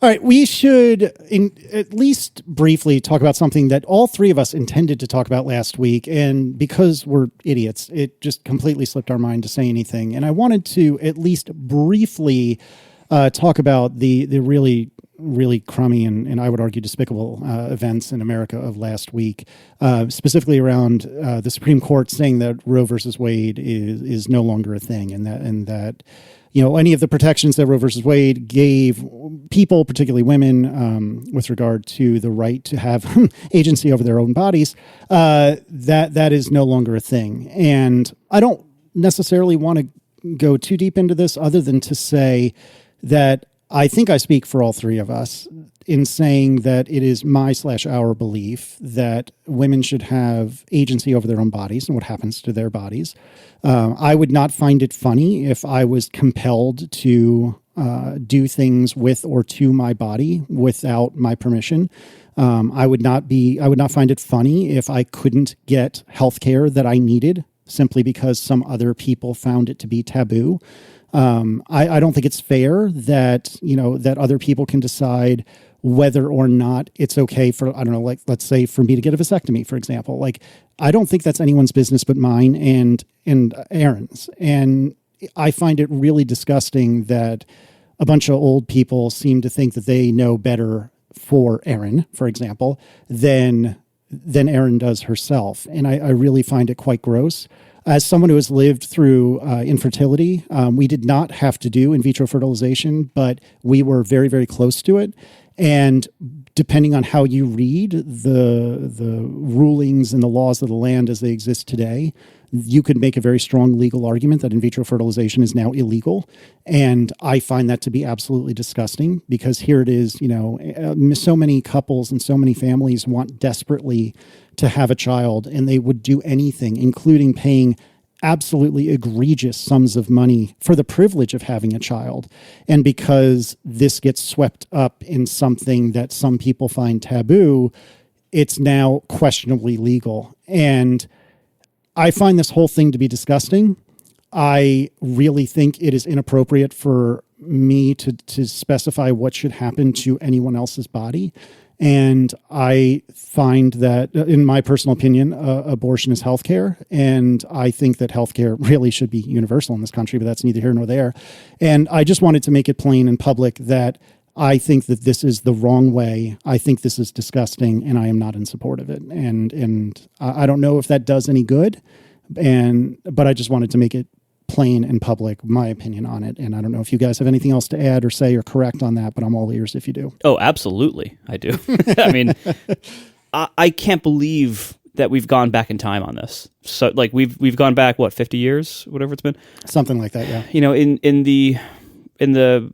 All right, we should at least briefly talk about something that all three of us intended to talk about last week, and because we're idiots, it just completely slipped our mind to say anything. And I wanted to at least briefly talk about the really, really crummy and I would argue despicable events in America of last week, specifically around the Supreme Court saying that Roe versus Wade is no longer a thing, and that any of the protections that Roe versus Wade gave people, particularly women, with regard to the right to have agency over their own bodies, that is no longer a thing. And I don't necessarily want to go too deep into this other than to say that I think I speak for all three of us in saying that it is my/our belief that women should have agency over their own bodies and what happens to their bodies. I would not find it funny if I was compelled to do things with or to my body without my permission. I would not find it funny if I couldn't get healthcare that I needed simply because some other people found it to be taboo. I don't think it's fair that, that other people can decide whether or not it's okay for, I don't know, like, let's say for me to get a vasectomy, for example. Like, I don't think that's anyone's business but mine and Aaron's. And I find it really disgusting that a bunch of old people seem to think that they know better for Aaron, for example, than Aaron does herself. And I really find it quite gross. As someone who has lived through infertility, we did not have to do in vitro fertilization, but we were very, very close to it. And depending on how you read the rulings and the laws of the land as they exist today, you could make a very strong legal argument that in vitro fertilization is now illegal. And I find that to be absolutely disgusting because here it is, so many couples and so many families want desperately to have a child, and they would do anything, including paying absolutely egregious sums of money for the privilege of having a child. And because this gets swept up in something that some people find taboo, it's now questionably legal. And I find this whole thing to be disgusting. I really think it is inappropriate for me to specify what should happen to anyone else's body. And I find that, in my personal opinion, abortion is healthcare. And I think that healthcare really should be universal in this country, but that's neither here nor there. And I just wanted to make it plain in public that I think that this is the wrong way. I think this is disgusting, and I am not in support of it. And I don't know if that does any good, but I just wanted to make it plain and public, my opinion on it. And I don't know if you guys have anything else to add or say or correct on that, but I'm all ears if you do. Oh, absolutely. I do. I mean, I can't believe that we've gone back in time on this. So like we've gone back, 50 years, whatever it's been? Something like that, yeah. In the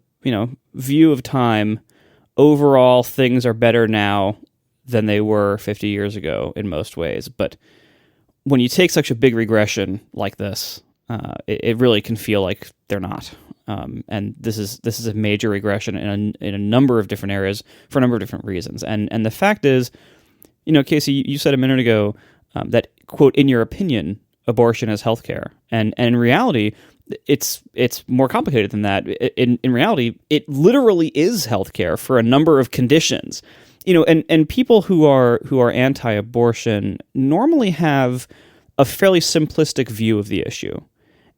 view of time, overall things are better now than they were 50 years ago in most ways. But when you take such a big regression like this, it really can feel like they're not. And this is a major regression in a number of different areas for a number of different reasons. And the fact is, Casey, you said a minute ago that, quote, in your opinion, abortion is healthcare. And in reality, it's more complicated than that. In reality, it literally is healthcare for a number of conditions. And people who are anti-abortion normally have a fairly simplistic view of the issue.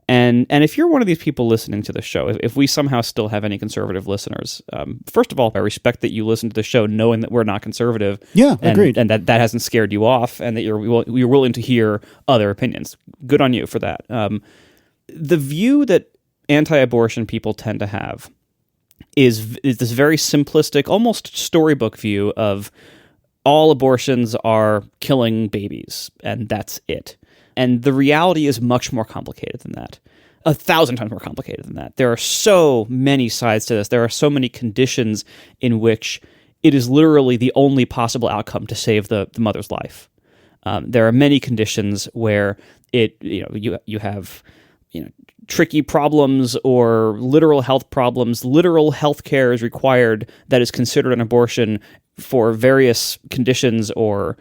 And if you're one of these people listening to the show, if we somehow still have any conservative listeners, first of all, I respect that you listen to the show knowing that we're not conservative. Yeah, agreed. And that hasn't scared you off, and that you're willing to hear other opinions. Good on you for that. The view that anti-abortion people tend to have is this very simplistic, almost storybook view of all abortions are killing babies, and that's it. And the reality is much more complicated than that. 1,000 times more complicated than that. There are so many sides to this. There are so many conditions in which it is literally the only possible outcome to save the mother's life. There are many conditions where you have tricky problems or literal health problems. Literal health care is required that is considered an abortion for various conditions or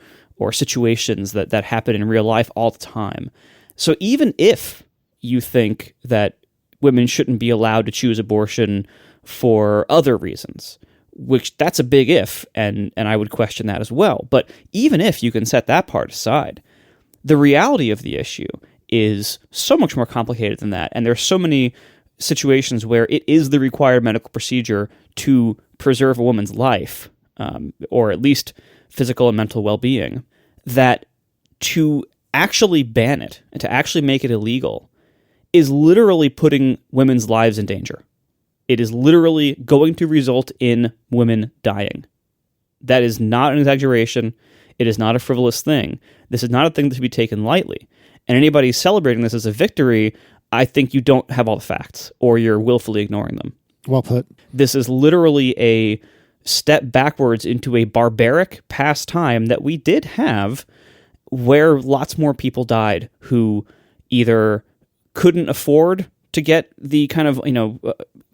situations that happen in real life all the time. So even if you think that women shouldn't be allowed to choose abortion for other reasons, which that's a big if, and I would question that as well. But even if you can set that part aside, the reality of the issue is so much more complicated than that. And there's so many situations where it is the required medical procedure to preserve a woman's life, or at least physical and mental well-being, that to actually ban it and to actually make it illegal is literally putting women's lives in danger. It is literally going to result in women dying. That is not an exaggeration. It is not a frivolous thing. This is not a thing to be taken lightly. And anybody celebrating this as a victory, I think you don't have all the facts, or you're willfully ignoring them. Well put. This is literally a step backwards into a barbaric past time that we did have, where lots more people died who either couldn't afford to get the kind of,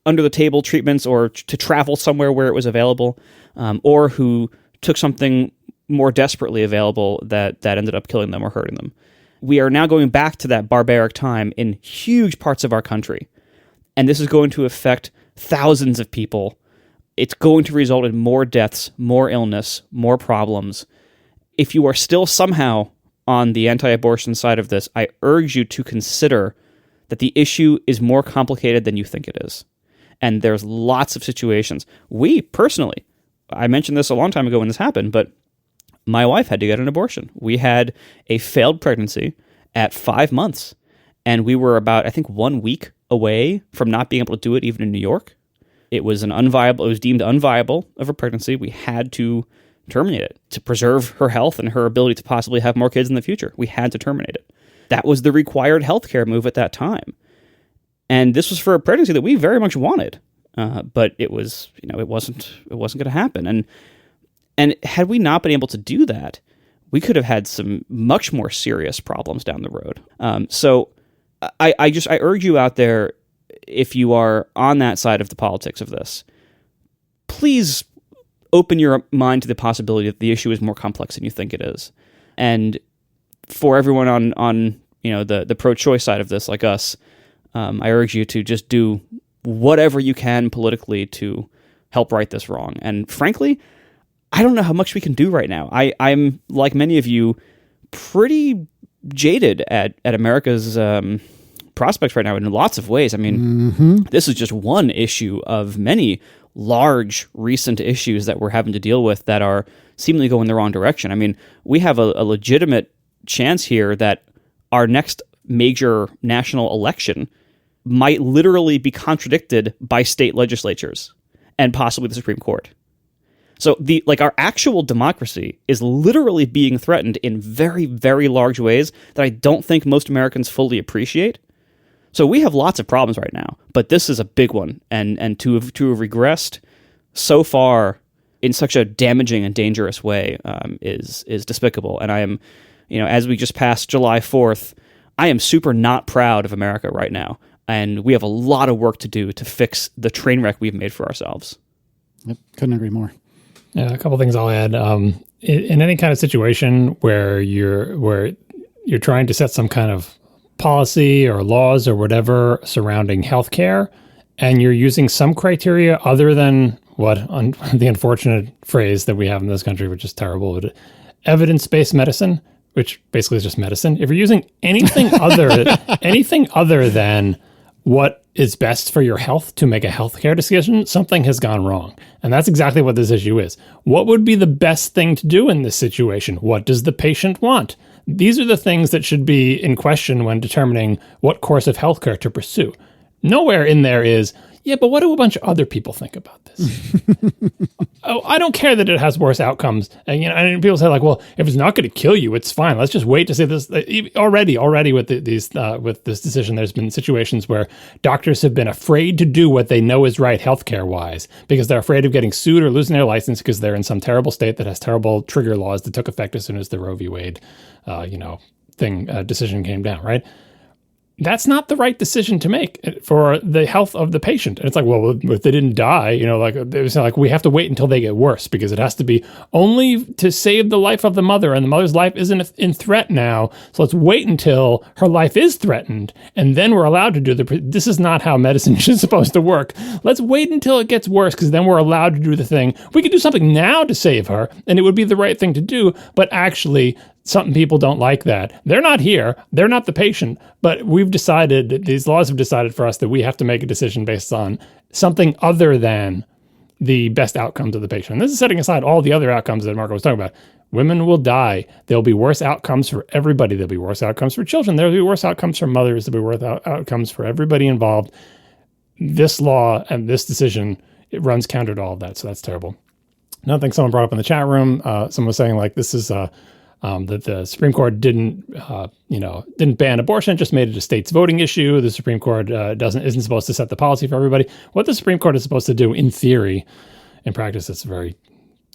under the table treatments or to travel somewhere where it was available, or who took something more desperately available that ended up killing them or hurting them. We are now going back to that barbaric time in huge parts of our country. And this is going to affect thousands of people. It's going to result in more deaths, more illness, more problems. If you are still somehow on the anti-abortion side of this, I urge you to consider that the issue is more complicated than you think it is. And there's lots of situations. We personally, I mentioned this a long time ago when this happened, but my wife had to get an abortion. We had a failed pregnancy at 5 months, and we were about, I think, 1 week away from not being able to do it even in New York. It was deemed unviable of a pregnancy. We had to terminate it to preserve her health and her ability to possibly have more kids in the future. We had to terminate it. That was the required healthcare move at that time. And this was for a pregnancy that we very much wanted. But it was, it wasn't going to happen. And had we not been able to do that, we could have had some much more serious problems down the road. So I urge you out there, if you are on that side of the politics of this, please open your mind to the possibility that the issue is more complex than you think it is. And for everyone on the pro-choice side of this, like us, I urge you to just do whatever you can politically to help right this wrong. And frankly, I don't know how much we can do right now. I'm, like many of you, pretty jaded at America's prospects right now in lots of ways. I mean, This is just one issue of many large recent issues that we're having to deal with that are seemingly going the wrong direction. I mean, we have a legitimate chance here that our next major national election might literally be contradicted by state legislatures and possibly the Supreme Court. So our actual democracy is literally being threatened in very, very large ways that I don't think most Americans fully appreciate. So we have lots of problems right now, but this is a big one. And to have regressed so far in such a damaging and dangerous way is despicable. And I am, as we just passed July 4th, I am super not proud of America right now. And we have a lot of work to do to fix the train wreck we've made for ourselves. Yep, couldn't agree more. Yeah, a couple things I'll add. In any kind of situation where you're trying to set some kind of policy or laws or whatever surrounding healthcare, and you're using some criteria other than the unfortunate phrase that we have in this country, which is terrible, but evidence-based medicine, which basically is just medicine. If you're using anything other than what is best for your health to make a healthcare decision, something has gone wrong. And that's exactly what this issue is. What would be the best thing to do in this situation? What does the patient want? These are the things that should be in question when determining what course of healthcare to pursue. Nowhere in there is, yeah, but what do a bunch of other people think about this? Oh, I don't care that it has worse outcomes. And and people say like, well, if it's not going to kill you, it's fine. Let's just wait to see this. Already with with this decision, there's been situations where doctors have been afraid to do what they know is right healthcare wise because they're afraid of getting sued or losing their license because they're in some terrible state that has terrible trigger laws that took effect as soon as the Roe v. Wade, decision came down. Right. that's not the right decision to make for the health of the patient. And it's like, well, if they didn't die, like it's like we have to wait until they get worse because it has to be only to save the life of the mother, and the mother's life isn't in threat now. So let's wait until her life is threatened, and then we're allowed to do this is not how medicine is supposed to work. Let's wait until it gets worse because then we're allowed to do the thing. We could do something now to save her, and it would be the right thing to do, but actually some people don't like that. They're not here. They're not the patient. But we've decided that these laws have decided for us that we have to make a decision based on something other than the best outcomes of the patient. And this is setting aside all the other outcomes that Marco was talking about. Women will die. There'll be worse outcomes for everybody. There'll be worse outcomes for children. There'll be worse outcomes for mothers. There'll be worse outcomes for everybody involved. This law and this decision, it runs counter to all of that. So that's terrible. Another thing someone brought up in the chat room, someone was saying like this is that the Supreme Court didn't ban abortion, just made it a state's voting issue. The Supreme Court isn't supposed to set the policy for everybody. What the Supreme Court is supposed to do, in theory, in practice, it's very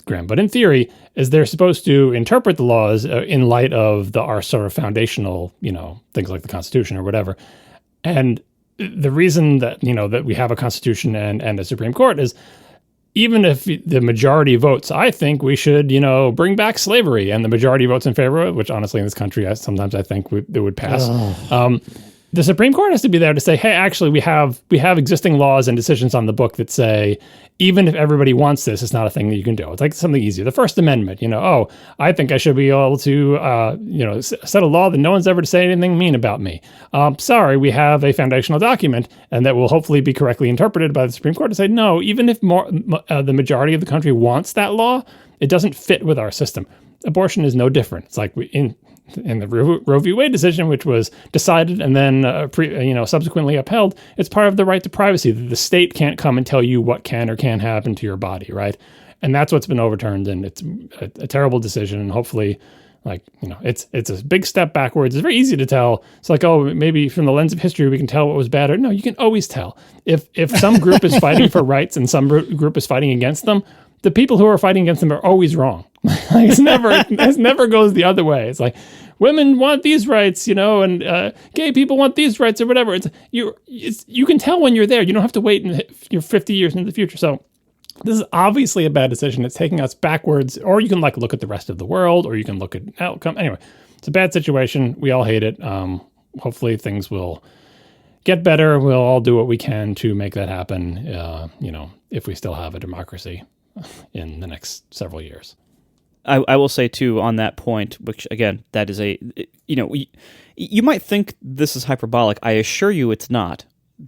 grim, but in theory, is they're supposed to interpret the laws in light of our sort of foundational, things like the Constitution or whatever. And the reason that that we have a Constitution and a Supreme Court is, even if the majority votes, I think we should, bring back slavery, and the majority votes in favor of it, which honestly in this country, sometimes I think it would pass. The Supreme Court has to be there to say, hey, actually, we have existing laws and decisions on the book that say, even if everybody wants this, it's not a thing that you can do. It's like something easier. The First Amendment, I think I should be able to, set a law that no one's ever to say anything mean about me. Sorry, we have a foundational document, and that will hopefully be correctly interpreted by the Supreme Court to say, no, even if the majority of the country wants that law, it doesn't fit with our system. Abortion is no different. It's like in the Roe v. Wade decision, which was decided and then subsequently upheld, it's part of the right to privacy that the state can't come and tell you what can or can't happen to your body, right? And that's what's been overturned, and it's a terrible decision. And hopefully, it's a big step backwards. It's very easy to tell. It's like, oh, maybe from the lens of history we can tell what was bad. Or no, you can always tell if some group is fighting for rights and some group is fighting against them. The people who are fighting against them are always wrong. It never goes the other way. It's like women want these rights, and gay people want these rights or whatever. You can tell when you're there. You don't have to wait you're 50 years into the future. So this is obviously a bad decision. It's taking us backwards. Or you can look at the rest of the world, or you can look at outcome. Anyway, it's a bad situation. We all hate it. Hopefully things will get better. We'll all do what we can to make that happen. If we still have a democracy in the next several years. I will say too on that point, which again, that is you might think this is hyperbolic. I assure you it's not.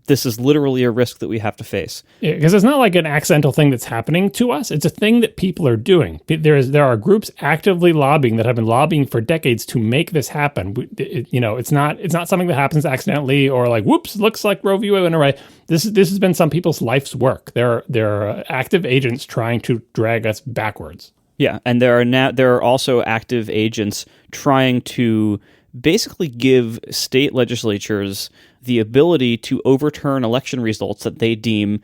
This is literally a risk that we have to face. Yeah, because it's not like an accidental thing that's happening to us. It's a thing that people are doing. There are groups actively lobbying that have been lobbying for decades to make this happen. It's not something that happens accidentally or like, whoops, looks like Roe v. Wade went away. This has been some people's life's work. There are active agents trying to drag us backwards. Yeah, and there are also active agents trying to basically give state legislatures the ability to overturn election results that they deem,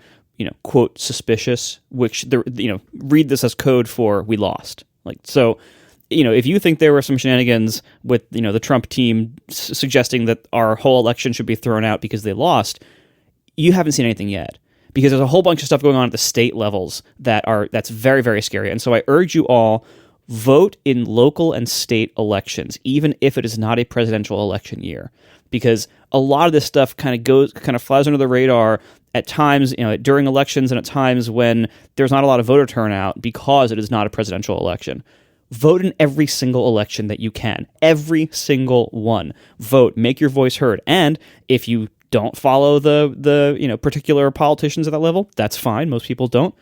quote, suspicious, which read this as code for we lost. If you think there were some shenanigans with, the Trump team suggesting that our whole election should be thrown out because they lost, you haven't seen anything yet. Because there's a whole bunch of stuff going on at the state levels that's very, very scary. And so I urge you all, vote in local and state elections, even if it is not a presidential election year. Because a lot of this stuff kind of flies under the radar at times, during elections and at times when there's not a lot of voter turnout because it is not a presidential election. Vote in every single election that you can. Every single one. Vote. Make your voice heard. And if you don't follow the particular politicians at that level, that's fine. Most people don't.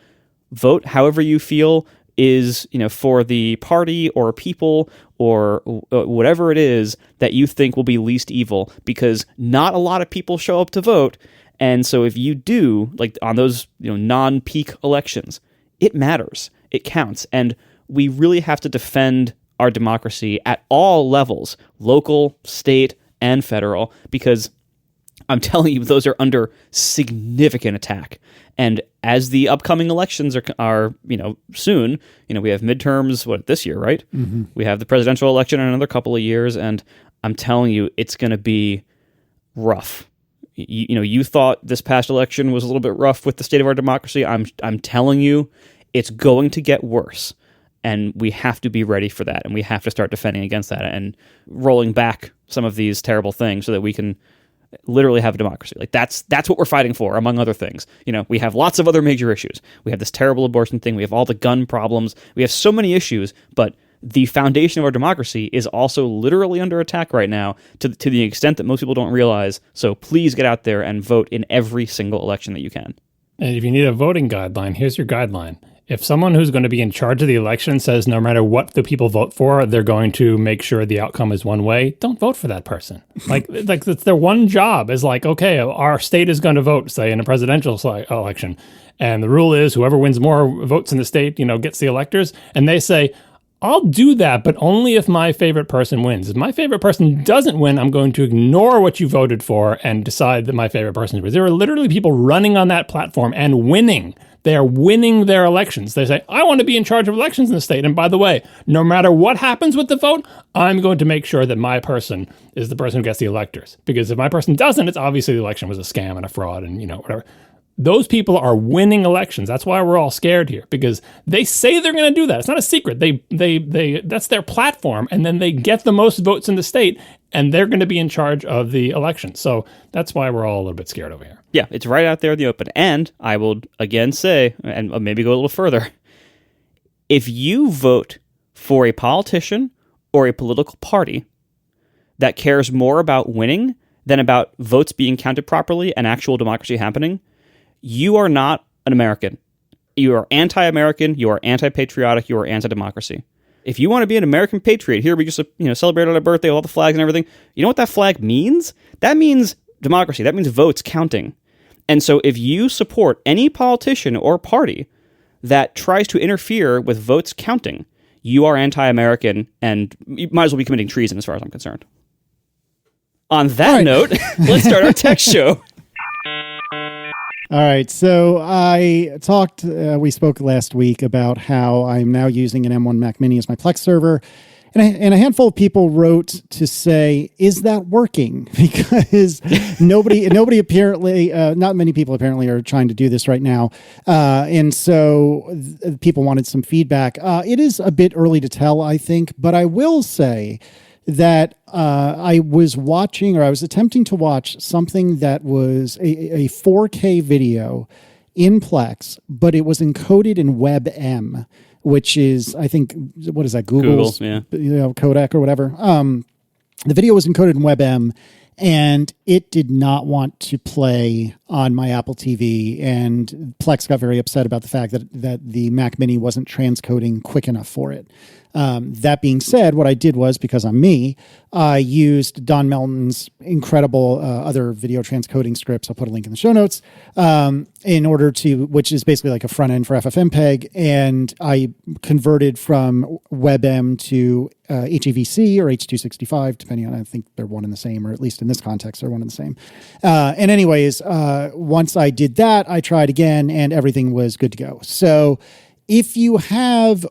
Vote however you feel is, for the party or people or whatever it is that you think will be least evil, because not a lot of people show up to vote. And so if you do, like on those, non-peak elections, it matters. It counts. And we really have to defend our democracy at all levels, local, state, and federal, because I'm telling you, those are under significant attack. And as the upcoming elections are soon, we have midterms, this year, right? Mm-hmm. We have the presidential election in another couple of years, and I'm telling you, it's going to be rough. You thought this past election was a little bit rough with the state of our democracy. I'm telling you, it's going to get worse, and we have to be ready for that, and we have to start defending against that and rolling back some of these terrible things so that we can literally have a democracy. Like that's what we're fighting for, among other things. We have lots of other major issues. We have this terrible abortion thing. We have all the gun problems. We have so many issues, but the foundation of our democracy is also literally under attack right now to the extent that most people don't realize. So please get out there and vote in every single election that you can. And if you need a voting guideline, here's your guideline. If someone who's going to be in charge of the election says no matter what the people vote for, they're going to make sure the outcome is one way, don't vote for that person. Like that's their one job is like, okay, our state is going to vote, say, in a presidential election. And the rule is whoever wins more votes in the state, gets the electors. And they say, I'll do that, but only if my favorite person wins. If my favorite person doesn't win, I'm going to ignore what you voted for and decide that my favorite person wins. There are literally people running on that platform and winning. They are winning their elections. They say, I want to be in charge of elections in the state. And by the way, no matter what happens with the vote, I'm going to make sure that my person is the person who gets the electors. Because if my person doesn't, it's obviously the election was a scam and a fraud and, whatever. Those people are winning elections. That's why we're all scared here, because they say they're going to do that. It's not a secret. They that's their platform, and then they get the most votes in the state, and they're going to be in charge of the election. So that's why we're all a little bit scared over here. Yeah, it's right out there in the open. And I will again say, and maybe go a little further, if you vote for a politician or a political party that cares more about winning than about votes being counted properly and actual democracy happening, you are not an American. You are anti-American, you are anti-patriotic, you are anti-democracy. If you want to be an American patriot, here we just celebrated our birthday, all the flags and everything. You know what that flag means? That means democracy. That means votes counting. And so if you support any politician or party that tries to interfere with votes counting, you are anti-American and you might as well be committing treason as far as I'm concerned. On that note, let's start our tech show. All right, so we spoke last week about how I'm now using an M1 Mac Mini as my Plex server, and a handful of people wrote to say, is that working? Because nobody apparently, not many people apparently are trying to do this right now, and so people wanted some feedback. It is a bit early to tell, I think, but I will say that I was attempting to watch something that was a 4K video in Plex, but it was encoded in WebM, which is, I think, what is that, Google's codec or whatever. The video was encoded in WebM, and it did not want to play on my Apple TV, and Plex got very upset about the fact that the Mac Mini wasn't transcoding quick enough for it. That being said, what I did was, because I'm me, I used Don Melton's incredible other video transcoding scripts. I'll put a link in the show notes, which is basically like a front end for FFmpeg. And I converted from WebM to HEVC or H.265, depending on, I think they're one and the same, or at least in this context, they're one and the same. And anyways, once I did that, I tried again and everything was good to go. So if you have,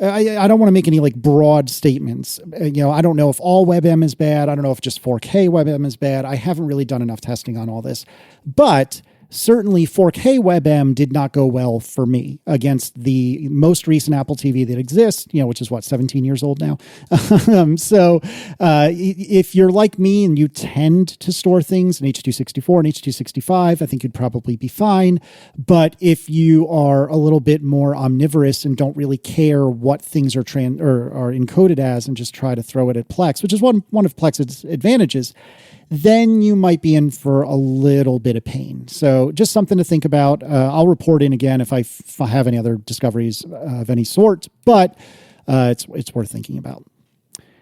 I don't want to make any like broad statements. I don't know if all WebM is bad. I don't know if just 4K WebM is bad. I haven't really done enough testing on all this, but certainly 4K WebM did not go well for me against the most recent Apple TV that exists, which is 17 years old now. So if you're like me and you tend to store things in H.264 and H.265, I think you'd probably be fine. But if you are a little bit more omnivorous and don't really care what things are encoded as and just try to throw it at Plex, which is one of Plex's advantages, then you might be in for a little bit of pain. So just something to think about. I'll report in again if I have any other discoveries of any sort, but it's worth thinking about.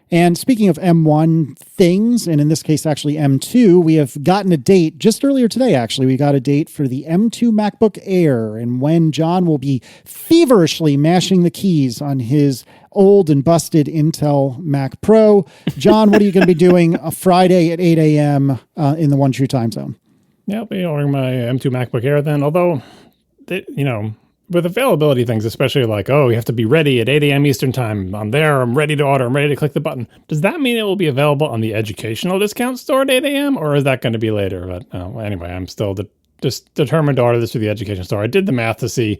And speaking of M1 things, and in this case, actually M2, we have gotten a date just earlier today, actually. We got a date for the M2 MacBook Air and when John will be feverishly mashing the keys on his old and busted Intel Mac Pro. John, what are you going to be doing a Friday at 8 a.m. In the One True Time Zone? Yeah, I'll be ordering my M2 MacBook Air then, although, with availability things, especially like, oh, you have to be ready at 8 a.m. Eastern time. I'm there. I'm ready to order. I'm ready to click the button. Does that mean it will be available on the educational discount store at 8 a.m. or is that going to be later? But anyway, I'm still just determined to order this through the education store. I did the math to see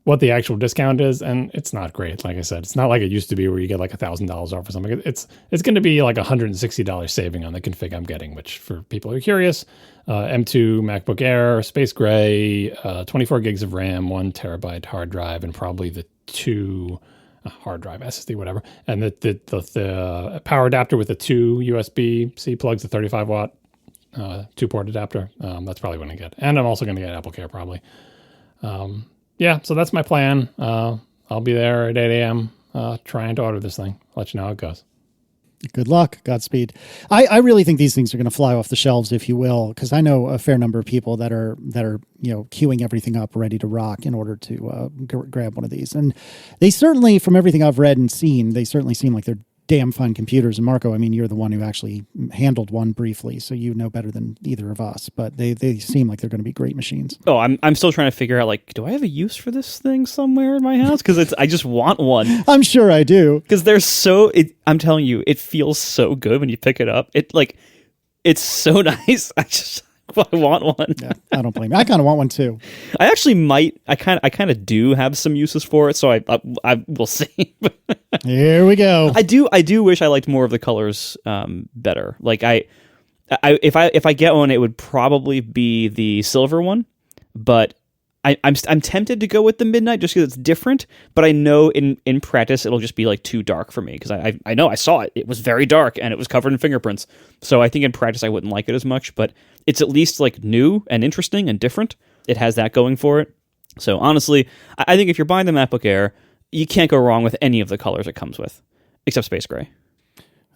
what the actual discount is, and it's not great. Like I said, it's not like it used to be where you get like $1,000 off or something. It's going to be like $160 saving on the config I'm getting, which for people who are curious, M2 MacBook Air, Space Gray, 24 gigs of RAM, 1 terabyte hard drive, and probably the 2 hard drive, SSD, whatever. And the power adapter with the 2 USB-C plugs, the 35 watt 2-port adapter. That's probably what I get. And I'm also going to get AppleCare probably. Yeah, so that's my plan. I'll be there at 8 a.m. Trying to order this thing. Let you know how it goes. Good luck. Godspeed. I really think these things are going to fly off the shelves, if you will, because I know a fair number of people that are queuing everything up ready to rock in order to grab one of these. And they certainly, from everything I've read and seen, they certainly seem like they're damn fine computers. And Marco, I mean, you're the one who actually handled one briefly, so you know better than either of us. But they seem like they're going to be great machines. Oh, I'm still trying to figure out, like, do I have a use for this thing somewhere in my house? Because I just want one. I'm sure I do. Because I'm telling you, it feels so good when you pick it up. It's so nice. I want one. Yeah, I don't blame you. I kind of want one too. I actually might. I kind of do have some uses for it, so I will see. Here we go. I do wish I liked more of the colors better. Like if I get one, it would probably be the silver one, but I'm tempted to go with the midnight just because it's different. But I know in practice it'll just be like too dark for me because I know I saw it. It was very dark and it was covered in fingerprints. So I think in practice I wouldn't like it as much. But it's at least like new and interesting and different. It has that going for it. So honestly, I think if you're buying the MacBook Air, you can't go wrong with any of the colors it comes with, except space gray.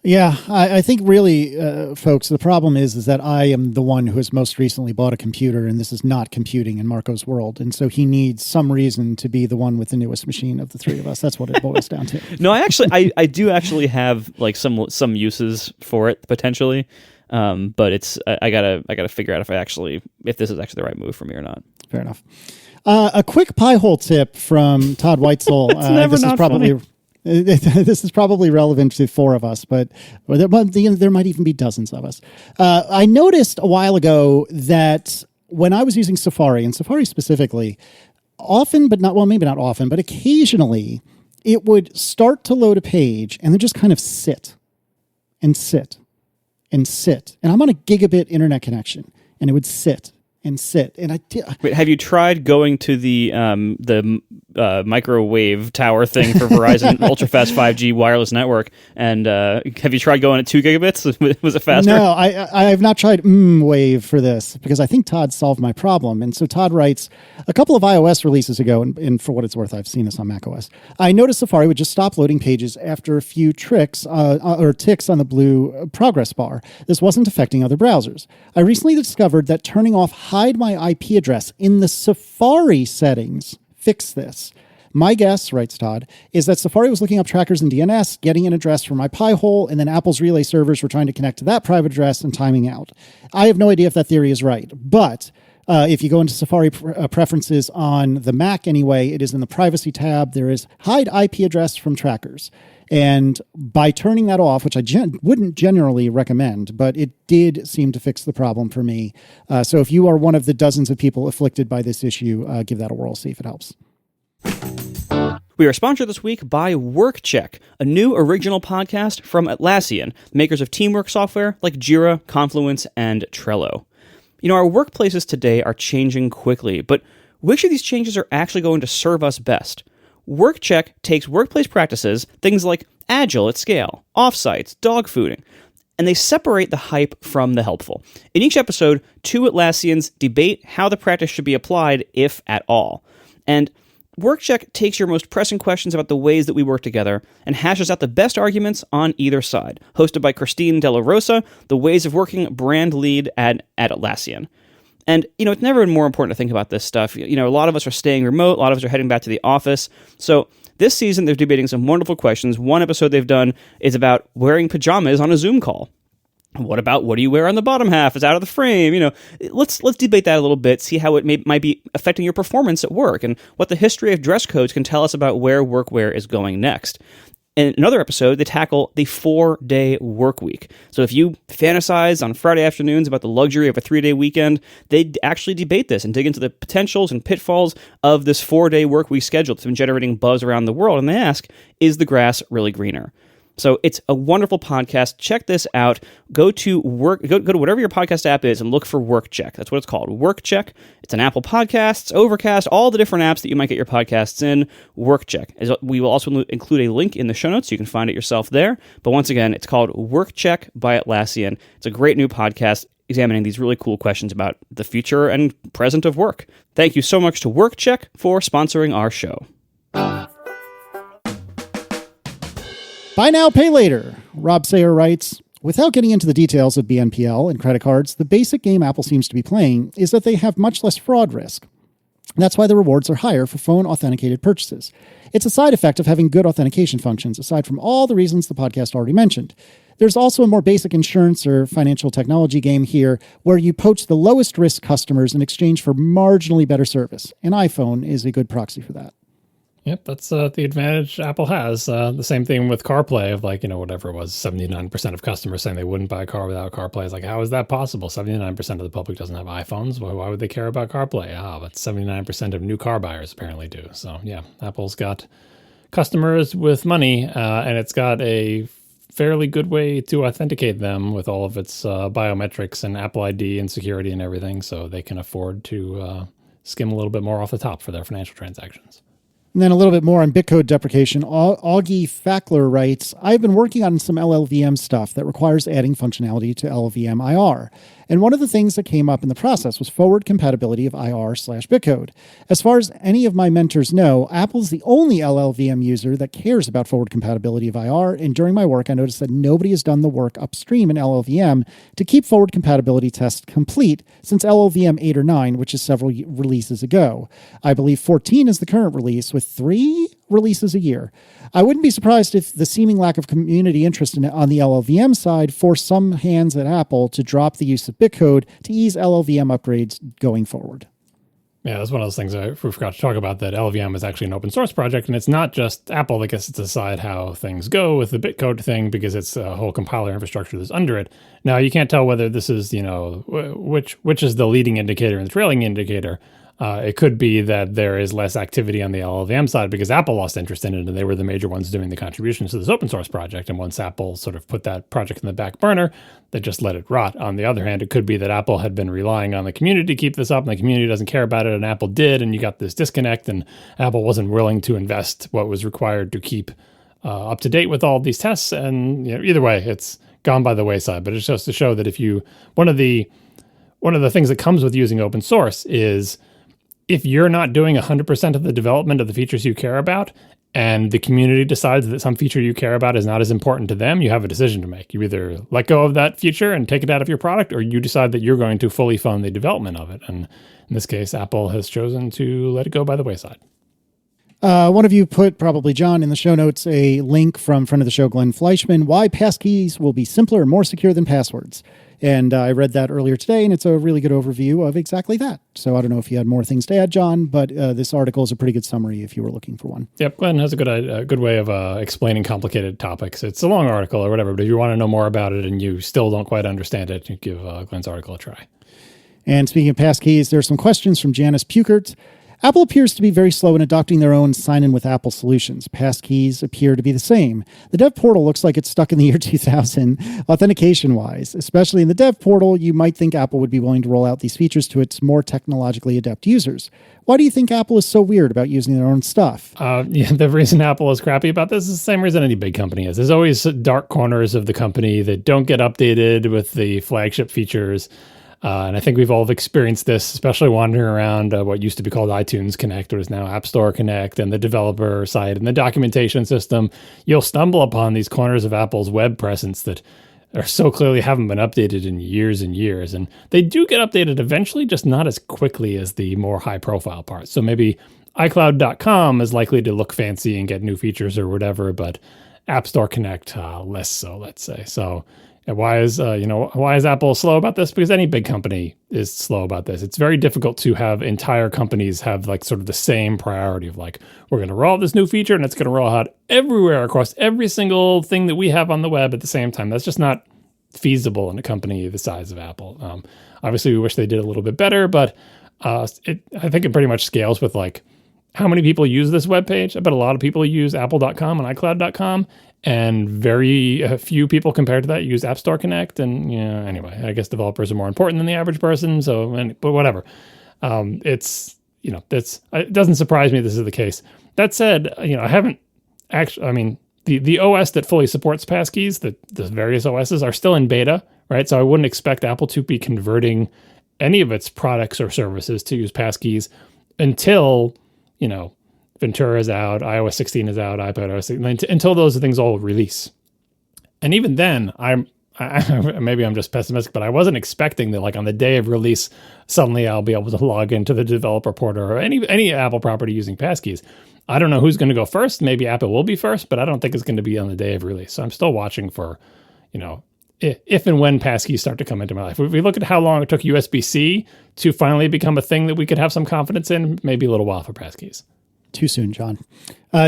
Yeah, I think really, folks, the problem is that I am the one who has most recently bought a computer, and this is not computing in Marco's world. And so he needs some reason to be the one with the newest machine of the three of us. That's what it boils down to. No, I do actually have like some uses for it potentially, but it's I gotta figure out if this is actually the right move for me or not. Fair enough. A quick pie hole tip from Todd Weitzel. This is probably relevant to four of us, but there might even be dozens of us. I noticed a while ago that when I was using Safari, and Safari specifically, often, but not, well, maybe not often, but occasionally, it would start to load a page and then just kind of sit and sit and sit. And I'm on a gigabit internet connection, and it would sit and sit. And Wait, have you tried going to the microwave tower thing for Verizon ultra-fast 5G wireless network? And have you tried going at 2 gigabits? Was it faster? No, I have not tried wave for this because I think Todd solved my problem. And so Todd writes, a couple of iOS releases ago, and for what it's worth, I've seen this on macOS, I noticed Safari would just stop loading pages after a few ticks on the blue progress bar. This wasn't affecting other browsers. I recently discovered that turning off hide my IP address in the Safari settings fix this. My guess, writes Todd, is that Safari was looking up trackers in DNS, getting an address for my pie hole, and then Apple's relay servers were trying to connect to that private address and timing out. I have no idea if that theory is right, but if you go into Safari preferences on the Mac anyway, it is in the privacy tab. There is hide IP address from trackers. And by turning that off, which I wouldn't generally recommend, but it did seem to fix the problem for me. So if you are one of the dozens of people afflicted by this issue, give that a whirl, see if it helps. We are sponsored this week by WorkCheck, a new original podcast from Atlassian, makers of teamwork software like Jira, Confluence, and Trello. You know, our workplaces today are changing quickly, but which of these changes are actually going to serve us best? WorkCheck takes workplace practices, things like agile at scale, offsites, dogfooding, and they separate the hype from the helpful. In each episode, two Atlassians debate how the practice should be applied, if at all. And WorkCheck takes your most pressing questions about the ways that we work together and hashes out the best arguments on either side. Hosted by Christine De La Rosa, the Ways of Working brand lead at Atlassian. And, you know, it's never been more important to think about this stuff. You know, a lot of us are staying remote. A lot of us are heading back to the office. So this season, they're debating some wonderful questions. One episode they've done is about wearing pajamas on a Zoom call. What about what do you wear on the bottom half? It's out of the frame. Let's debate that a little bit, see how it might be affecting your performance at work, and what the history of dress codes can tell us about where workwear is going next. In another episode, they tackle the 4-day work week. So if you fantasize on Friday afternoons about the luxury of a 3-day weekend, they actually debate this and dig into the potentials and pitfalls of this 4-day work week schedule that's been generating buzz around the world. And they ask, is the grass really greener? So it's a wonderful podcast. Check this out. Go to whatever your podcast app is and look for Work Check. That's what it's called, Work Check. It's an Apple Podcasts, Overcast, all the different apps that you might get your podcasts in. Work Check. We will also include a link in the show notes so you can find it yourself there. But once again, it's called Work Check by Atlassian. It's a great new podcast examining these really cool questions about the future and present of work. Thank you so much to Work Check for sponsoring our show. Buy now, pay later. Rob Sayer writes, without getting into the details of BNPL and credit cards, the basic game Apple seems to be playing is that they have much less fraud risk. That's why the rewards are higher for phone authenticated purchases. It's a side effect of having good authentication functions, aside from all the reasons the podcast already mentioned. There's also a more basic insurance or financial technology game here where you poach the lowest risk customers in exchange for marginally better service. An iPhone is a good proxy for that. Yep, that's the advantage Apple has. The same thing with CarPlay of whatever it was, 79% of customers saying they wouldn't buy a car without CarPlay. It's like, how is that possible? 79% of the public doesn't have iPhones. Why would they care about CarPlay? But 79% of new car buyers apparently do. So yeah, Apple's got customers with money, and it's got a fairly good way to authenticate them with all of its biometrics and Apple ID and security and everything, so they can afford to skim a little bit more off the top for their financial transactions. And then a little bit more on Bitcode deprecation. Augie Fackler writes, I've been working on some LLVM stuff that requires adding functionality to LLVM IR. And one of the things that came up in the process was forward compatibility of IR/Bitcode. As far as any of my mentors know, Apple's the only LLVM user that cares about forward compatibility of IR. And during my work, I noticed that nobody has done the work upstream in LLVM to keep forward compatibility tests complete since LLVM 8 or 9, which is several releases ago. I believe 14 is the current release with 3 releases a year. I wouldn't be surprised if the seeming lack of community interest on the LLVM side forced some hands at Apple to drop the use of Bitcode to ease LLVM upgrades going forward. Yeah, that's one of those things I forgot to talk about, that LLVM is actually an open source project, and it's not just Apple that gets to decide how things go with the Bitcode thing, because it's a whole compiler infrastructure that's under it. Now, you can't tell whether this is, which is the leading indicator and the trailing indicator. It could be that there is less activity on the LLVM side because Apple lost interest in it and they were the major ones doing the contributions to this open source project. And once Apple sort of put that project in the back burner, they just let it rot. On the other hand, it could be that Apple had been relying on the community to keep this up and the community doesn't care about it and Apple did, and you got this disconnect and Apple wasn't willing to invest what was required to keep up to date with all these tests. And either way, it's gone by the wayside. But it's just to show that one of the things that comes with using open source is, if you're not doing 100% of the development of the features you care about, and the community decides that some feature you care about is not as important to them, you have a decision to make. You either let go of that feature and take it out of your product, or you decide that you're going to fully fund the development of it. And in this case, Apple has chosen to let it go by the wayside. One of you put, probably John, in the show notes a link from friend of the show, Glenn Fleischman, why Passkeys will be simpler and more secure than passwords. And I read that earlier today, and it's a really good overview of exactly that. So I don't know if you had more things to add, John, but this article is a pretty good summary if you were looking for one. Yep, Glenn has a good way of explaining complicated topics. It's a long article or whatever, but if you want to know more about it and you still don't quite understand it, you give Glenn's article a try. And speaking of Passkeys, there are some questions from Janice Pukert. Apple appears to be very slow in adopting their own sign-in with Apple solutions. Passkeys appear to be the same. The dev portal looks like it's stuck in the year 2000, authentication-wise. Especially in the dev portal, you might think Apple would be willing to roll out these features to its more technologically adept users. Why do you think Apple is so weird about using their own stuff? The reason Apple is crappy about this is the same reason any big company is. There's always dark corners of the company that don't get updated with the flagship features. And I think we've all experienced this, especially wandering around what used to be called iTunes Connect, or is now App Store Connect, and the developer site and the documentation system. You'll stumble upon these corners of Apple's web presence that are so clearly haven't been updated in years and years. And they do get updated eventually, just not as quickly as the more high-profile parts. So maybe iCloud.com is likely to look fancy and get new features or whatever, but App Store Connect, less so, let's say. So And why is Apple slow about this? Because any big company is slow about this. It's very difficult to have entire companies have like sort of the same priority of like, we're going to roll out this new feature and it's going to roll out everywhere across every single thing that we have on the web at the same time. That's just not feasible in a company the size of Apple. Obviously, we wish they did a little bit better, but I think it pretty much scales with like how many people use this web page. I bet a lot of people use apple.com and iCloud.com. And very few people compared to that use App Store Connect. And anyway, I guess developers are more important than the average person. But whatever. It doesn't surprise me this is the case. That said, I haven't actually. I mean, the OS that fully supports Passkeys, the various OSs are still in beta, right? So I wouldn't expect Apple to be converting any of its products or services to use Passkeys until Ventura is out, iOS 16 is out, iPadOS 16, until those things all release. And even then, maybe I'm just pessimistic, but I wasn't expecting that like on the day of release, suddenly I'll be able to log into the developer portal or any Apple property using Passkeys. I don't know who's going to go first. Maybe Apple will be first, but I don't think it's going to be on the day of release. So I'm still watching for, if and when Passkeys start to come into my life. If we look at how long it took USB-C to finally become a thing that we could have some confidence in, maybe a little while for Passkeys. Too soon, John.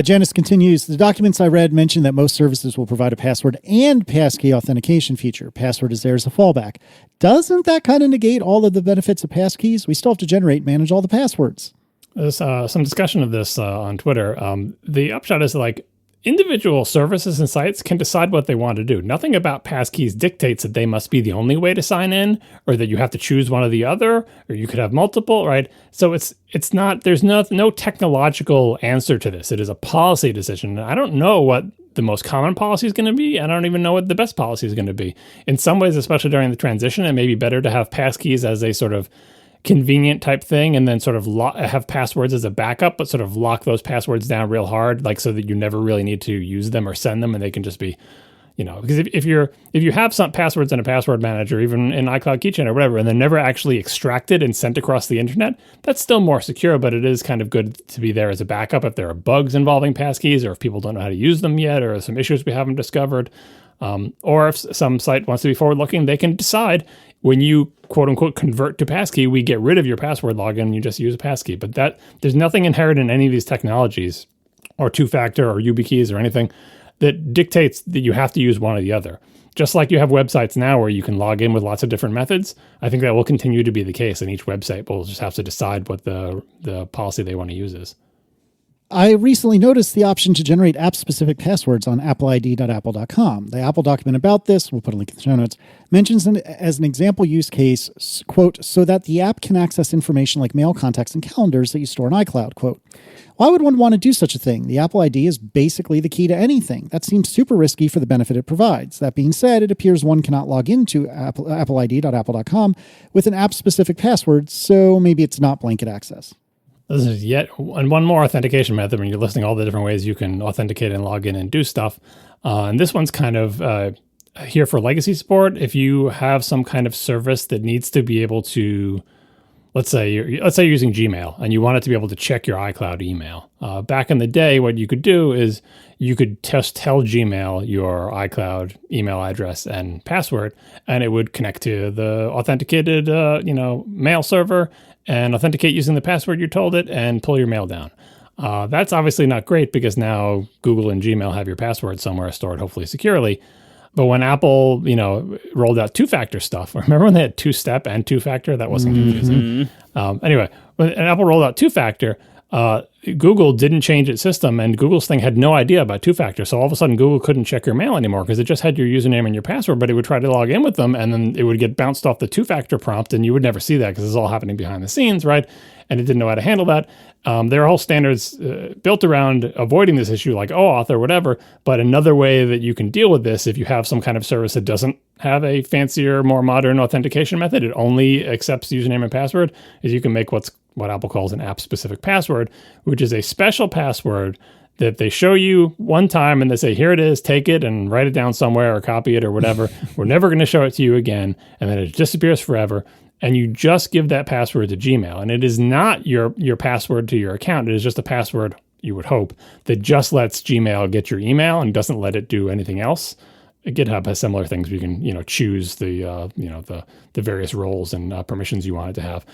Janice continues, the documents I read mention that most services will provide a password and passkey authentication feature. Password is there as a fallback. Doesn't that kind of negate all of the benefits of passkeys? We still have to generate and manage all the passwords. There's some discussion of this on Twitter. The upshot is like individual services and sites can decide what they want to do. Nothing about passkeys dictates that they must be the only way to sign in, or that you have to choose one or the other, or you could have multiple, right? So it's not, there's no technological answer to this. It is a policy decision. I don't know what the most common policy is going to be. I don't even know what the best policy is going to be. In some ways, especially during the transition, it may be better to have passkeys as a sort of convenient type thing, and then sort of have passwords as a backup, but sort of lock those passwords down real hard, like so that you never really need to use them or send them, and they can just be, because if you have some passwords in a password manager, even in iCloud Keychain or whatever, and they're never actually extracted and sent across the internet, that's still more secure, but it is kind of good to be there as a backup if there are bugs involving passkeys, or if people don't know how to use them yet, or some issues we haven't discovered. Or if some site wants to be forward-looking, they can decide when you quote-unquote convert to passkey, we get rid of your password login and you just use a passkey. But there's nothing inherent in any of these technologies or two-factor or YubiKeys or anything that dictates that you have to use one or the other. Just like you have websites now where you can log in with lots of different methods, I think that will continue to be the case, and each website will just have to decide what the policy they want to use is. I recently noticed the option to generate app-specific passwords on appleid.apple.com. The Apple document about this, we'll put a link in the show notes, mentions as an example use case, quote, so that the app can access information like mail contacts and calendars that you store in iCloud, quote. Why would one want to do such a thing? The Apple ID is basically the key to anything. That seems super risky for the benefit it provides. That being said, it appears one cannot log into appleid.apple.com with an app-specific password, so maybe it's not blanket access. This is yet one more authentication method when you're listing all the different ways you can authenticate and log in and do stuff. And this one's kind of here for legacy support. If you have some kind of service that needs to be able to, let's say you're using Gmail and you want it to be able to check your iCloud email. Back in the day, what you could do is you could just tell Gmail your iCloud email address and password, and it would connect to the authenticated, mail server and authenticate using the password you told it and pull your mail down. That's obviously not great because now Google and Gmail have your password somewhere stored, hopefully securely. But when Apple, rolled out two-factor stuff, remember when they had two-step and two-factor? That wasn't confusing. Anyway, when Apple rolled out two-factor, Google didn't change its system, and Google's thing had no idea about two-factor. So all of a sudden, Google couldn't check your mail anymore because it just had your username and your password, but it would try to log in with them, and then it would get bounced off the two-factor prompt, and you would never see that because it's all happening behind the scenes, right? And it didn't know how to handle that. There are whole standards built around avoiding this issue, like OAuth or whatever, but another way that you can deal with this, if you have some kind of service that doesn't have a fancier, more modern authentication method, it only accepts username and password, is you can make what Apple calls an app-specific password, which is a special password that they show you one time and they say, here it is, take it and write it down somewhere or copy it or whatever. We're never going to show it to you again. And then it disappears forever. And you just give that password to Gmail. And it is not your password to your account. It is just a password, you would hope, that just lets Gmail get your email and doesn't let it do anything else. GitHub has similar things where you can, choose the various roles and permissions you want it to have.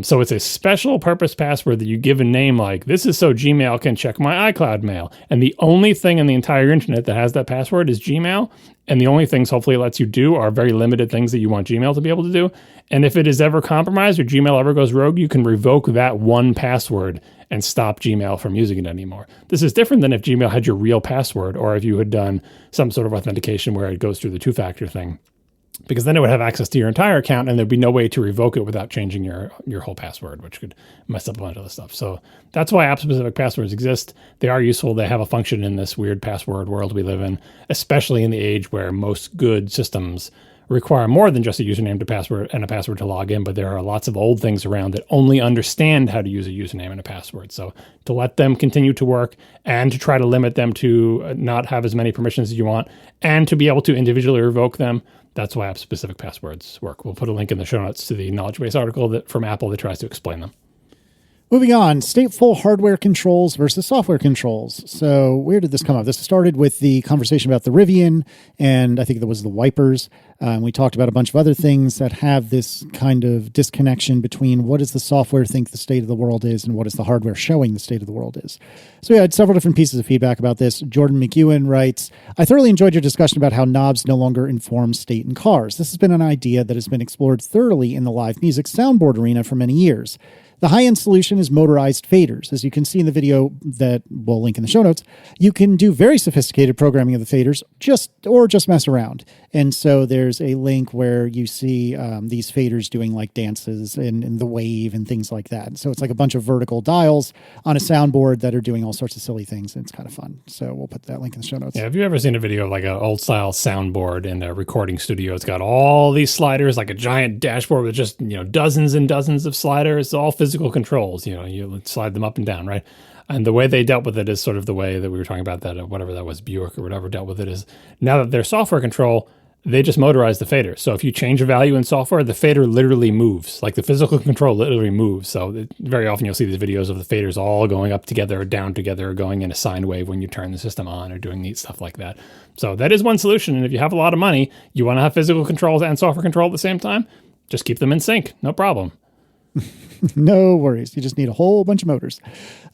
So it's a special purpose password that you give a name like, this is so Gmail can check my iCloud mail. And the only thing in the entire internet that has that password is Gmail. And the only things hopefully it lets you do are very limited things that you want Gmail to be able to do. And if it is ever compromised or Gmail ever goes rogue, you can revoke that one password and stop Gmail from using it anymore. This is different than if Gmail had your real password or if you had done some sort of authentication where it goes through the two-factor thing. Because then it would have access to your entire account and there'd be no way to revoke it without changing your whole password, which could mess up a bunch of other stuff. So that's why app-specific passwords exist. They are useful. They have a function in this weird password world we live in, especially in the age where most good systems require more than just a username to password and a password to log in, but there are lots of old things around that only understand how to use a username and a password. So to let them continue to work and to try to limit them to not have as many permissions as you want and to be able to individually revoke them, that's why app-specific passwords work. We'll put a link in the show notes to the knowledge base article from Apple that tries to explain them. Moving on, stateful hardware controls versus software controls. So where did this come up? This started with the conversation about the Rivian, and I think there was the wipers. We talked about a bunch of other things that have this kind of disconnection between what does the software think the state of the world is and what is the hardware showing the state of the world is. So we had several different pieces of feedback about this. Jordan McEwen writes, I thoroughly enjoyed your discussion about how knobs no longer inform state in cars. This has been an idea that has been explored thoroughly in the live music soundboard arena for many years. The high-end solution is motorized faders. As you can see in the video that we'll link in the show notes, you can do very sophisticated programming of the faders just mess around. And so there's a link where you see these faders doing like dances and the wave and things like that. So it's like a bunch of vertical dials on a soundboard that are doing all sorts of silly things, and it's kind of fun. So we'll put that link in the show notes. Yeah, have you ever seen a video of like an old-style soundboard in a recording studio? It's got all these sliders, like a giant dashboard with just dozens and dozens of sliders, all physical controls. You slide them up and down, right? And the way they dealt with it is sort of the way that we were talking about that, whatever that was, Buick or whatever dealt with it is now that they're software control, they just motorize the fader. So if you change a value in software, the fader literally moves. Like the physical control literally moves. So very often you'll see these videos of the faders all going up together or down together or going in a sine wave when you turn the system on or doing neat stuff like that. So that is one solution. And if you have a lot of money, you want to have physical controls and software control at the same time, just keep them in sync. No problem. No worries. You just need a whole bunch of motors.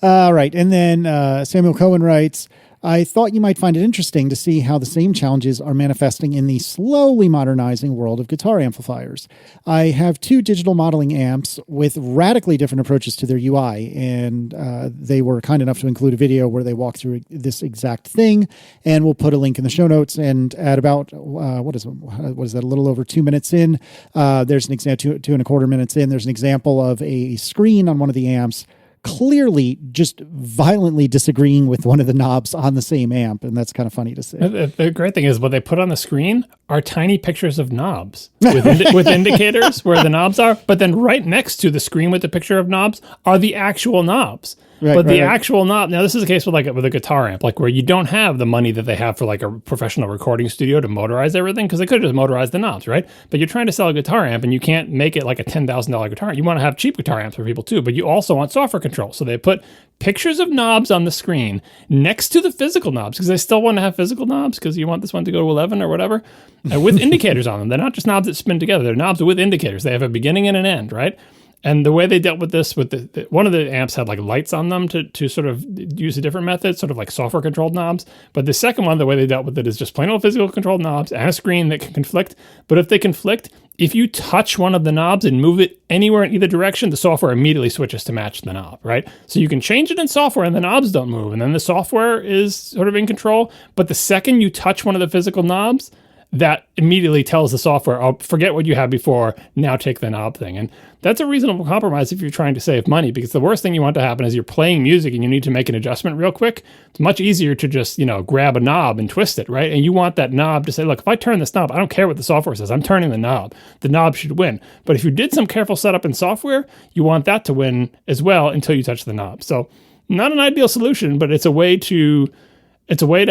All right. And then Samuel Cohen writes, I thought you might find it interesting to see how the same challenges are manifesting in the slowly modernizing world of guitar amplifiers. I have two digital modeling amps with radically different approaches to their UI, and they were kind enough to include a video where they walk through this exact thing, and we'll put a link in the show notes. And at about, what is that, a little over 2 minutes in, there's an example, 2.25 minutes in, there's an example of a screen on one of the amps clearly just violently disagreeing with one of the knobs on the same amp. And that's kind of funny to see. The great thing is what they put on the screen are tiny pictures of knobs with indicators where the knobs are. But then right next to the screen with the picture of knobs are the actual knobs. Right, the actual knob, now this is the case with a guitar amp, like where you don't have the money that they have for like a professional recording studio to motorize everything, because they could just motorize the knobs, right? But you're trying to sell a guitar amp and you can't make it like a $10,000 guitar. You want to have cheap guitar amps for people too, but you also want software control. So they put pictures of knobs on the screen next to the physical knobs, because they still want to have physical knobs because you want this one to go to 11 or whatever, with indicators on them. They're not just knobs that spin together. They're knobs with indicators. They have a beginning and an end, right? And the way they dealt with this, one of the amps had like lights on them to sort of use a different method, sort of like software controlled knobs. But the second one, the way they dealt with it is just plain old physical controlled knobs and a screen that can conflict. But if they conflict, if you touch one of the knobs and move it anywhere in either direction, the software immediately switches to match the knob, right? So you can change it in software and the knobs don't move. And then the software is sort of in control. But the second you touch one of the physical knobs, that immediately tells the software, oh, forget what you had before, now take the knob thing. And that's a reasonable compromise if you're trying to save money, because the worst thing you want to happen is you're playing music and you need to make an adjustment real quick. It's much easier to just, grab a knob and twist it, right? And you want that knob to say, look, if I turn this knob, I don't care what the software says, I'm turning the knob. The knob should win. But if you did some careful setup in software, you want that to win as well until you touch the knob. So not an ideal solution, but it's a way to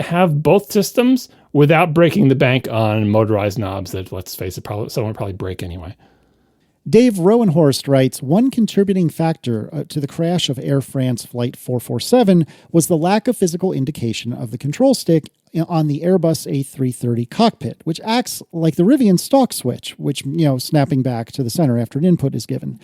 have both systems without breaking the bank on motorized knobs that, let's face it, someone would probably break anyway. Dave Rowenhorst writes, one contributing factor to the crash of Air France Flight 447 was the lack of physical indication of the control stick on the Airbus A330 cockpit, which acts like the Rivian stalk switch, which, snapping back to the center after an input is given.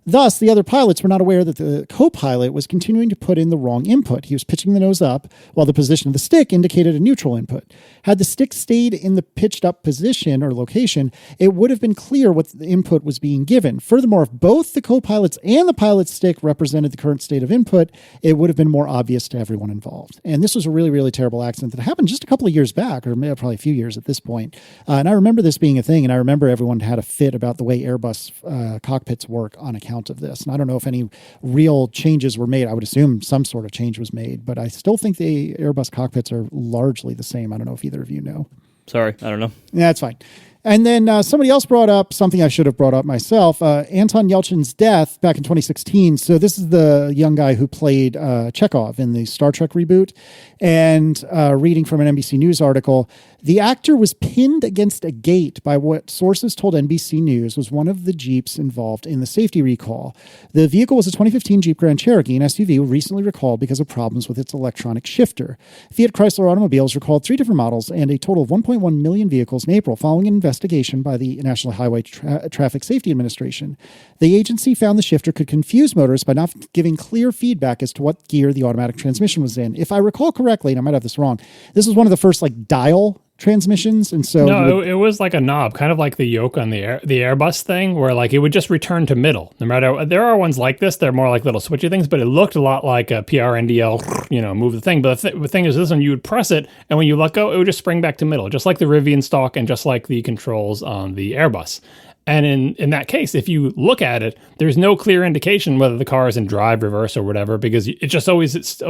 Thus, the other pilots were not aware that the co-pilot was continuing to put in the wrong input. He was pitching the nose up while the position of the stick indicated a neutral input. Had the stick stayed in the pitched up position or location, it would have been clear what the input was being given. Furthermore, if both the co-pilots and the pilot's stick represented the current state of input, it would have been more obvious to everyone involved. And this was a really, really terrible accident that happened just a couple of years back, or maybe probably a few years at this point. And I remember this being a thing, and I remember everyone had a fit about the way Airbus cockpits work on account of this. And I don't know if any real changes were made. I would assume some sort of change was made, but I still think the Airbus cockpits are largely the same. I don't know if either of you know. Sorry, I don't know. Yeah, that's fine. And then somebody else brought up something I should have brought up myself, Anton Yelchin's death back in 2016. So this is the young guy who played Chekhov in the Star Trek reboot. And reading from an NBC News article, the actor was pinned against a gate by what sources told NBC News was one of the Jeeps involved in the safety recall. The vehicle was a 2015 Jeep Grand Cherokee, an SUV recently recalled because of problems with its electronic shifter. Fiat Chrysler Automobiles recalled 3 different models and a total of 1.1 million vehicles in April following an investigation by the National Highway Traffic Safety Administration. The agency found the shifter could confuse motorists by not giving clear feedback as to what gear the automatic transmission was in. If I recall correctly, and I might have this wrong, this was one of the first dial transmissions, and so no, it was like a knob, kind of like the yoke on the Airbus thing, where it would just return to middle. No matter, there are ones like this, they're more like little switchy things, but it looked a lot like a PRNDL, move the thing. But the thing is, this one you would press it, and when you let go, it would just spring back to middle, just like the Rivian stalk and just like the controls on the Airbus. And in that case, if you look at it, there's no clear indication whether the car is in drive, reverse, or whatever, because it's always just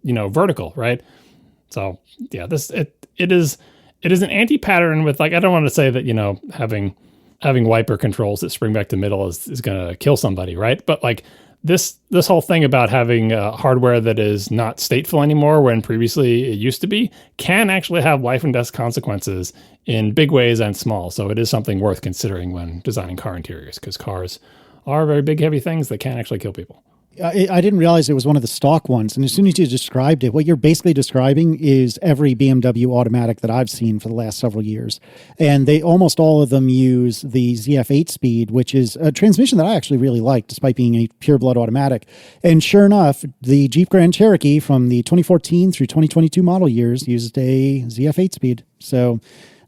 vertical, right? So yeah, it is an anti-pattern with I don't want to say that having wiper controls that spring back to middle is going to kill somebody, right? But this whole thing about having hardware that is not stateful anymore when previously it used to be can actually have life and death consequences in big ways and small. So it is something worth considering when designing car interiors, because cars are very big, heavy things that can actually kill people. I didn't realize it was one of the stock ones. And as soon as you described it, what you're basically describing is every BMW automatic that I've seen for the last several years. And almost all of them use the ZF 8-speed, which is a transmission that I actually really like, despite being a pure blood automatic. And sure enough, the Jeep Grand Cherokee from the 2014 through 2022 model years used a ZF 8-speed. So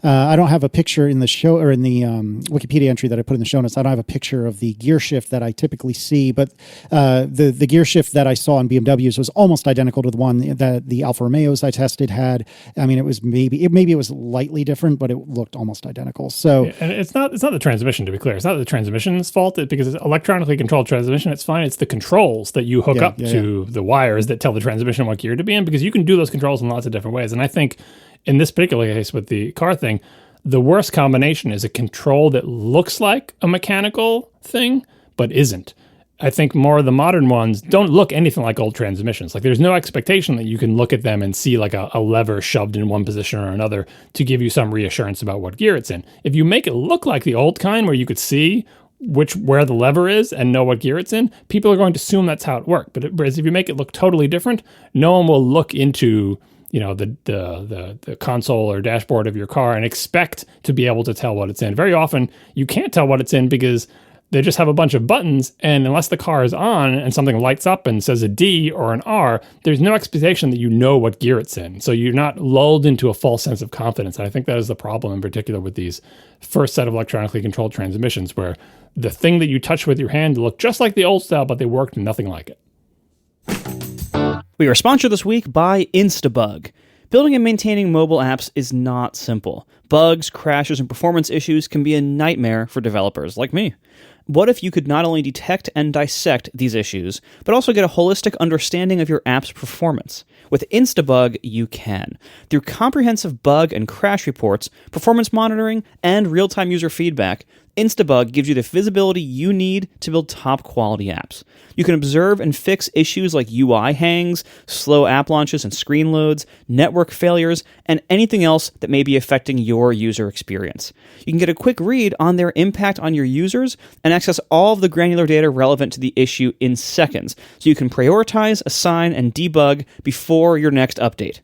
I don't have a picture in the show or in the Wikipedia entry that I put in the show notes. I don't have a picture of the gear shift that I typically see, but the gear shift that I saw in BMWs was almost identical to the one that the Alfa Romeos I tested had. I mean, it was maybe it was lightly different, but it looked almost identical. So, and it's not the transmission, to be clear. It's not the transmission's fault because it's electronically controlled transmission. It's fine. It's the controls that you hook up to the wires that tell the transmission what gear to be in, because you can do those controls in lots of different ways. And I think in this particular case with the car thing, the worst combination is a control that looks like a mechanical thing, but isn't. I think more of the modern ones don't look anything like old transmissions. There's no expectation that you can look at them and see a lever shoved in one position or another to give you some reassurance about what gear it's in. If you make it look like the old kind where you could see where the lever is and know what gear it's in, people are going to assume that's how it worked. But whereas if you make it look totally different, no one will look into the console or dashboard of your car and expect to be able to tell what it's in. Very often, you can't tell what it's in because they just have a bunch of buttons, and unless the car is on and something lights up and says a D or an R, there's no expectation that you know what gear it's in. So you're not lulled into a false sense of confidence. And I think that is the problem in particular with these first set of electronically controlled transmissions, where the thing that you touch with your hand looked just like the old style, but they worked nothing like it. We are sponsored this week by Instabug. Building and maintaining mobile apps is not simple. Bugs, crashes, and performance issues can be a nightmare for developers like me. What if you could not only detect and dissect these issues, but also get a holistic understanding of your app's performance? With Instabug, you can. Through comprehensive bug and crash reports, performance monitoring, and real-time user feedback, Instabug gives you the visibility you need to build top-quality apps. You can observe and fix issues like UI hangs, slow app launches and screen loads, network failures, and anything else that may be affecting your user experience. You can get a quick read on their impact on your users and access all of the granular data relevant to the issue in seconds, so you can prioritize, assign, and debug before your next update.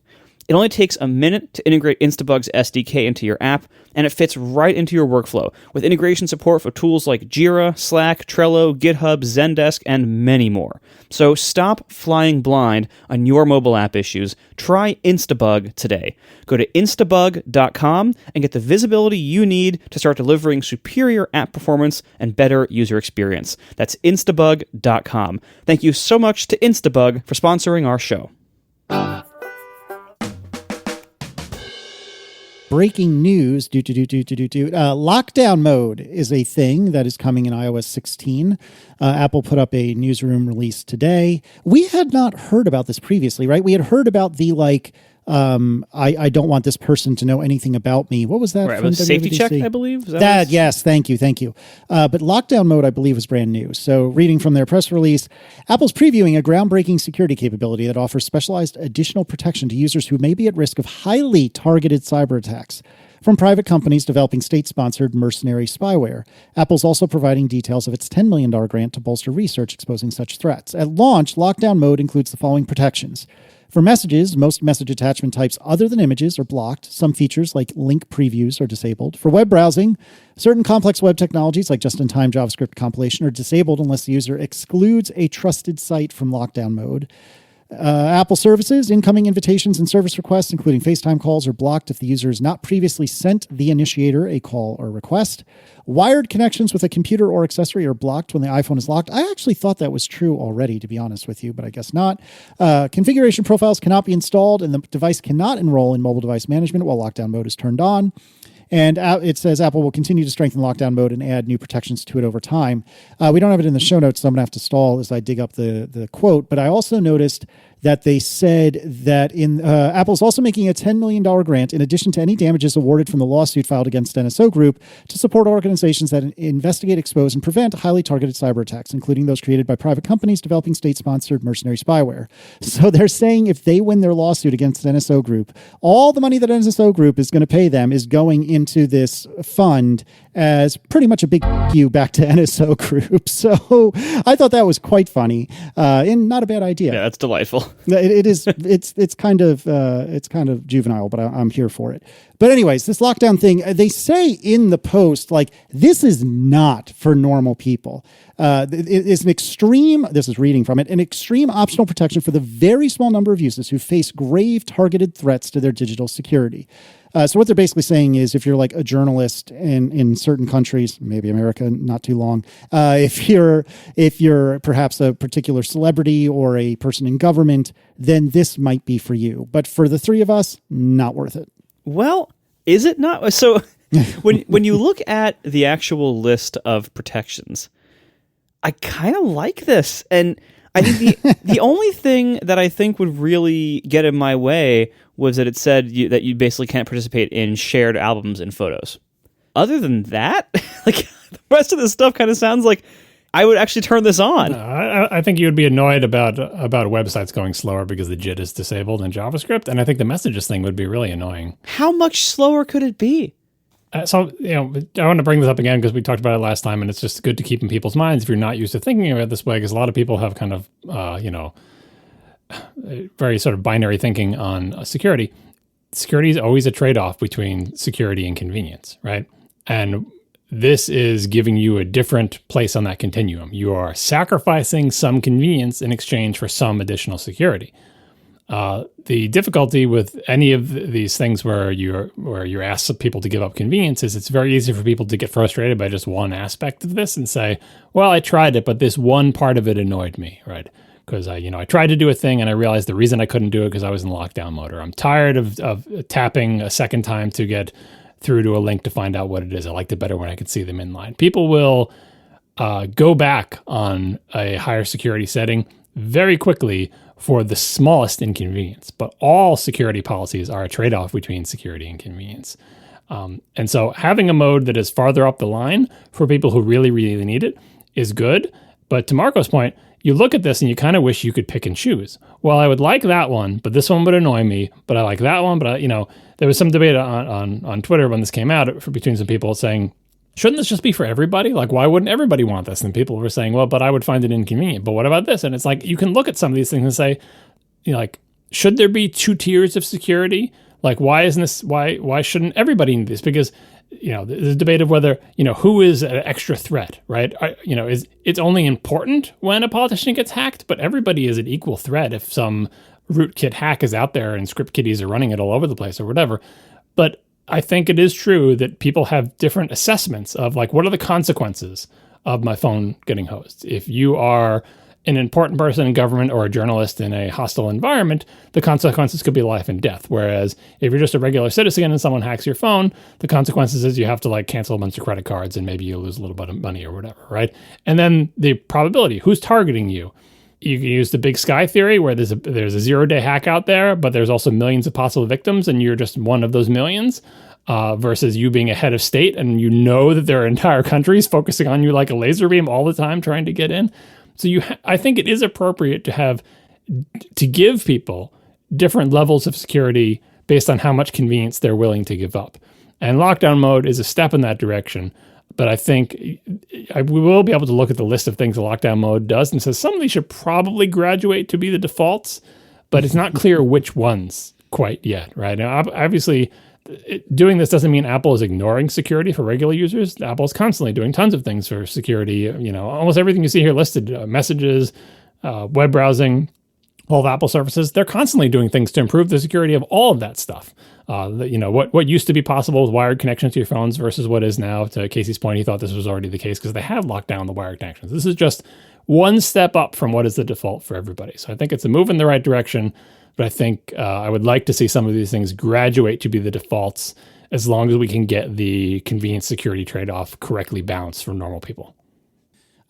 It only takes a minute to integrate Instabug's SDK into your app, and it fits right into your workflow, with integration support for tools like Jira, Slack, Trello, GitHub, Zendesk, and many more. So stop flying blind on your mobile app issues. Try Instabug today. Go to instabug.com and get the visibility you need to start delivering superior app performance and better user experience. That's instabug.com. Thank you so much to Instabug for sponsoring our show. Breaking news, lockdown mode is a thing that is coming in iOS 16. Apple put up a newsroom release today. We had not heard about this previously, right? We had heard about the I don't want this person to know anything about me. What was that? Right, from safety check, I believe. Yes, thank you. But lockdown mode, I believe, was brand new. So reading from their press release, Apple's previewing a groundbreaking security capability that offers specialized additional protection to users who may be at risk of highly targeted cyber attacks from private companies developing state-sponsored mercenary spyware. Apple's also providing details of its $10 million grant to bolster research exposing such threats. At launch, lockdown mode includes the following protections. For messages, most message attachment types other than images are blocked. Some features like link previews are disabled. For web browsing, certain complex web technologies like just-in-time JavaScript compilation are disabled unless the user excludes a trusted site from lockdown mode. Apple services, incoming invitations and service requests, including FaceTime calls, are blocked if the user has not previously sent the initiator a call or request. Wired connections with a computer or accessory are blocked when the iPhone is locked. I actually thought that was true already, to be honest with you, but I guess not. Configuration profiles cannot be installed, and the device cannot enroll in mobile device management while lockdown mode is turned on. And it says Apple will continue to strengthen lockdown mode and add new protections to it over time. We don't have it in the show notes, so I'm going to have to stall as I dig up the quote. But I also noticed that they said that Apple's also making a $10 million grant in addition to any damages awarded from the lawsuit filed against NSO Group to support organizations that investigate, expose, and prevent highly targeted cyber attacks, including those created by private companies developing state-sponsored mercenary spyware. So they're saying if they win their lawsuit against NSO Group, all the money that NSO Group is going to pay them is going into this fund as pretty much a big you back to NSO Group. So I thought that was quite funny and not a bad idea. Yeah, that's delightful. It is. It's kind of juvenile, but I'm here for it. But anyways, this lockdown thing, they say in the post, like, this is not for normal people. It is an extreme, this is reading from it, an extreme optional protection for the very small number of users who face grave targeted threats to their digital security. So what they're basically saying is if you're like a journalist in certain countries, maybe America, not too long, if you're perhaps a particular celebrity or a person in government, then this might be for you. But for the three of us, not worth it. Well, is it not? So when you look at the actual list of protections, I kind of like this. And I think the only thing that I think would really get in my way was that it said that you basically can't participate in shared albums and photos. Other than that, like, the rest of this stuff kind of sounds like I would actually turn this on. I think you would be annoyed about websites going slower because the JIT is disabled in JavaScript, and I think the messages thing would be really annoying. How much slower could it be? So, I want to bring this up again because we talked about it last time, and it's just good to keep in people's minds if you're not used to thinking about it this way, because a lot of people have kind of, very sort of binary thinking on security. Security is always a trade-off between security and convenience, right? And this is giving you a different place on that continuum. You are sacrificing some convenience in exchange for some additional security. The difficulty with any of these things where you're asked people to give up convenience is it's very easy for people to get frustrated by just one aspect of this and say, well, I tried it, but this one part of it annoyed me, right? Because I tried to do a thing and I realized the reason I couldn't do it because I was in lockdown mode, or I'm tired of tapping a second time to get through to a link to find out what it is. I liked it better when I could see them in line. People will go back on a higher security setting very quickly for the smallest inconvenience, but all security policies are a trade-off between security and convenience. And so having a mode that is farther up the line for people who really, really need it is good. But to Marco's point, you look at this and you kind of wish you could pick and choose. Well, I would like that one, but this one would annoy me. But I like that one. But there was some debate on Twitter when this came out between some people saying, shouldn't this just be for everybody? Like, why wouldn't everybody want this? And people were saying, well, but I would find it inconvenient. But what about this? And it's like, you can look at some of these things and say, should there be 2 tiers of security? Like, why isn't this? Why shouldn't everybody need this? Because there's a debate of whether who is an extra threat, right? It's only important when a politician gets hacked, but everybody is an equal threat if some rootkit hack is out there and script kiddies are running it all over the place or whatever. But I think it is true that people have different assessments of like, what are the consequences of my phone getting hosed? If you are an important person in government or a journalist in a hostile environment, the consequences could be life and death. Whereas if you're just a regular citizen and someone hacks your phone, the consequences is you have to like cancel a bunch of credit cards and maybe you lose a little bit of money or whatever, right? And then the probability, who's targeting you? You can use the big sky theory where there's a 0-day hack out there, but there's also millions of possible victims and you're just one of those millions. Versus you being a head of state and that there are entire countries focusing on you like a laser beam all the time trying to get in. So I think it is appropriate to give people different levels of security based on how much convenience they're willing to give up. And lockdown mode is a step in that direction. But I think we will be able to look at the list of things the lockdown mode does and says some of these should probably graduate to be the defaults, but it's not clear which ones quite yet, right? Now, obviously, doing this doesn't mean Apple is ignoring security for regular users. Apple is constantly doing tons of things for security. Almost everything you see here listed, messages, web browsing, all of Apple services, they're constantly doing things to improve the security of all of that stuff. What used to be possible with wired connections to your phones versus what is now. To Casey's point, he thought this was already the case because they have locked down the wired connections. This is just one step up from what is the default for everybody. So I think it's a move in the right direction. But I think I would like to see some of these things graduate to be the defaults as long as we can get the convenience security trade-off correctly balanced for normal people.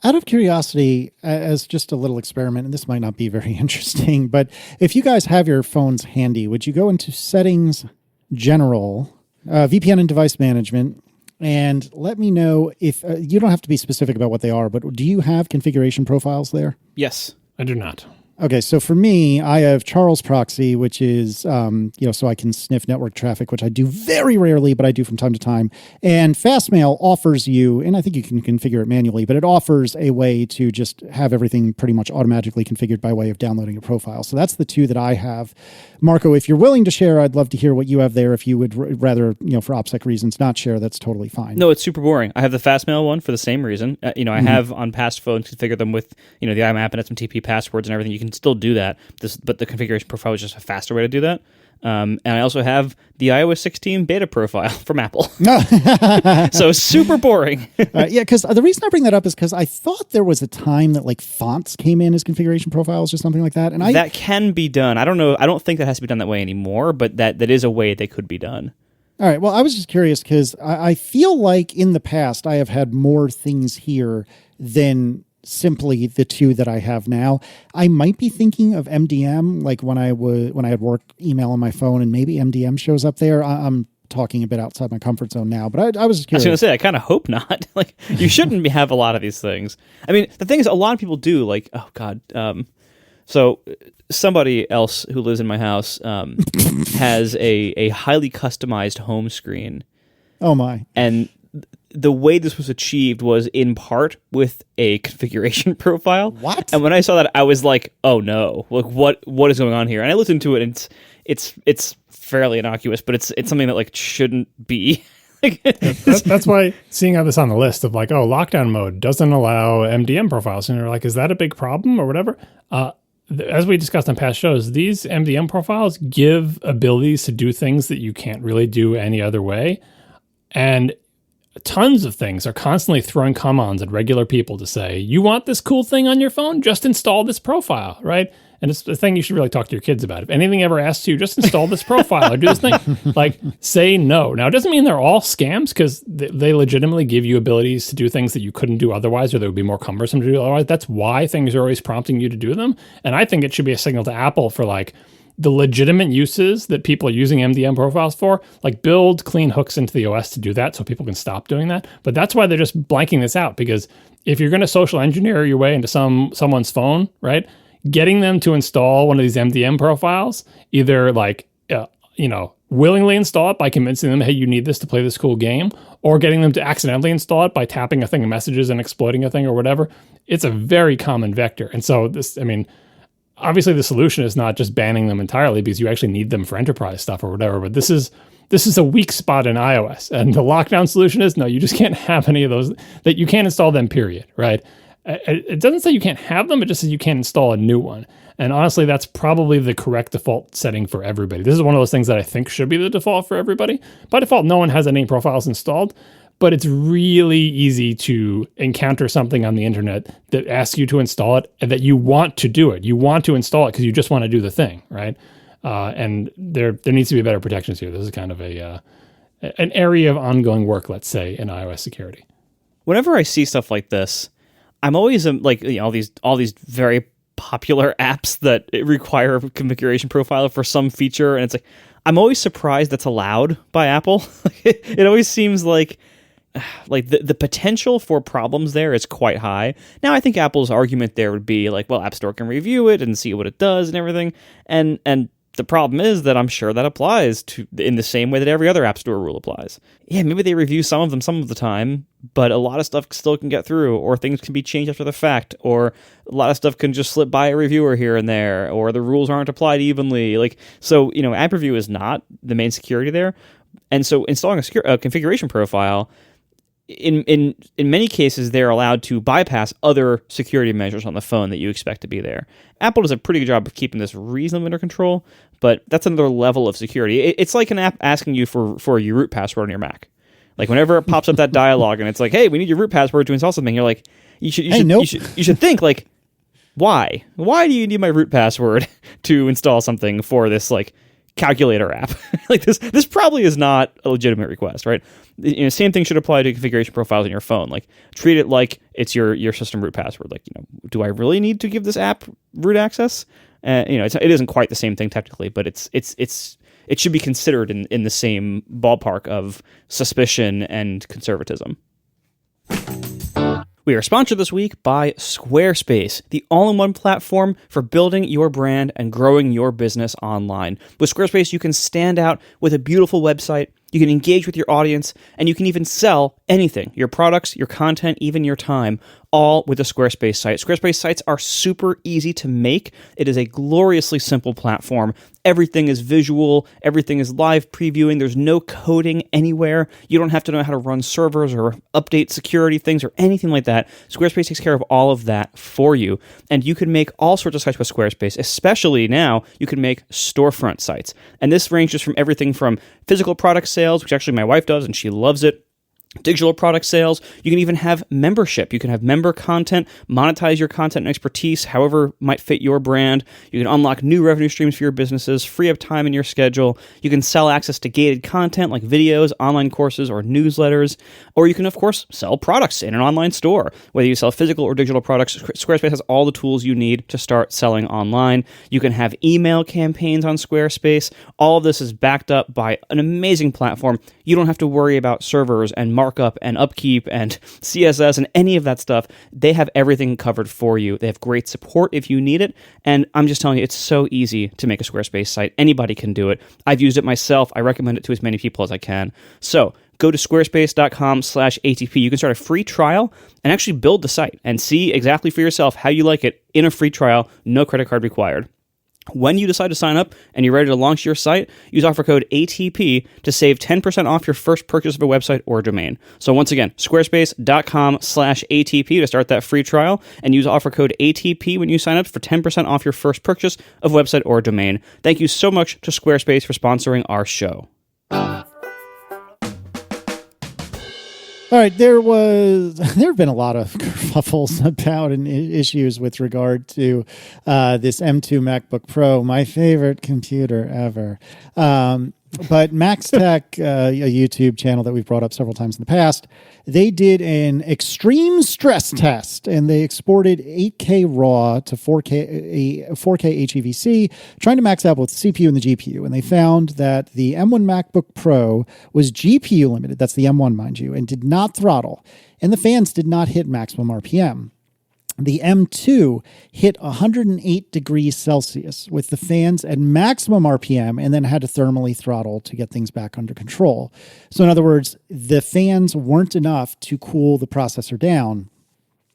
Out of curiosity, as just a little experiment, and this might not be very interesting, but if you guys have your phones handy, would you go into Settings, General, VPN and Device Management, and let me know if you don't have to be specific about what they are, but do you have configuration profiles there? Yes. I do not. Okay, so for me, I have Charles Proxy, which is, so I can sniff network traffic, which I do very rarely, but I do from time to time. And Fastmail offers you, and I think you can configure it manually, but it offers a way to just have everything pretty much automatically configured by way of downloading a profile. So that's the two that I have. Marco, if you're willing to share, I'd love to hear what you have there. If you would rather, for OPSEC reasons, not share, that's totally fine. No, it's super boring. I have the Fastmail one for the same reason. I have on past phones configured them with, the IMAP and SMTP passwords and everything. You can still do that, but the configuration profile is just a faster way to do that. And I also have the iOS 16 beta profile from Apple. So super boring. Because the reason I bring that up is because I thought there was a time that like fonts came in as configuration profiles or something like that. And that can be done. I don't know. I don't think that has to be done that way anymore, but that is a way they could be done. All right. Well, I was just curious because I feel like in the past I have had more things here than simply the two that I have now. I might be thinking of MDM, like when I had work email on my phone and maybe MDM shows up there. I'm talking a bit outside my comfort zone now, but I was just curious. I was going to say, I kind of hope not. Like, you shouldn't have a lot of these things. I mean, the thing is, a lot of people do, like, oh God. So somebody else who lives in my house has a highly customized home screen. Oh my. And the way this was achieved was in part with a configuration profile. What? And when I saw that, I was like, "Oh no! Like, what is going on here?" And I looked into it, and it's fairly innocuous, but it's something that like shouldn't be. That's why seeing how this on the list of like, oh, lockdown mode doesn't allow MDM profiles, and you're like, is that a big problem or whatever? As we discussed on past shows, these MDM profiles give abilities to do things that you can't really do any other way, and tons of things are constantly throwing commands at regular people to say, you want this cool thing on your phone? Just install this profile, right? And it's the thing you should really talk to your kids about. If anything ever asks you, just install this profile or do this thing, like say no. Now, it doesn't mean they're all scams because they legitimately give you abilities to do things that you couldn't do otherwise or that would be more cumbersome to do otherwise. That's why things are always prompting you to do them. And I think it should be a signal to Apple for like, the legitimate uses that people are using MDM profiles for, like build clean hooks into the OS to do that so people can stop doing that. But that's why they're just blanking this out, because if you're going to social engineer your way into someone's phone, right, getting them to install one of these MDM profiles, either like, willingly install it by convincing them, hey, you need this to play this cool game, or getting them to accidentally install it by tapping a thing of messages and exploiting a thing or whatever, it's a very common vector. And so this, obviously the solution is not just banning them entirely because you actually need them for enterprise stuff or whatever, but this is a weak spot in iOS. And the lockdown solution is, no, you just can't have any of those, that you can't install them, period, right? It doesn't say you can't have them, it just says you can't install a new one. And honestly, that's probably the correct default setting for everybody. This is one of those things that I think should be the default for everybody. By default, no one has any profiles installed, but it's really easy to encounter something on the internet that asks you to install it and that you want to do it. You want to install it because you just want to do the thing, right? And there needs to be better protections here. This is kind of an area of ongoing work, let's say, in iOS security. Whenever I see stuff like this, I'm always like, all these very popular apps that require a configuration profile for some feature, and it's like I'm always surprised that's allowed by Apple. It always seems like the potential for problems there is quite high. Now, I think Apple's argument there would be like, well, App Store can review it and see what it does and everything, and the problem is that I'm sure that applies to in the same way that every other App Store rule applies. Yeah, maybe they review some of them some of the time, but a lot of stuff still can get through, or things can be changed after the fact, or a lot of stuff can just slip by a reviewer here and there, or the rules aren't applied evenly. So, app review is not the main security there. And so installing a configuration profile, in many cases, they're allowed to bypass other security measures on the phone that you expect to be there. Apple does a pretty good job of keeping this reasonably under control, but that's another level of security. It's like an app asking you for your root password on your Mac. Like whenever it pops up that dialogue and it's like, hey, we need your root password to install something, you're like, you should think like, why? Why do you need my root password to install something for this like calculator app? Like this probably is not a legitimate request, right? Same thing should apply to configuration profiles on your phone. Like treat it like it's your system root password. Like, do I really need to give this app root access? It isn't quite the same thing technically, but it should be considered in the same ballpark of suspicion and conservatism. We are sponsored this week by Squarespace, the all-in-one platform for building your brand and growing your business online. With Squarespace, you can stand out with a beautiful website, you can engage with your audience, and you can even sell anything, your products, your content, even your time, all with a Squarespace site. Squarespace sites are super easy to make. It is a gloriously simple platform. Everything is visual. Everything is live previewing. There's no coding anywhere. You don't have to know how to run servers or update security things or anything like that. Squarespace takes care of all of that for you. And you can make all sorts of sites with Squarespace, especially now you can make storefront sites. And this ranges from everything from physical product sales, which actually my wife does and she loves it, digital product sales. You can even have membership. You can have member content, monetize your content and expertise however might fit your brand. You can unlock new revenue streams for your businesses, free up time in your schedule. You can sell access to gated content like videos, online courses, or newsletters. Or you can, of course, sell products in an online store. Whether you sell physical or digital products, Squarespace has all the tools you need to start selling online. You can have email campaigns on Squarespace. All of this is backed up by an amazing platform. You don't have to worry about servers and markup and upkeep and CSS and any of that stuff. They have everything covered for you. They have great support if you need it. And I'm just telling you, it's so easy to make a Squarespace site. Anybody can do it. I've used it myself. I recommend it to as many people as I can. So go to squarespace.com/ATP. You can start a free trial and actually build the site and see exactly for yourself how you like it in a free trial. No credit card required. When you decide to sign up and you're ready to launch your site, use offer code ATP to save 10% off your first purchase of a website or domain. So once again, squarespace.com/ATP to start that free trial and use offer code ATP when you sign up for 10% off your first purchase of website or domain. Thank you so much to Squarespace for sponsoring our show. All right, there have been a lot of kerfuffles about and issues with regard to this M2 MacBook Pro, my favorite computer ever. But Max Tech, a YouTube channel that we've brought up several times in the past, they did an extreme stress test and they exported 8K RAW to 4K HEVC, trying to max out both the CPU and the GPU. And they found that the M1 MacBook Pro was GPU limited, that's the M1, mind you, and did not throttle. And the fans did not hit maximum RPM. The M2 hit 108 degrees Celsius with the fans at maximum RPM and then had to thermally throttle to get things back under control. So in other words, the fans weren't enough to cool the processor down.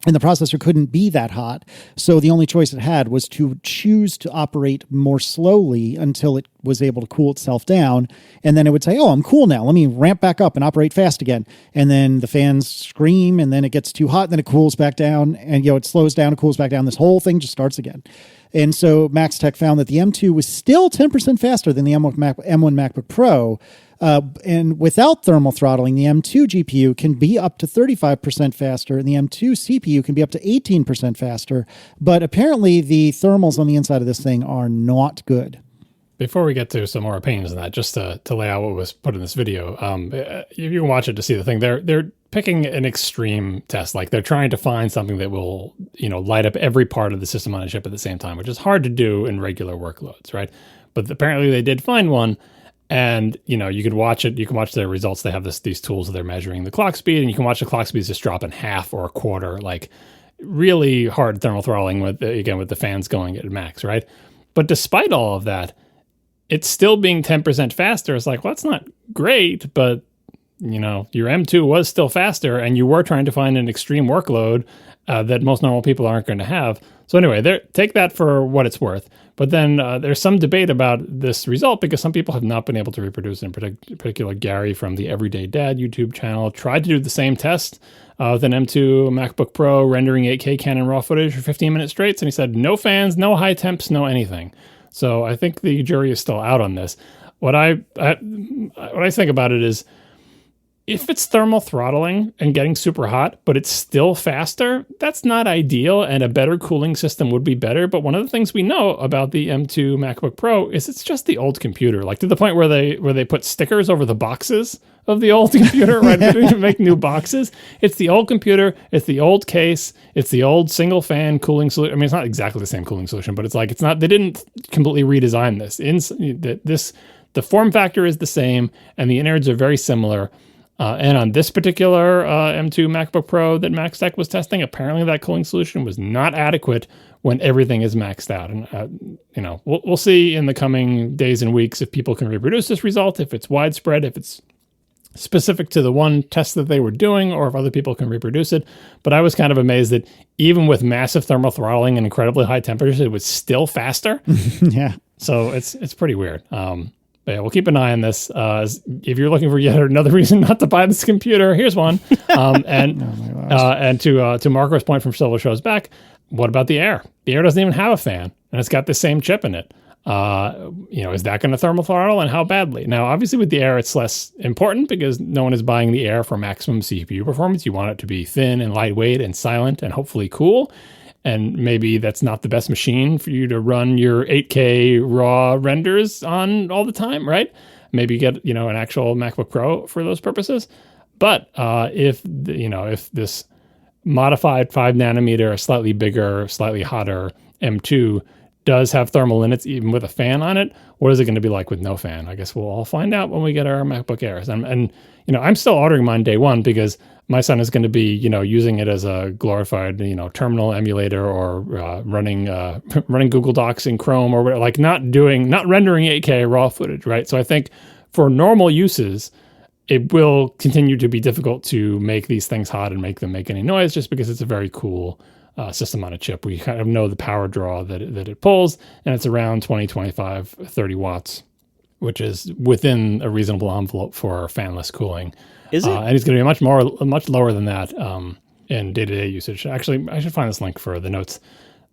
and the processor couldn't be that hot. So the only choice it had was to choose to operate more slowly until it was able to cool itself down. And then it would say, oh, I'm cool now. Let me ramp back up and operate fast again. And then the fans scream, and then it gets too hot, and then it cools back down, and it slows down, it cools back down. This whole thing just starts again. And so MaxTech found that the M2 was still 10% faster than the M1 MacBook Pro. And without thermal throttling, the M2 GPU can be up to 35% faster, and the M2 CPU can be up to 18% faster. But apparently the thermals on the inside of this thing are not good. Before we get to some more opinions on that, just to lay out what was put in this video, you can watch it to see the thing. They're picking an extreme test. Like, they're trying to find something that will, light up every part of the system on a chip at the same time, which is hard to do in regular workloads, right? But apparently they did find one. And, you can watch it. You can watch their results. They have these tools that they're measuring the clock speed, and you can watch the clock speeds just drop in half or a quarter, like really hard thermal throttling with the fans going at max, right? But despite all of that, it's still being 10% faster. It's like, well, that's not great, but, your M2 was still faster, and you were trying to find an extreme workload that most normal people aren't going to have. So anyway, take that for what it's worth. But then there's some debate about this result because some people have not been able to reproduce it. In particular, Gary from the Everyday Dad YouTube channel tried to do the same test with an M2 MacBook Pro rendering 8K Canon RAW footage for 15 minutes straight. And he said, no fans, no high temps, no anything. So I think the jury is still out on this. What I think about it is, if it's thermal throttling and getting super hot, but it's still faster, that's not ideal, and a better cooling system would be better. But one of the things we know about the M2 MacBook Pro is it's just the old computer, like to the point where they put stickers over the boxes of the old computer, right? To make new boxes. It's the old computer, it's the old case, it's the old single fan cooling solution. I mean, it's not exactly the same cooling solution, but they didn't completely redesign this. The form factor is the same, and the innards are very similar. And on this particular M2 MacBook Pro that MaxTech was testing, apparently that cooling solution was not adequate when everything is maxed out. And, we'll see in the coming days and weeks if people can reproduce this result, if it's widespread, if it's specific to the one test that they were doing, or if other people can reproduce it. But I was kind of amazed that even with massive thermal throttling and incredibly high temperatures, it was still faster. Yeah. So it's pretty weird. But yeah, we'll keep an eye on this. If you're looking for yet another reason not to buy this computer, here's one. And to Marco's point from several shows back, what about the Air? The Air doesn't even have a fan, and it's got the same chip in it. Is that going to thermal throttle, and how badly? Now, obviously with the Air, it's less important because no one is buying the Air for maximum CPU performance. You want it to be thin and lightweight and silent and hopefully cool. And maybe that's not the best machine for you to run your 8K raw renders on all the time, right? Maybe get, an actual MacBook Pro for those purposes. But if this modified 5 nanometer, slightly bigger, slightly hotter M2 does have thermal limits, even with a fan on it, what is it going to be like with no fan? I guess we'll all find out when we get our MacBook Airs. And I'm still ordering mine day one because my son is going to be, using it as a glorified, terminal emulator, or running Google Docs in Chrome, or whatever, like not rendering 8K raw footage, right? So I think for normal uses, it will continue to be difficult to make these things hot and make them make any noise, just because it's a very cool system on a chip. We kind of know the power draw that it pulls, and it's around 20, 25, 30 watts, which is within a reasonable envelope for fanless cooling. Is it? And it's going to be much lower than that in day-to-day usage. Actually, I should find this link for the notes.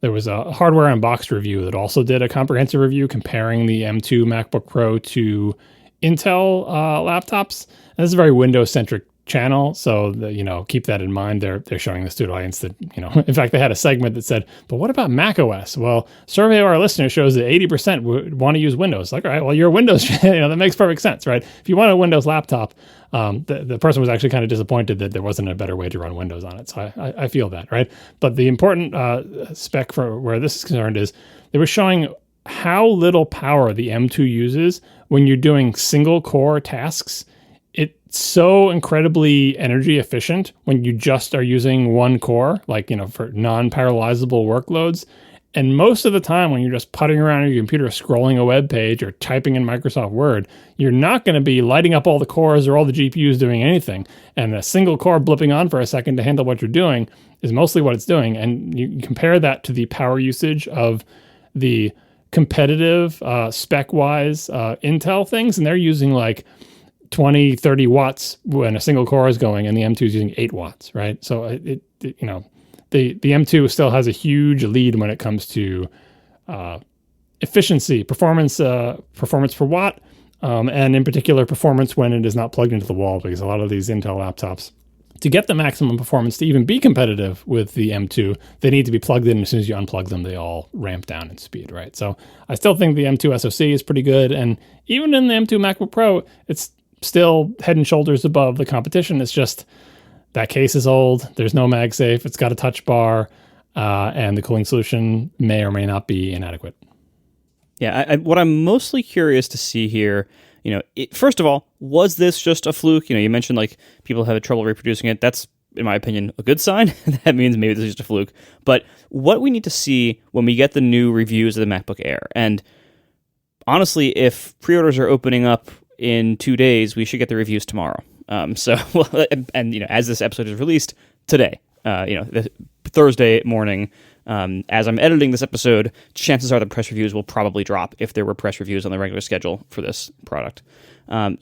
There was a Hardware Unboxed review that also did a comprehensive review comparing the M2 MacBook Pro to Intel laptops. And this is a very Windows-centric channel, so keep that in mind. They're showing this to an audience that, in fact, they had a segment that said, but what about Mac OS? Well, survey of our listeners shows that 80% would want to use Windows. Like, all right, well, you're a Windows, that makes perfect sense, right? If you want a Windows laptop, the person was actually kind of disappointed that there wasn't a better way to run Windows on it. So I feel that, right? But the important spec for where this is concerned is they were showing how little power the M2 uses when you're doing single core tasks. It's so incredibly energy efficient when you just are using one core, like, for non-parallelizable workloads. And most of the time when you're just putting around on your computer, scrolling a web page or typing in Microsoft Word, you're not going to be lighting up all the cores or all the GPUs doing anything. And a single core blipping on for a second to handle what you're doing is mostly what it's doing. And you compare that to the power usage of the competitive spec-wise Intel things, and they're using like 20, 30 watts when a single core is going, and the M2 is using 8 watts, right? So it the M2 still has a huge lead when it comes to efficiency, performance per watt, and in particular performance when it is not plugged into the wall, because a lot of these Intel laptops, to get the maximum performance to even be competitive with the M2, they need to be plugged in. As soon as you unplug them, they all ramp down in speed, right? So I still think the M2 SoC is pretty good, and even in the M2 MacBook Pro, it's still head and shoulders above the competition. It's just that case is old. There's no MagSafe. It's got a touch bar, and the cooling solution may or may not be inadequate. Yeah, what I'm mostly curious to see here, first of all, was this just a fluke? You mentioned like people have trouble reproducing it. That's, in my opinion, a good sign. That means maybe this is just a fluke. But what we need to see when we get the new reviews of the MacBook Air, and honestly, if pre-orders are opening up in 2 days, we should get the reviews tomorrow. As this episode is released today, Thursday morning, as I'm editing this episode, chances are the press reviews will probably drop if there were press reviews on the regular schedule for this product.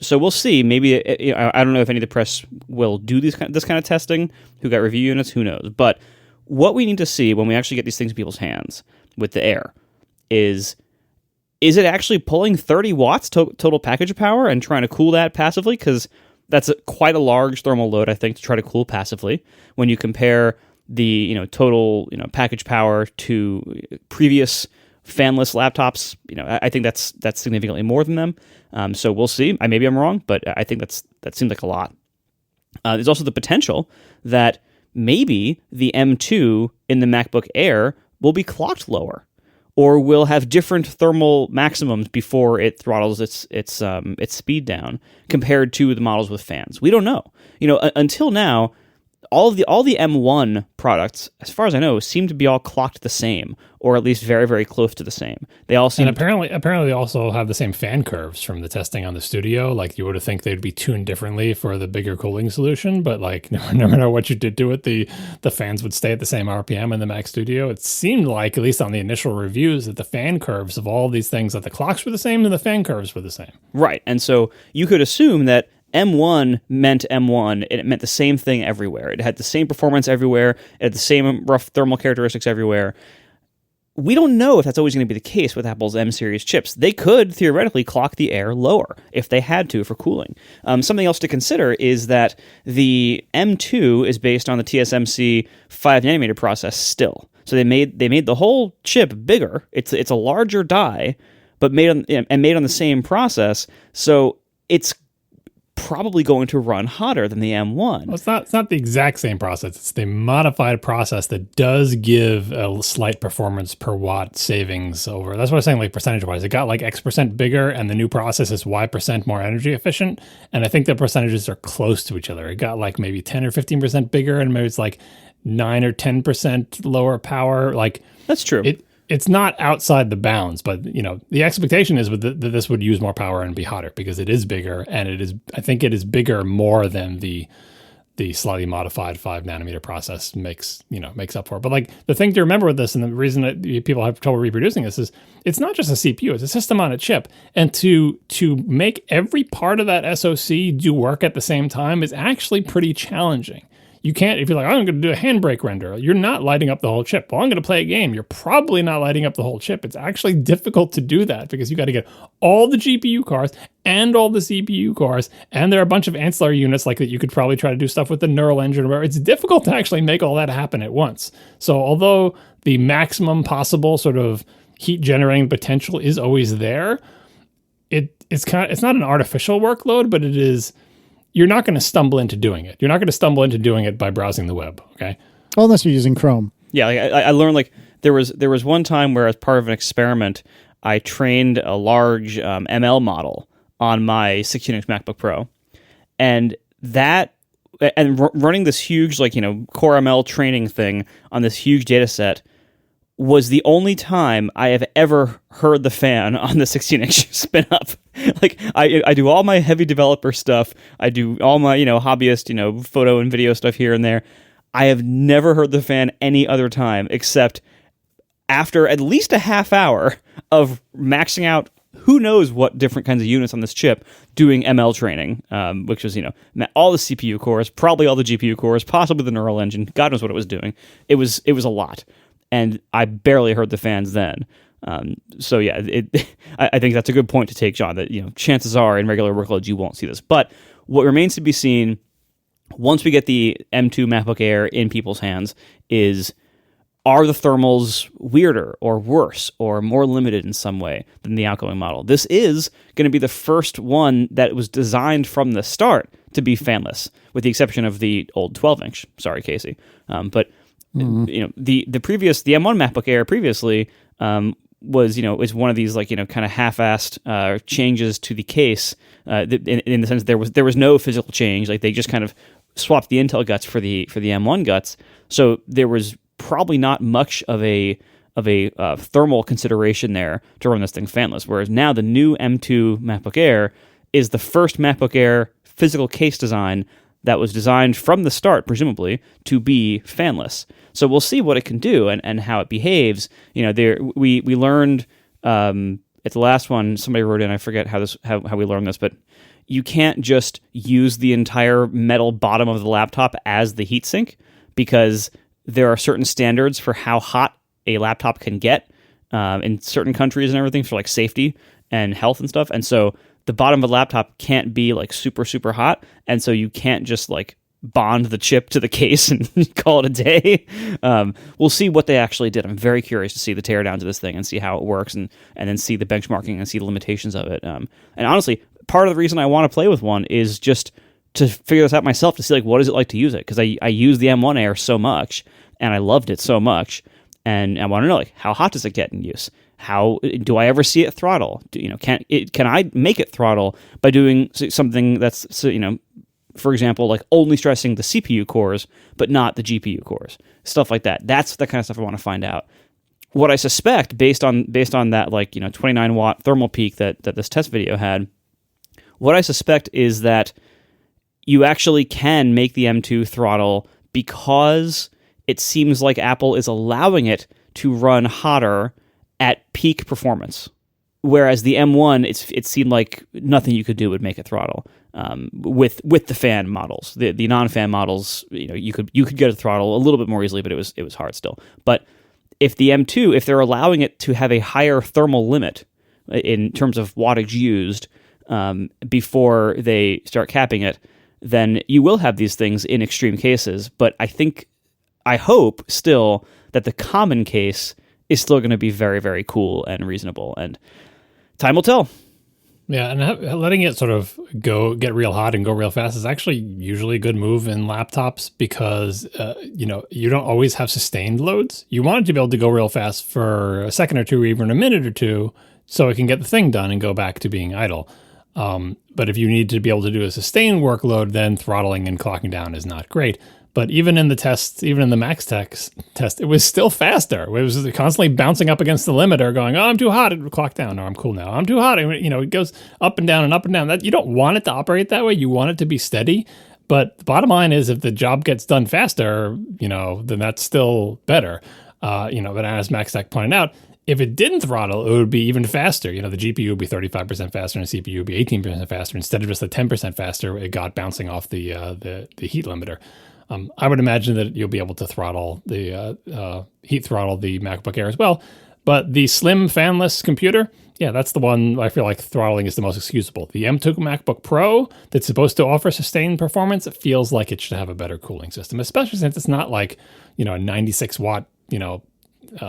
So we'll see. Maybe I don't know if any of the press will do this kind of testing. Who got review units? Who knows? But what we need to see when we actually get these things in people's hands with the Air is it actually pulling 30 watts total package power and trying to cool that passively? Because that's quite a large thermal load, I think, to try to cool passively. When you compare the total package power to previous fanless laptops, I think that's significantly more than them. So we'll see. Maybe I'm wrong, but I think that seems like a lot. There's also the potential that maybe the M2 in the MacBook Air will be clocked lower, or will have different thermal maximums before it throttles its speed down compared to the models with fans. We don't know. Until now, all the M1 products, as far as I know, seem to be all clocked the same, or at least very, very close to the same. They all seem, and apparently they also have the same fan curves from the testing on the Studio. Like, you would have think they'd be tuned differently for the bigger cooling solution, but like no matter what you did to it, the fans would stay at the same RPM in the Mac Studio. It seemed like, at least on the initial reviews, that the fan curves of all these things, that the clocks were the same and the fan curves were the same. Right, and so you could assume that M1 meant M1, and it meant the same thing everywhere. It had the same performance everywhere. It had the same rough thermal characteristics everywhere. We don't know if that's always going to be the case with Apple's M-series chips. They could theoretically clock the Air lower if they had to for cooling. Something else to consider is that the M2 is based on the TSMC 5nm process still. So they made the whole chip bigger. It's a larger die, but made on the same process. So it's probably going to run hotter than the M1. Well, it's not the exact same process. It's the modified process that does give a slight performance per watt savings over. That's what I was saying, like percentage-wise. It got like X% bigger, and the new process is Y% more energy efficient. And I think the percentages are close to each other. It got like maybe 10 or 15% bigger, and maybe it's like 9 or 10% lower power. Like, that's true. It's not outside the bounds, but the expectation is that this would use more power and be hotter because it is bigger, and I think it is bigger more than the slightly modified 5nm process makes up for. But like, the thing to remember with this, and the reason that people have trouble reproducing this, is it's not just a CPU; it's a system on a chip, and to make every part of that SoC do work at the same time is actually pretty challenging. You can't, if you're like, I'm going to do a handbrake render, you're not lighting up the whole chip. Well, I'm going to play a game. You're probably not lighting up the whole chip. It's actually difficult to do that because you got to get all the GPU cores and all the CPU cores, and there are a bunch of ancillary units like that. You could probably try to do stuff with the neural engine, where it's difficult to actually make all that happen at once. So although the maximum possible sort of heat generating potential is always there, it's not an artificial workload, but it is. You're not going to stumble into doing it. You're not going to stumble into doing it by browsing the web, okay? Well, unless you're using Chrome. Yeah, I learned, like, there was one time where, as part of an experiment, I trained a large ML model on my 16-inch MacBook Pro, and running this huge, Core ML training thing on this huge data set was the only time I have ever heard the fan on the 16-inch spin up. Like I do all my heavy developer stuff. I do all my, hobbyist, photo and video stuff here and there. I have never heard the fan any other time except after at least a half hour of maxing out who knows what different kinds of units on this chip doing ML training, which was, all the CPU cores, probably all the GPU cores, possibly the neural engine. God knows what it was doing. It was a lot. And I barely heard the fans then. So yeah, I think that's a good point to take, John, that, chances are in regular workloads you won't see this. But what remains to be seen once we get the M2 MacBook Air in people's hands is, are the thermals weirder or worse or more limited in some way than the outgoing model? This is going to be the first one that was designed from the start to be fanless, with the exception of the old 12-inch. Sorry, Casey. But the previous, the M1 MacBook Air previously was one of these kind of half-assed changes to the case in the sense there was no physical change. Like they just kind of swapped the Intel guts for the M1 guts. So there was probably not much of a thermal consideration there to run this thing fanless. Whereas now the new M2 MacBook Air is the first MacBook Air physical case design that was designed from the start, presumably, to be fanless. So we'll see what it can do and how it behaves. We learned at the last one, somebody wrote in, I forget how we learned this, but you can't just use the entire metal bottom of the laptop as the heatsink, because there are certain standards for how hot a laptop can get in certain countries and everything for like safety and health and stuff. And so the bottom of a laptop can't be like super, super hot. And so you can't just like bond the chip to the case and call it a day. We'll see what they actually did. I'm very curious to see the teardowns of this thing and see how it works and then see the benchmarking and see the limitations of it. And honestly, part of the reason I want to play with one is just to figure this out myself, to see like what is it like to use it, because I use the M1 Air so much and I loved it so much, and I want to know like how hot does it get in use? How do I ever see it throttle? Can I make it throttle by doing something that's for example, like only stressing the CPU cores but not the GPU cores, stuff like that. That's the kind of stuff I want to find out. What I suspect, based on that 29 watt thermal peak that this test video had, what I suspect is that you actually can make the M2 throttle because it seems like Apple is allowing it to run hotter at peak performance. Whereas the M1, it seemed like nothing you could do would make it throttle. With the fan models, the non-fan models, you could get a throttle a little bit more easily, but it was hard still. But if the M2, if they're allowing it to have a higher thermal limit in terms of wattage used before they start capping it, then you will have these things in extreme cases. But I hope still that the common case is still going to be very, very cool and reasonable. And time will tell. Yeah, and letting it sort of get real hot and go real fast is actually usually a good move in laptops because, you don't always have sustained loads. You want it to be able to go real fast for a second or two, or even a minute or two, so it can get the thing done and go back to being idle. But if you need to be able to do a sustained workload, then throttling and clocking down is not great. But even in the test, even in the Max test, it was still faster. It was constantly bouncing up against the limiter going, oh, I'm too hot, it would clock down, or I'm cool now. I'm too hot. It goes up and down and up and down. That, you don't want it to operate that way. You want it to be steady. But the bottom line is if the job gets done faster, then that's still better. But as Max Tech pointed out, if it didn't throttle, it would be even faster. The GPU would be 35% faster and the CPU would be 18% faster. Instead of just the 10% faster, it got bouncing off the heat limiter. I would imagine that you'll be able to throttle the heat throttle the MacBook Air as well. But the slim fanless computer, yeah, that's the one I feel like throttling is the most excusable. The M2 MacBook Pro that's supposed to offer sustained performance, it feels like it should have a better cooling system, especially since it's not like, a 96 watt,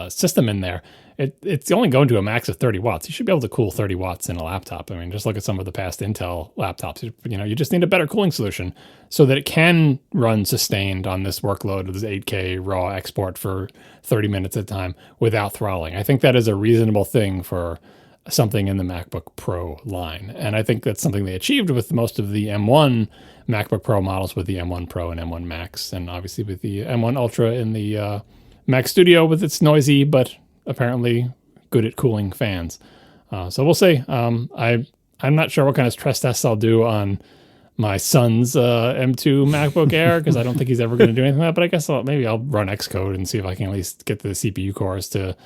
system in there. It's only going to a max of 30 watts. You should be able to cool 30 watts in a laptop. I mean, just look at some of the past Intel laptops. You just need a better cooling solution so that it can run sustained on this workload of this 8K raw export for 30 minutes at a time without throttling. I think that is a reasonable thing for something in the MacBook Pro line. And I think that's something they achieved with most of the M1 MacBook Pro models, with the M1 Pro and M1 Max, and obviously with the M1 Ultra in the Mac Studio with its noisy but apparently good at cooling fans. So we'll see. I'm not sure what kind of stress tests I'll do on my son's M2 MacBook Air because I don't think he's ever going to do anything like that. But I guess maybe I'll run Xcode and see if I can at least get the CPU cores to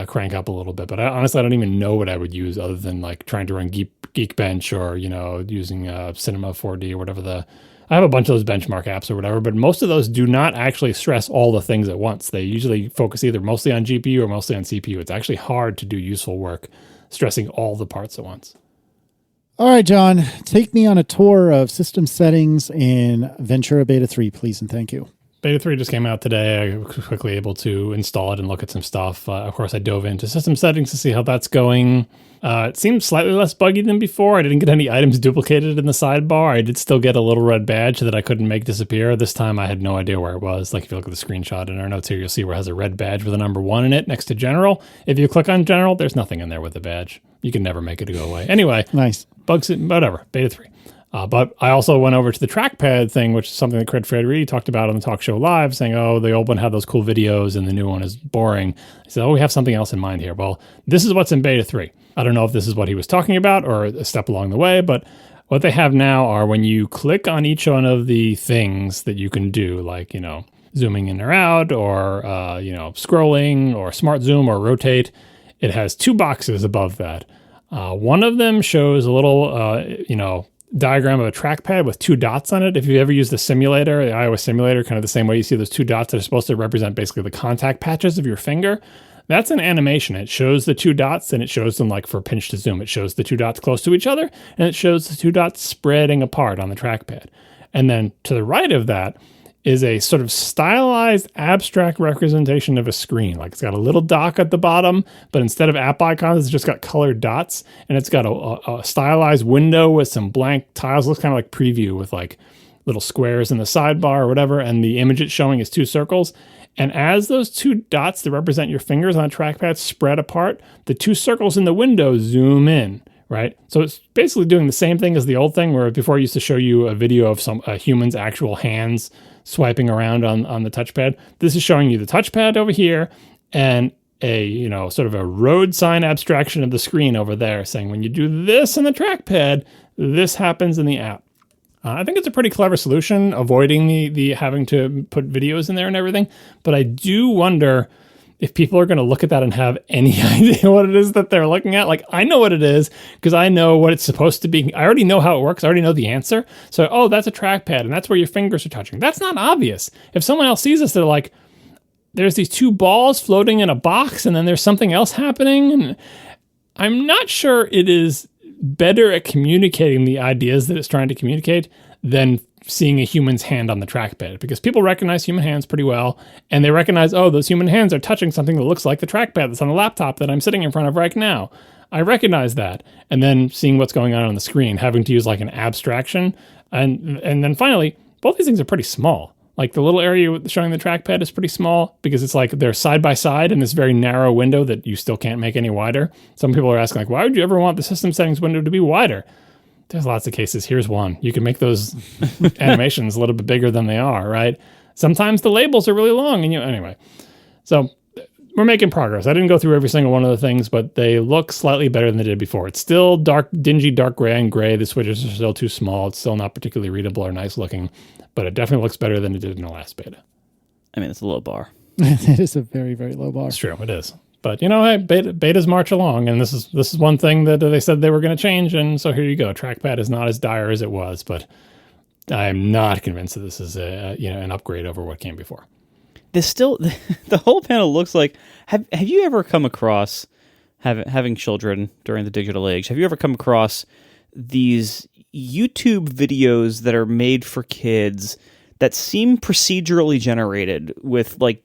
crank up a little bit. But honestly, I don't even know what I would use other than like trying to run Geekbench or, using Cinema 4D or whatever I have a bunch of those benchmark apps or whatever, but most of those do not actually stress all the things at once. They usually focus either mostly on GPU or mostly on CPU. It's actually hard to do useful work stressing all the parts at once. All right, John, take me on a tour of system settings in Ventura Beta 3, please, and thank you. Beta 3 just came out today. I was quickly able to install it and look at some stuff. Of course, I dove into system settings to see how that's going. It seems slightly less buggy than before. I didn't get any items duplicated in the sidebar. I did still get a little red badge that I couldn't make disappear. This time I had no idea where it was. Like if you look at the screenshot in our notes here, you'll see where it has a red badge with a number 1 in it next to general. If you click on general, there's nothing in there with the badge. You can never make it go away. Anyway, nice. Bugs, whatever, Beta 3. But I also went over to the trackpad thing, which is something that Craig Federighi talked about on the talk show live, saying, the old one had those cool videos and the new one is boring. He said, we have something else in mind here. Well, this is what's in Beta 3. I don't know if this is what he was talking about or a step along the way, but what they have now are when you click on each one of the things that you can do, like, zooming in or out or, scrolling or smart zoom or rotate, it has 2 boxes above that. One of them shows a little, diagram of a trackpad with 2 dots on it. If you ever used the simulator, the iOS simulator, kind of the same way you see those 2 dots that are supposed to represent basically the contact patches of your finger, that's an animation. It shows the 2 dots and it shows them like for pinch to zoom. It shows the 2 dots close to each other and it shows the 2 dots spreading apart on the trackpad. And then to the right of that is a sort of stylized abstract representation of a screen. Like it's got a little dock at the bottom, but instead of app icons, it's just got colored dots, and it's got a stylized window with some blank tiles. It looks kind of like preview with like little squares in the sidebar or whatever, and the image it's showing is 2 circles. And as those 2 dots that represent your fingers on a trackpad spread apart, the 2 circles in the window zoom in. Right? So it's basically doing the same thing as the old thing where before I used to show you a video of a human's actual hands swiping around on the touchpad. This is showing you the touchpad over here and a, sort of a road sign abstraction of the screen over there saying when you do this in the trackpad, this happens in the app. I think it's a pretty clever solution, avoiding the having to put videos in there and everything. But I do wonder if people are going to look at that and have any idea what it is that they're looking at. Like, I know what it is because I know what it's supposed to be. I already know how it works. I already know the answer. So, that's a trackpad and that's where your fingers are touching. That's not obvious. If someone else sees this, they're like, there's these 2 balls floating in a box and then there's something else happening. And I'm not sure it is better at communicating the ideas that it's trying to communicate than seeing a human's hand on the trackpad, because people recognize human hands pretty well, and they recognize, those human hands are touching something that looks like the trackpad that's on the laptop that I'm sitting in front of right now. I recognize that. And then seeing what's going on the screen, having to use like an abstraction. And then finally, both these things are pretty small. Like the little area showing the trackpad is pretty small because it's like they're side by side in this very narrow window that you still can't make any wider. Some people are asking like, why would you ever want the system settings window to be wider? There's lots of cases. Here's one. You can make those animations a little bit bigger than they are, right? Sometimes the labels are really long. And anyway, so we're making progress. I didn't go through every single one of the things, but they look slightly better than they did before. It's still dark, dingy, dark gray and gray. The switches are still too small. It's still not particularly readable or nice looking, but it definitely looks better than it did in the last beta. I mean, it's a low bar. It is a very, very low bar. It's true. It is. But, hey, betas march along, and this is one thing that they said they were going to change, and so here you go. Trackpad is not as dire as it was, but I'm not convinced that this is an upgrade over what came before. There's still the whole panel looks like. Have you ever come across having children during the digital age? Have you ever come across these YouTube videos that are made for kids that seem procedurally generated with like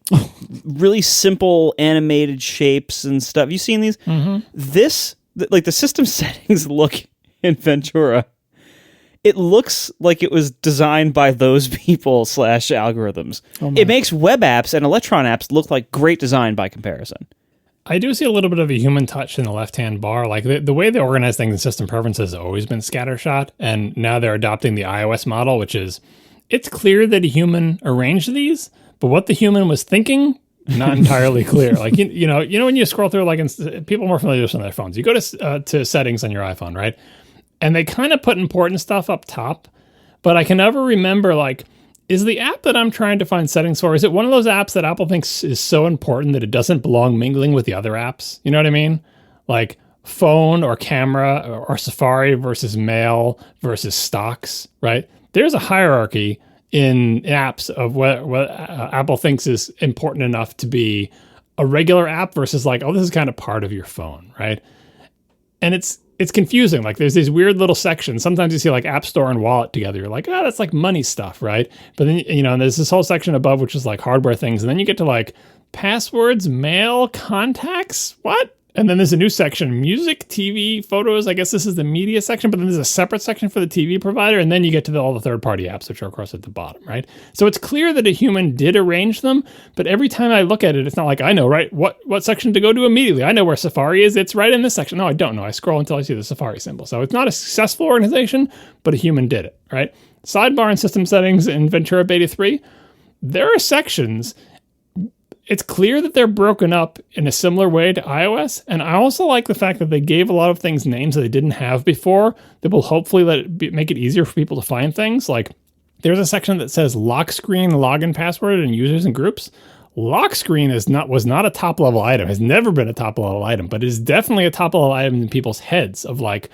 really simple animated shapes and stuff? Have you seen these? Mm-hmm. Like the system settings look in Ventura, it looks like it was designed by those people / algorithms. It makes web apps and Electron apps look like great design by comparison. I do see a little bit of a human touch in the left-hand bar. Like the way they organize things in system preferences has always been scattershot, and now they're adopting the iOS model, which is, it's clear that a human arranged these, but what the human was thinking not entirely clear. Like, you know, when you scroll through, like, people are more familiar with this on their phones. You go to settings on your iPhone, right? And they kind of put important stuff up top, but I can never remember, like, is the app that I'm trying to find settings for, is it one of those apps that Apple thinks is so important that it doesn't belong mingling with the other apps? You know what I mean? Like phone or camera or Safari versus mail versus stocks, right? There's a hierarchy in apps of what Apple thinks is important enough to be a regular app versus like, oh, this is kind of part of your phone, right? And it's confusing. Like there's these weird little sections. Sometimes you see like App Store and Wallet together. You're like, oh, that's like money stuff, right? But then, you know, and there's this whole section above, which is like hardware things. And then you get to like passwords, mail, contacts, what? And then there's a new section, music, TV, photos. I guess this is the media section, but then there's a separate section for the TV provider. And then you get to all the third-party apps, which are, of course, at the bottom, right? So it's clear that a human did arrange them, but every time I look at it, it's not like I know, right, what section to go to immediately. I know where Safari is. It's right in this section. No, I don't know. I scroll until I see the Safari symbol. So it's not a successful organization, but a human did it, right? Sidebar and system settings in Ventura Beta 3, there are sections. It's clear that they're broken up in a similar way to iOS. And I also like the fact that they gave a lot of things names that they didn't have before that will hopefully make it easier for people to find things. Like there's a section that says lock screen, login password, and users and groups. Lock screen was not a top level item, has never been a top level item, but is definitely a top level item in people's heads of like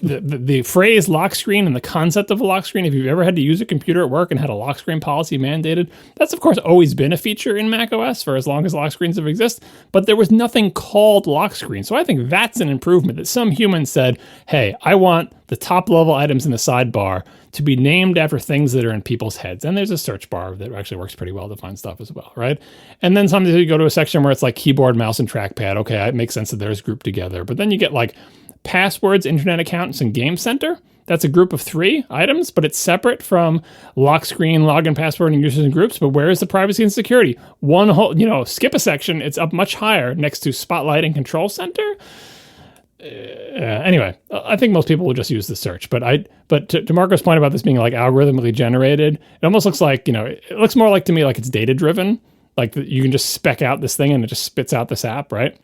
the phrase lock screen and the concept of a lock screen. If you've ever had to use a computer at work and had a lock screen policy mandated, that's of course always been a feature in macOS for as long as lock screens have existed, but there was nothing called lock screen. So I think that's an improvement that some human said, hey, I want the top level items in the sidebar to be named after things that are in people's heads. And there's a search bar that actually works pretty well to find stuff as well, right? And then sometimes you go to a section where it's like keyboard, mouse, and trackpad. Okay, it makes sense that there's grouped together. But then you get like passwords, internet accounts, and game center. That's a group of 3 items, but it's separate from lock screen, login password, and users and groups. But where is the privacy and security? One whole, skip a section. It's up much higher next to spotlight and control center. Anyway, I think most people will just use the search. But to Marco's point about this being like algorithmically generated, it almost looks like, it looks more like to me like it's data driven. Like you can just spec out this thing and it just spits out this app, right?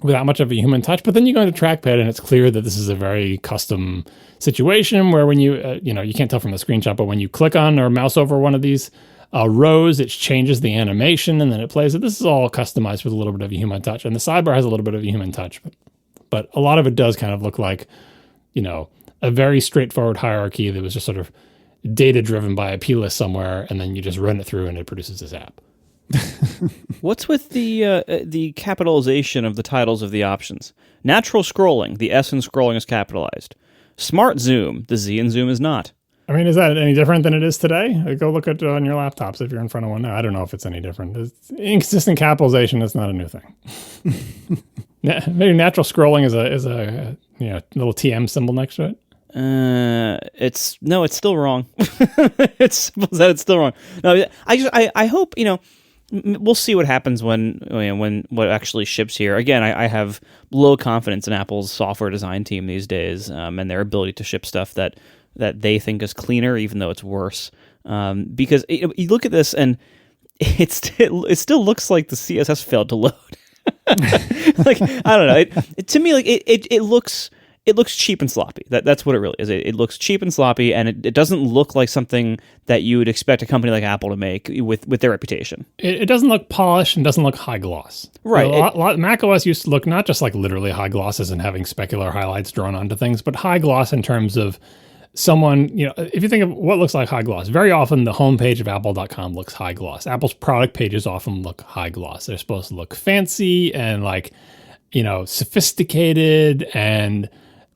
Without much of a human touch. But then you go into trackpad and it's clear that this is a very custom situation where when you, you can't tell from the screenshot, but when you click on or mouse over one of these rows, it changes the animation and then it plays it. This is all customized with a little bit of a human touch. And the sidebar has a little bit of a human touch, but a lot of it does kind of look like, a very straightforward hierarchy that was just sort of data driven by a plist somewhere, and then you just run it through and it produces this app. What's with the capitalization of the titles of the options? Natural scrolling, the S in scrolling is capitalized. Smart zoom, the Z in zoom is not. I mean, is that any different than it is today? Go look at on your laptops if you're in front of one now. I don't know if it's any different. Inconsistent capitalization is not a new thing. Maybe natural scrolling is a little TM symbol next to it. It's still wrong. It's simple as that. It's still wrong. No, I hope we'll see what happens when what actually ships here. Again, I have low confidence in Apple's software design team these days, and their ability to ship stuff that they think is cleaner, even though it's worse. Because you look at this and it still looks like the CSS failed to load. Like, I don't know. To me, like it looks cheap and sloppy. That's what it really is. It looks cheap and sloppy, and it doesn't look like something that you would expect a company like Apple to make with their reputation. It doesn't look polished and doesn't look high gloss. Right. Mac OS used to look not just like literally high glosses and having specular highlights drawn onto things, but high gloss in terms of someone, if you think of what looks like high gloss, very often the homepage of apple.com looks high gloss. Apple's product pages often look high gloss. They're supposed to look fancy and like, sophisticated and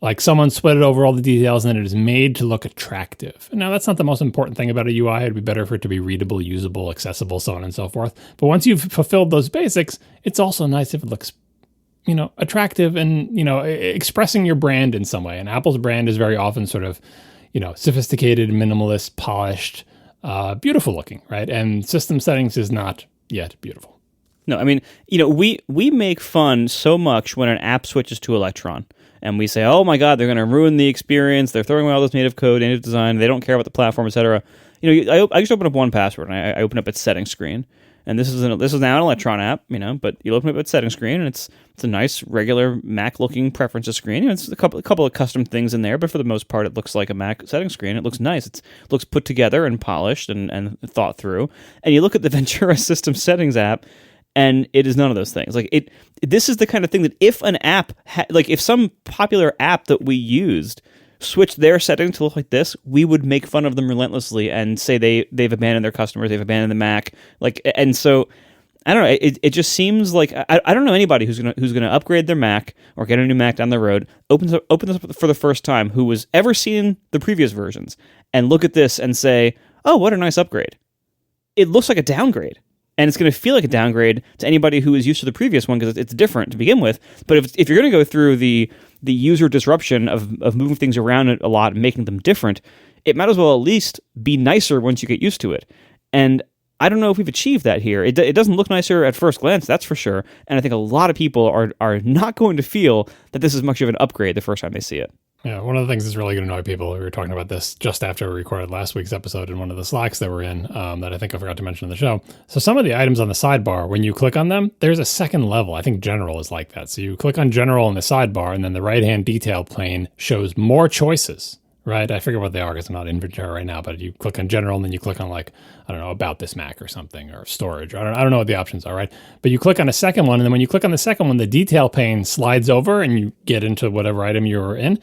like someone sweated over all the details and it is made to look attractive. Now, that's not the most important thing about a UI. It'd be better for it to be readable, usable, accessible, so on and so forth. But once you've fulfilled those basics, it's also nice if it looks attractive and, expressing your brand in some way. And Apple's brand is very often sort of, sophisticated, minimalist, polished, beautiful looking, right? And system settings is not yet beautiful. No, I mean, we make fun so much when an app switches to Electron. And we say, oh my God, they're going to ruin the experience. They're throwing away all this native code, native design. They don't care about the platform, etc. I just open up 1Password and I open up its settings screen. And this is now an Electron app, but you open up its setting screen, and it's a nice regular Mac looking preferences screen. It's a couple of custom things in there, but for the most part, it looks like a Mac setting screen. It looks nice. It looks put together and polished and thought through. And you look at the Ventura System Settings app, and it is none of those things. This is the kind of thing that if an app, if some popular app that we used switch their settings to look like this, we would make fun of them relentlessly and say they've abandoned their customers, they've abandoned the Mac. And so I don't know. It just seems like I don't know anybody who's gonna upgrade their Mac or get a new Mac down the road, open this up for the first time, who was ever seen the previous versions and look at this and say, "Oh, what a nice upgrade." It looks like a downgrade. And it's going to feel like a downgrade to anybody who is used to the previous one because it's different to begin with. But if you're going to go through the user disruption of moving things around a lot and making them different, it might as well at least be nicer once you get used to it. And I don't know if we've achieved that here. It doesn't look nicer at first glance, that's for sure. And I think a lot of people are not going to feel that this is much of an upgrade the first time they see it. Yeah, one of the things that's really going to annoy people, we were talking about this just after we recorded last week's episode in one of the Slacks that we're in that I think I forgot to mention in the show. So some of the items on the sidebar, when you click on them, there's a second level. I think General is like that. So you click on General in the sidebar, and then the right-hand detail pane shows more choices, right? I forget what they are because I'm not in Ventura right now, but you click on General, and then you click on about this Mac or something, or storage. I don't know what the options are, right? But you click on a second one, and then when you click on the second one, the detail pane slides over, and you get into whatever item you were in.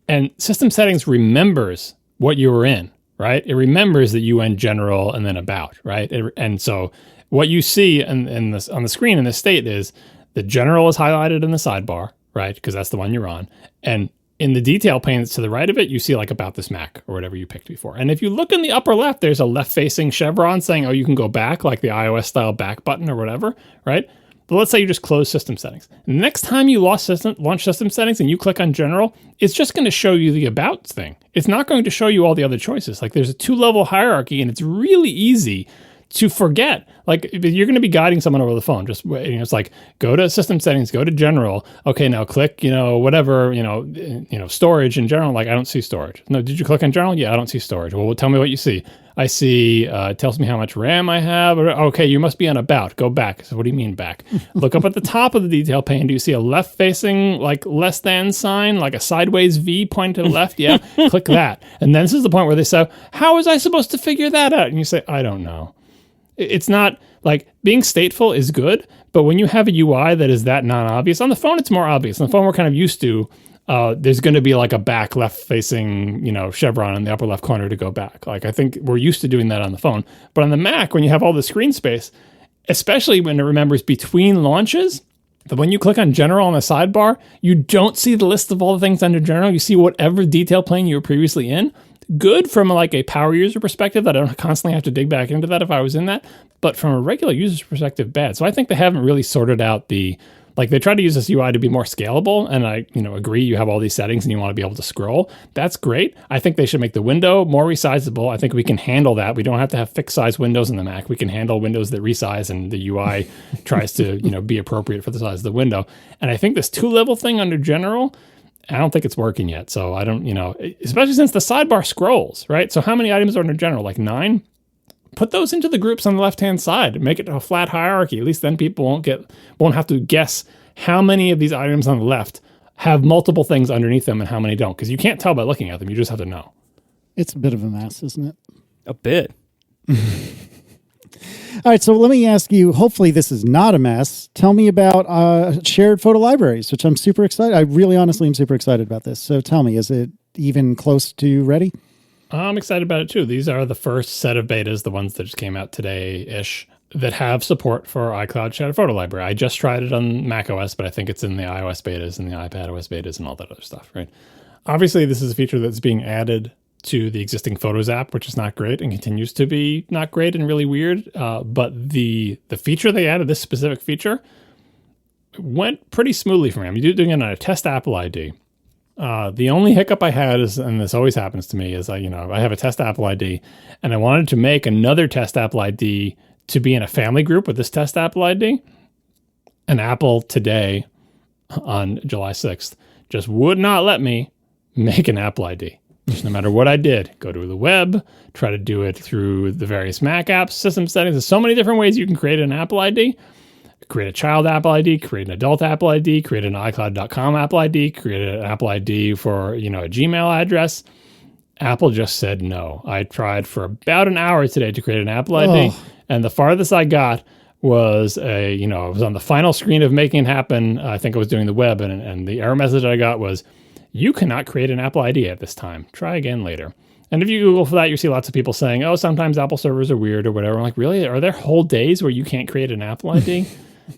And System Settings remembers what you were in, right? It remembers that you went General and then About, right? And so what you see on the screen in the state is the General is highlighted in the sidebar, right? Because that's the one you're on. And in the detail pane that's to the right of it, you see About this Mac or whatever you picked before. And if you look in the upper left, there's a left-facing chevron saying, oh, you can go back, like the iOS-style back button or whatever, right? But let's say you just close System Settings. Next time you launch System Settings and you click on General, it's just going to show you the About thing. It's not going to show you all the other choices. There's a 2-level hierarchy, and it's really easy to forget. You're going to be guiding someone over the phone. Just it's go to System Settings, go to General. Okay, now click whatever storage in General. I don't see storage. No, did you click on General? Yeah, I don't see storage. Well, tell me what you see. I see, it tells me how much RAM I have. Okay, you must be on About. Go back. So what do you mean back? Look up at the top of the detail pane. Do you see a left-facing, less than sign, like a sideways V pointing to the left? Yeah, click that. And then this is the point where they say, how was I supposed to figure that out? And you say, I don't know. It's not, being stateful is good, but when you have a UI that is that non-obvious, on the phone it's more obvious. On the phone we're kind of used to, there's going to be a back left-facing, chevron in the upper left corner to go back. I think we're used to doing that on the phone. But on the Mac, when you have all the screen space, especially when it remembers between launches, that when you click on General on the sidebar, you don't see the list of all the things under General. You see whatever detail plane you were previously in. Good from a power user perspective, that I don't constantly have to dig back into that if I was in that. But from a regular user's perspective, bad. So I think they haven't really sorted out they try to use this UI to be more scalable, and I, agree you have all these settings and you want to be able to scroll. That's great. I think they should make the window more resizable. I think we can handle that. We don't have to have fixed size windows in the Mac. We can handle windows that resize, and the UI tries to, be appropriate for the size of the window. And I think this 2-level thing under General, I don't think it's working yet. So I don't, especially since the sidebar scrolls, right? So how many items are under General? 9? Put those into the groups on the left-hand side. Make it a flat hierarchy. At least then people won't have to guess how many of these items on the left have multiple things underneath them and how many don't. Because you can't tell by looking at them. You just have to know. It's a bit of a mess, isn't it? A bit. All right, so let me ask you, hopefully this is not a mess. Tell me about shared photo libraries, which I'm super excited. I really honestly am super excited about this. So tell me, is it even close to ready? I'm excited about it too. These are the first set of betas, the ones that just came out today-ish, that have support for iCloud Shared Photo Library. I just tried it on macOS, but I think it's in the iOS betas and the iPadOS betas and all that other stuff, right? Obviously, this is a feature that's being added to the existing Photos app, which is not great and continues to be not great and really weird. But the feature they added, this specific feature, went pretty smoothly for me. I'm doing it on a test Apple ID. The only hiccup I had is, and this always happens to me, is I have a test Apple ID, and I wanted to make another test Apple ID to be in a family group with this test Apple ID. And Apple today, on July 6th, just would not let me make an Apple ID. Just no matter what I did, go to the web, try to do it through the various Mac apps, system settings. There's so many different ways you can create an Apple ID. Create a child Apple ID, create an adult Apple ID, create an iCloud.com Apple ID, create an Apple ID for, a Gmail address. Apple just said no. I tried for about an hour today to create an Apple ID, and the farthest I got was I was on the final screen of making it happen. I think I was doing the web, and the error message I got was, you cannot create an Apple ID at this time. Try again later. And if you Google for that, you see lots of people saying, oh, sometimes Apple servers are weird or whatever. I'm like, really? Are there whole days where you can't create an Apple ID?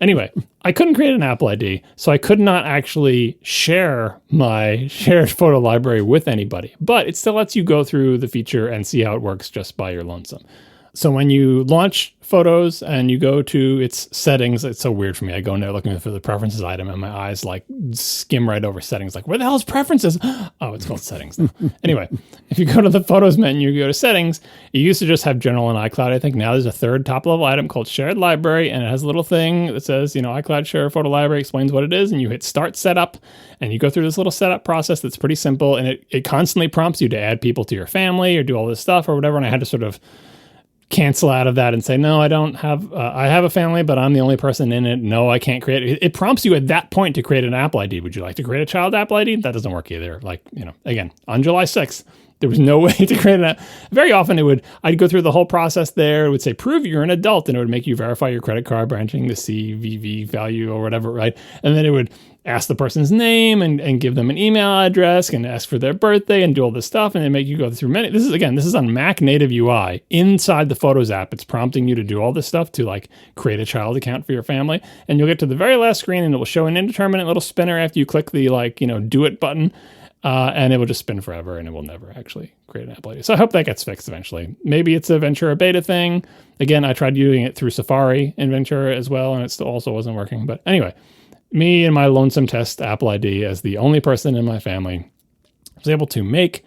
Anyway, I couldn't create an Apple ID, so I could not actually share my shared photo library with anybody. But it still lets you go through the feature and see how it works just by your lonesome. So when you launch Photos and you go to its settings, it's so weird for me. I go in there looking for the preferences item and my eyes like skim right over settings. Like, where the hell is preferences? Oh, it's called settings now. Anyway, if you go to the Photos menu, you go to settings. It used to just have general and iCloud. I think now there's a third top level item called shared library, and it has a little thing that says, iCloud share photo library, explains what it is, and you hit start setup, and you go through this little setup process that's pretty simple, and it constantly prompts you to add people to your family or do all this stuff or whatever, and I had to sort of cancel out of that and say, no, I don't have, I have a family, but I'm the only person in it. No, I can't create it. It prompts you at that point to create an Apple ID. Would you like to create a child Apple ID? That doesn't work either. Like, again, on July 6th, there was no way to create an Very often I'd go through the whole process there. It would say, prove you're an adult, and it would make you verify your credit card by entering the CVV value or whatever, right? And then it would ask the person's name and give them an email address and ask for their birthday and do all this stuff, and then make you go through many. This is on Mac native UI. Inside the Photos app, it's prompting you to do all this stuff to like create a child account for your family. And you'll get to the very last screen and it will show an indeterminate little spinner after you click the do it button. And it will just spin forever and it will never actually create an Apple ID. So I hope that gets fixed eventually. Maybe it's a Ventura beta thing. Again, I tried using it through Safari in Ventura as well, and it still also wasn't working. But anyway, me and my lonesome test Apple ID as the only person in my family was able to make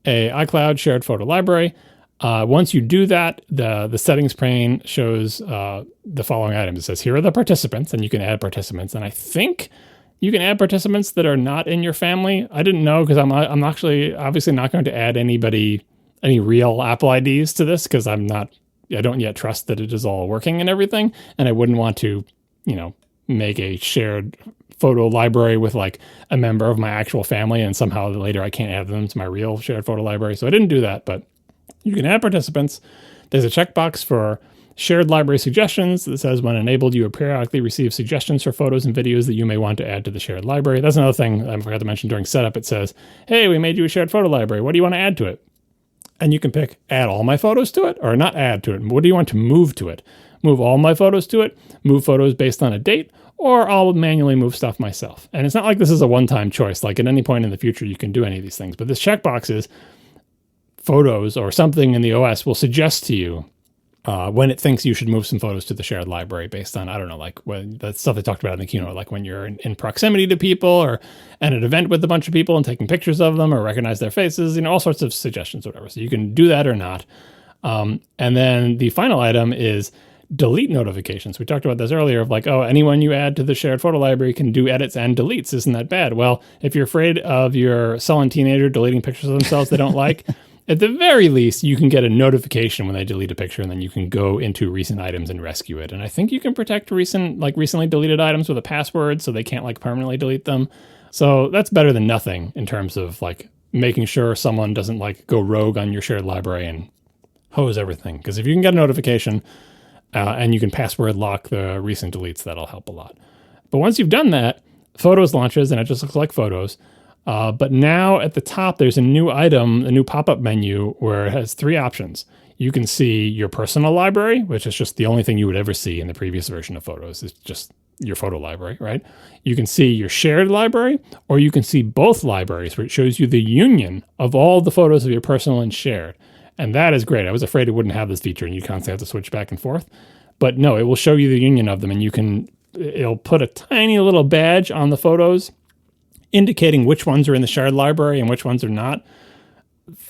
a iCloud shared photo library. Once you do that, the settings pane shows the following items. It says, here are the participants, and you can add participants. And I think you can add participants that are not in your family. I didn't know because I'm actually obviously not going to add any real Apple IDs to this because I don't yet trust that it is all working and everything. And I wouldn't want to, make a shared photo library with like a member of my actual family and somehow later I can't add them to my real shared photo library. So I didn't do that, but you can add participants. There's a checkbox for shared library suggestions that says when enabled, you will periodically receive suggestions for photos and videos that you may want to add to the shared library. That's another thing I forgot to mention during setup. It says, hey, we made you a shared photo library. What do you want to add to it? And you can pick add all my photos to it or not add to it. What do you want to move to it? Move all my photos to it, move photos based on a date, or I'll manually move stuff myself. And it's not like this is a one-time choice. Like at any point in the future, you can do any of these things. But this checkbox is Photos or something in the OS will suggest to you when it thinks you should move some photos to the shared library based on, I don't know, like when the stuff they talked about in the keynote, like when you're in proximity to people or at an event with a bunch of people and taking pictures of them or recognize their faces, all sorts of suggestions, whatever. So you can do that or not. And then the final item is delete notifications. We talked about this earlier of like, oh, anyone you add to the shared photo library can do edits and deletes. Isn't that bad? Well, if you're afraid of your sullen teenager deleting pictures of themselves they don't like, at the very least, you can get a notification when they delete a picture, and then you can go into recent items and rescue it. And I think you can protect recently deleted items with a password so they can't like permanently delete them. So that's better than nothing in terms of like making sure someone doesn't like go rogue on your shared library and hose everything. Because if you can get a notification and you can password lock the recent deletes, that'll help a lot. But once you've done that, Photos launches and it just looks like Photos. But now at the top, there's a new item, a new pop-up menu where it has three options. You can see your personal library, which is just the only thing you would ever see in the previous version of Photos. It's just your photo library, right? You can see your shared library, or you can see both libraries, where it shows you the union of all the photos of your personal and shared. And that is great. I was afraid it wouldn't have this feature and you constantly have to switch back and forth. But no, it will show you the union of them, and it'll put a tiny little badge on the photos indicating which ones are in the shared library and which ones are not.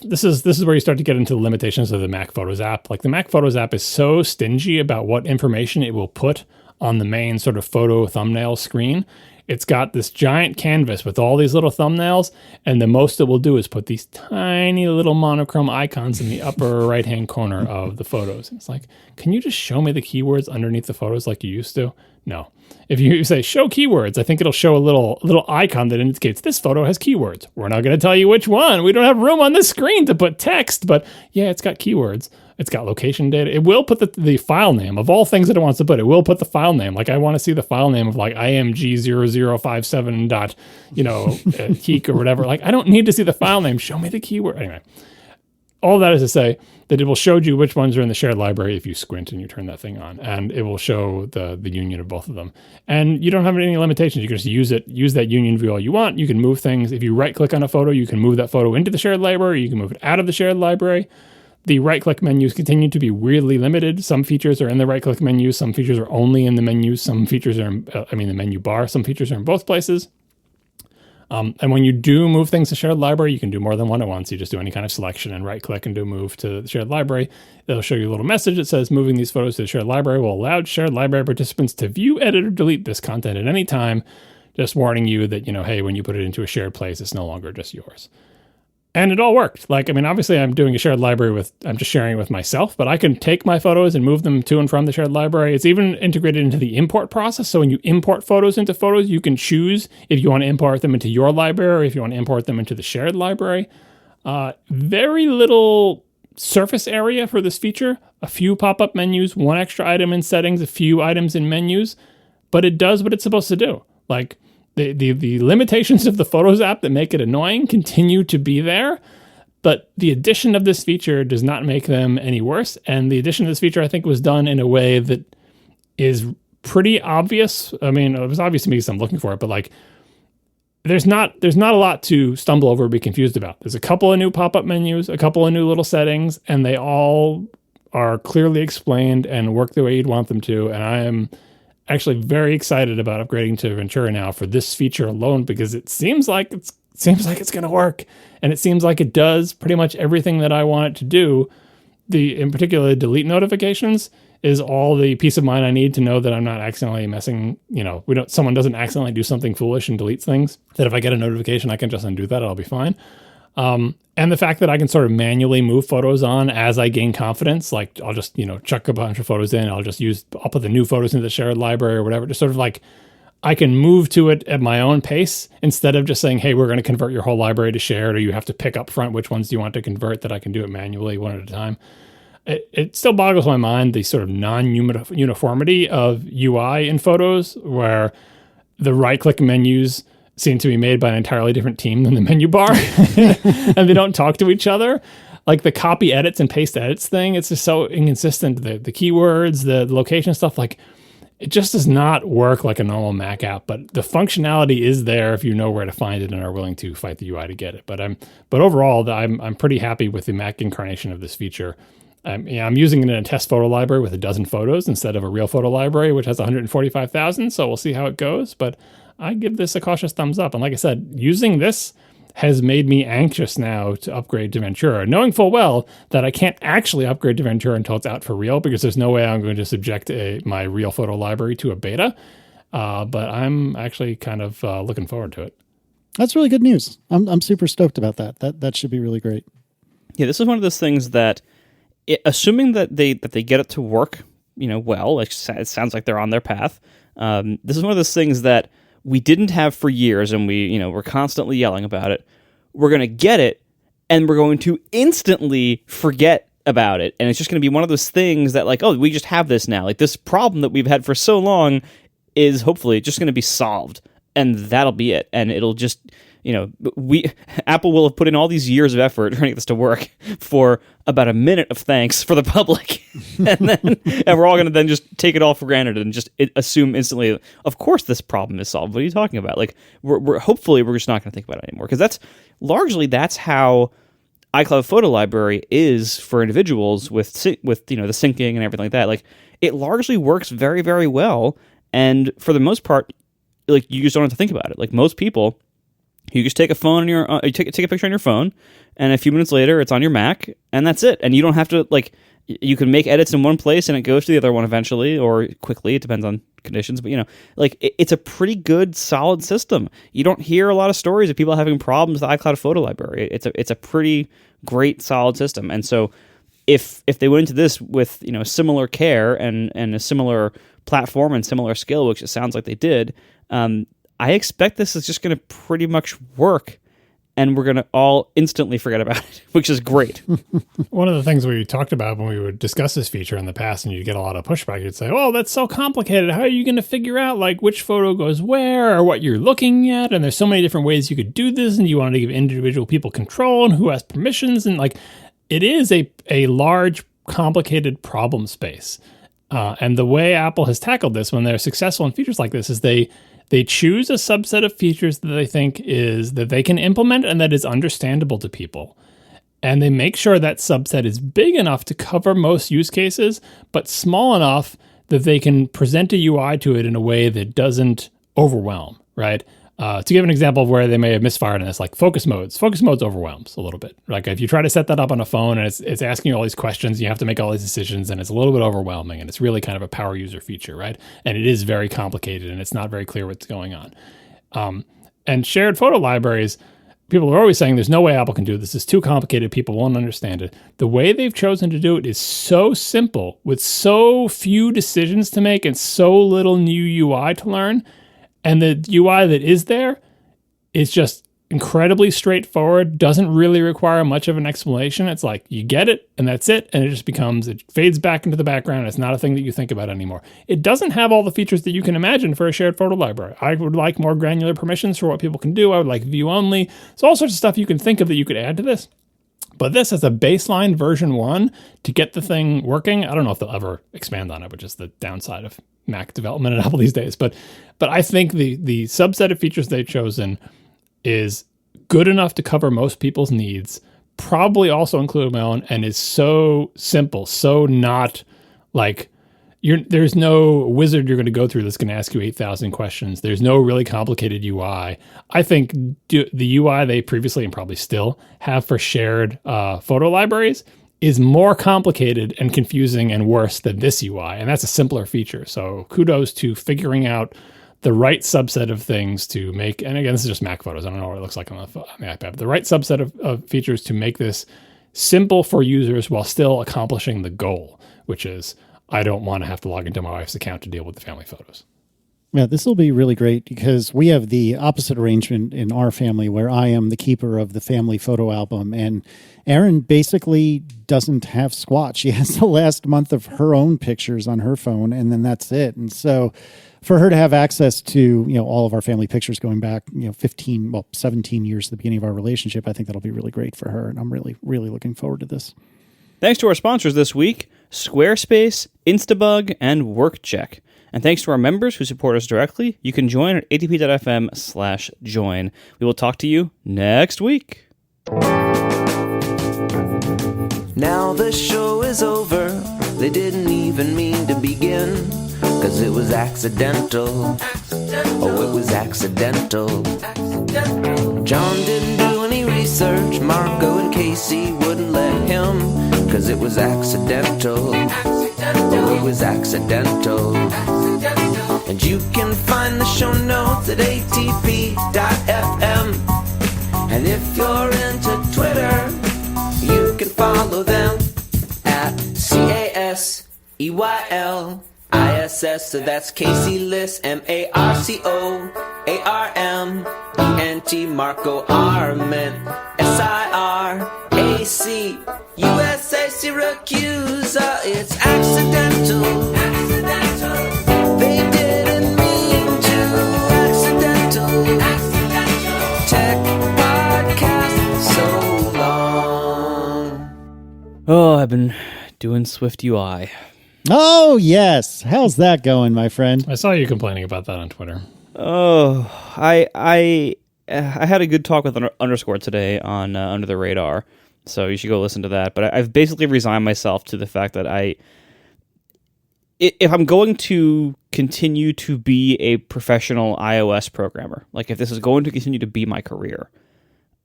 This is where you start to get into the limitations of the Mac Photos app. Like the Mac Photos app is so stingy about what information it will put on the main sort of photo thumbnail screen. It's got this giant canvas with all these little thumbnails, and the most it will do is put these tiny little monochrome icons in the upper right-hand corner of the photos. And it's like, can you just show me the keywords underneath the photos like you used to? No. If you say show keywords, I think it'll show a little icon that indicates this photo has keywords. We're not going to tell you which one. We don't have room on this screen to put text, but yeah, it's got keywords. It's got location data. It will put the file name of all things that it wants to put. It will put the file name. Like I want to see the file name of like img0057 dot, geek or whatever. Like I don't need to see the file name. Show me the keyword. Anyway, all that is to say that it will show you which ones are in the shared library if you squint and you turn that thing on, and it will show the union of both of them. And you don't have any limitations. You can just use that union view all you want. You can move things. If you right click on a photo, you can move that photo into the shared library. You can move it out of the shared library. The right-click menus continue to be weirdly limited. Some features are in the right-click menu. Some features are only in the menu. Some features are the menu bar. Some features are in both places. And when you do move things to shared library, you can do more than one at once. You just do any kind of selection and right-click and do move to the shared library. It'll show you a little message that says moving these photos to the shared library will allow shared library participants to view, edit, or delete this content at any time, just warning you that, hey, when you put it into a shared place, it's no longer just yours. And it all worked. Obviously I'm doing a shared library I'm just sharing it with myself, but I can take my photos and move them to and from the shared library. It's even integrated into the import process. So when you import photos into photos, you can choose if you want to import them into your library or if you want to import them into the shared library. Very little surface area for this feature. A few pop-up menus, one extra item in settings, a few items in menus, but it does what it's supposed to do. The limitations of the Photos app that make it annoying continue to be there, but the addition of this feature does not make them any worse. And the addition of this feature, I think, was done in a way that is pretty obvious. It was obvious to me because I'm looking for it, but there's not a lot to stumble over or be confused about. There's a couple of new pop-up menus, a couple of new little settings, and they all are clearly explained and work the way you'd want them to. And I am actually very excited about upgrading to Ventura now for this feature alone, because it seems like it's going to work, and it seems like it does pretty much everything that I want it to do. In particular, delete notifications is all the peace of mind I need to know that I'm not accidentally messing. Someone doesn't accidentally do something foolish and deletes things. That if I get a notification, I can just undo that. I'll be fine. And the fact that I can sort of manually move photos on as I gain confidence, I'll just, chuck a bunch of photos in. I'll put the new photos into the shared library or whatever. Just sort of I can move to it at my own pace instead of just saying, hey, we're going to convert your whole library to shared, or you have to pick up front which ones do you want to convert, that I can do it manually one at a time. It still boggles my mind, the sort of non-uniformity of UI in photos, where the right-click menus seem to be made by an entirely different team than the menu bar, and they don't talk to each other. The copy edits and paste edits thing, it's just so inconsistent. The keywords, the location stuff, it just does not work like a normal Mac app. But the functionality is there if you know where to find it and are willing to fight the UI to get it. But overall, I'm pretty happy with the Mac incarnation of this feature. I'm using it in a test photo library with a dozen photos instead of a real photo library, which has 145,000. So we'll see how it goes. But I give this a cautious thumbs up. And like I said, using this has made me anxious now to upgrade to Ventura, knowing full well that I can't actually upgrade to Ventura until it's out for real, because there's no way I'm going to subject my real photo library to a beta. But I'm actually kind of looking forward to it. That's really good news. I'm super stoked about that. That should be really great. Yeah, this is one of those things that, assuming that they get it to work, well, it sounds like they're on their path. This is one of those things that we didn't have for years, and we're constantly yelling about it. We're going to get it, and we're going to instantly forget about it. And it's just going to be one of those things that we just have this now. This problem that we've had for so long is hopefully just going to be solved, and that'll be it. And it'll just, Apple will have put in all these years of effort trying to get this to work for about a minute of thanks for the public. and we're all going to then just take it all for granted and just assume instantly, of course this problem is solved. What are you talking about? We're hopefully we're just not going to think about it anymore, because that's how iCloud Photo Library is for individuals with the syncing and everything like that. It largely works very, very well, and for the most part, you just don't have to think about it. Most people, you just take a phone on take a picture on your phone, and a few minutes later it's on your Mac, and that's it. And you don't have to, like, you can make edits in one place and it goes to the other one eventually or quickly. It depends on conditions, but like it's a pretty good, solid system. You don't hear a lot of stories of people having problems with the iCloud photo library. It's a pretty great, solid system. And so if they went into this with similar care and a similar platform and similar skill, which it sounds like they did, I expect this is just going to pretty much work. And we're going to all instantly forget about it, which is great. One of the things we talked about when we would discuss this feature in the past, and you'd get a lot of pushback, you'd say, oh, that's so complicated. How are you going to figure out like which photo goes where or what you're looking at? And there's so many different ways you could do this, and you wanted to give individual people control and who has permissions. And like, it is a large, complicated problem space. And the way Apple has tackled this when they're successful in features like this is they choose a subset of features that they think is that they can implement and that is understandable to people. And they make sure that subset is big enough to cover most use cases, but small enough that they can present a UI to it in a way that doesn't overwhelm, right? To give an example of where they may have misfired in this, like focus modes overwhelms a little bit. Like if you try to set that up on a phone and it's asking you all these questions, you have to make all these decisions, and it's a little bit overwhelming, and it's really kind of a power user feature, right? And it is very complicated, and it's not very clear what's going on. And shared photo libraries, people are always saying there's no way Apple can do this. It's too complicated. People won't understand it. The way they've chosen to do it is so simple with so few decisions to make and so little new UI to learn. And the UI that is there is just incredibly straightforward, doesn't really require much of an explanation. It's like you get it and that's it. And it fades back into the background. It's not a thing that you think about anymore. It doesn't have all the features that you can imagine for a shared photo library. I would like more granular permissions for what people can do. I would like view only. So all sorts of stuff you can think of that you could add to this. But this as a baseline version 1 to get the thing working, I don't know if they'll ever expand on it, which is the downside of Mac development at Apple these days. But I think the subset of features they've chosen is good enough to cover most people's needs, probably also include my own, and is so simple, so not like there's no wizard you're going to go through that's going to ask you 8,000 questions. There's no really complicated UI. I think the UI they previously and probably still have for shared photo libraries is more complicated and confusing and worse than this UI. And that's a simpler feature. So kudos to figuring out the right subset of things to make, and again, this is just Mac photos. I don't know what it looks like on the iPad, but the right subset of features to make this simple for users while still accomplishing the goal, which is I don't want to have to log into my wife's account to deal with the family photos. Yeah, this will be really great because we have the opposite arrangement in our family where I am the keeper of the family photo album, and Erin basically doesn't have squat. She has the last month of her own pictures on her phone, and then that's it. And so for her to have access to, all of our family pictures going back, 17 years to the beginning of our relationship, I think that'll be really great for her. And I'm really, really looking forward to this. Thanks to our sponsors this week, Squarespace, Instabug, and WorkCheck. And thanks to our members who support us directly. You can join at atp.fm/join. We will talk to you next week. Now the show is over. They didn't even mean to begin, 'cause it was accidental. Oh, it was accidental. John didn't do any research. Marco and Casey wouldn't let him, 'cause it was accidental. Oh, it was accidental. And you can find the show notes at atp.fm. And if you're into Twitter, you can follow them at CASEYLISS. So that's Casey Liss, MARCOARMENT, Marco Arment, SIRAC, USA Syracuse. It's accidental. They didn't mean to. Accidental. Tech podcast so long. Oh, I've been doing SwiftUI. Oh, yes. How's that going, my friend? I saw you complaining about that on Twitter. Oh, I had a good talk with Underscore today on Under the Radar, so you should go listen to that. But I've basically resigned myself to the fact that if I'm going to continue to be a professional iOS programmer, like if this is going to continue to be my career,